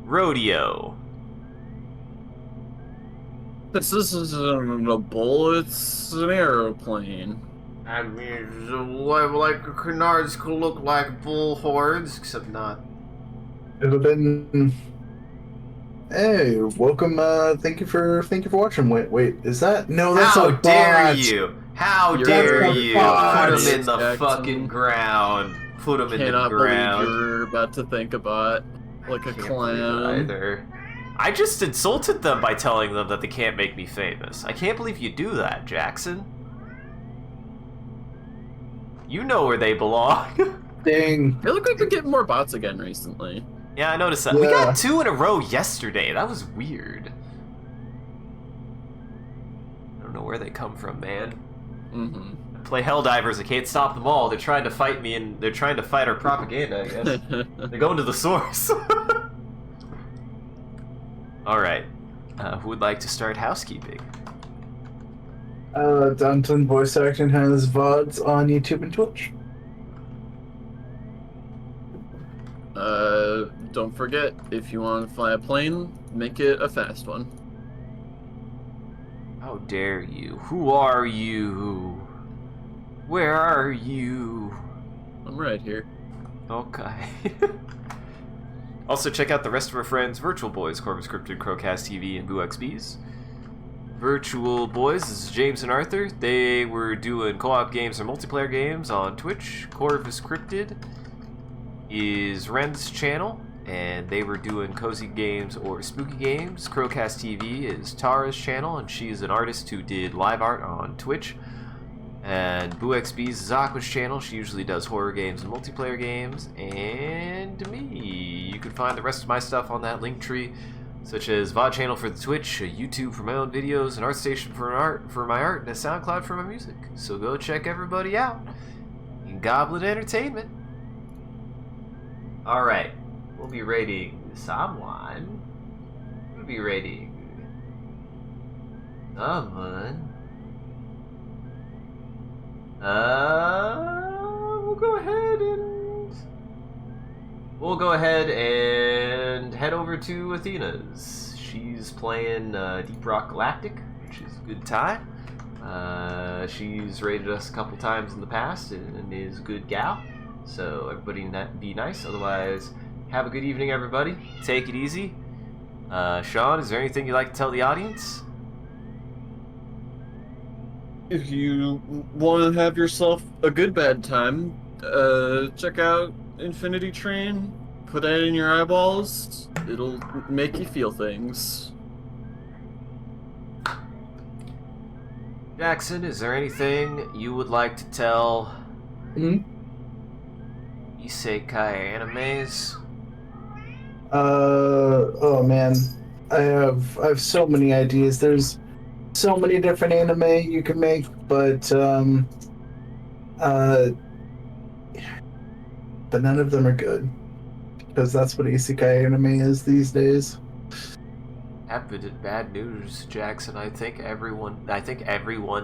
rodeo. This isn't a bullet, it's an aeroplane. I mean, like canards could look like bull horns, except not. It would have been. Hey, welcome. Thank you for watching. Wait, is that? No, that's How a dare bot. you? How You're dare a you? bot. Put him in the Jackson. fucking ground. Put him in the Cannot ground. believe you're about to think about like a Can't believe it clown. either. I just insulted them by telling them that they can't make me famous. I can't believe you do that, Jackson. You know where they belong. Dang. I feel like we've been getting more bots again recently. Yeah, I noticed that. Yeah. We got 2 in a row yesterday. That was weird. I don't know where they come from, man. Mm-hmm. I play Helldivers. I can't stop them all. They're trying to fight me, and they're trying to fight our propaganda, I guess. They're going to the source. Alright. Who would like to start housekeeping? Downton Voice Acting has VODs on YouTube and Twitch. Don't forget, if you want to fly a plane, make it a fast one. How dare you? Who are you? Where are you? I'm right here. Okay. Also, check out the rest of our friends, Virtual Boys, Corvus Cryptid, Crowcast TV, and BooXBs. Virtual Boys, this is James and Arthur. They were doing co-op games or multiplayer games on Twitch. Corvus Cryptid is Ren's channel, and they were doing cozy games or spooky games. Crowcast TV is Tara's channel, and she is an artist who did live art on Twitch. And BooXB's is Aqua's channel. She usually does horror games and multiplayer games. And me. You can find the rest of my stuff on that link tree, such as VOD channel for the Twitch, a YouTube for my own videos, an ArtStation for my art, and a SoundCloud for my music. So go check everybody out in Goblin Entertainment. Alright, we'll be rating someone. We'll be rating someone. We'll go ahead and head over to Athena's. She's playing Deep Rock Galactic, which is a good time. She's rated us a couple times in the past and is a good gal. So everybody be nice. Otherwise, have a good evening, everybody. Take it easy. Sean, is there anything you'd like to tell the audience? If you want to have yourself a good bad time, check out Infinity Train. Put that in your eyeballs. It'll make you feel things. Jackson, is there anything you would like to tell Isekai animes? Oh man, I have so many ideas. There's so many different anime you can make, but none of them are good, because that's what isekai anime is these days. Bad news, Jackson. I think everyone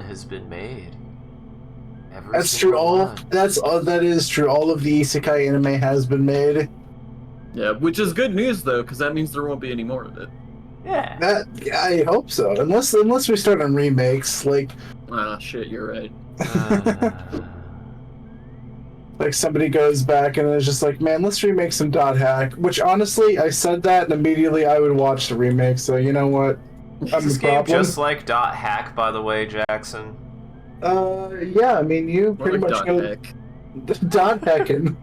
has been made. That's true. That is true. All of the isekai anime has been made. Yeah, which is good news though, because that means there won't be any more of it. Yeah. I hope so. Unless we start on remakes, like. Ah, shit, you're right. Like somebody goes back and is just like, man, let's remake some Dot Hack. Which honestly, I said that and immediately I would watch the remake. So you know what? Is this game just like Dot Hack, by the way, Jackson? Yeah. I mean, you More pretty like much Dot go Hack. Dot Hacking.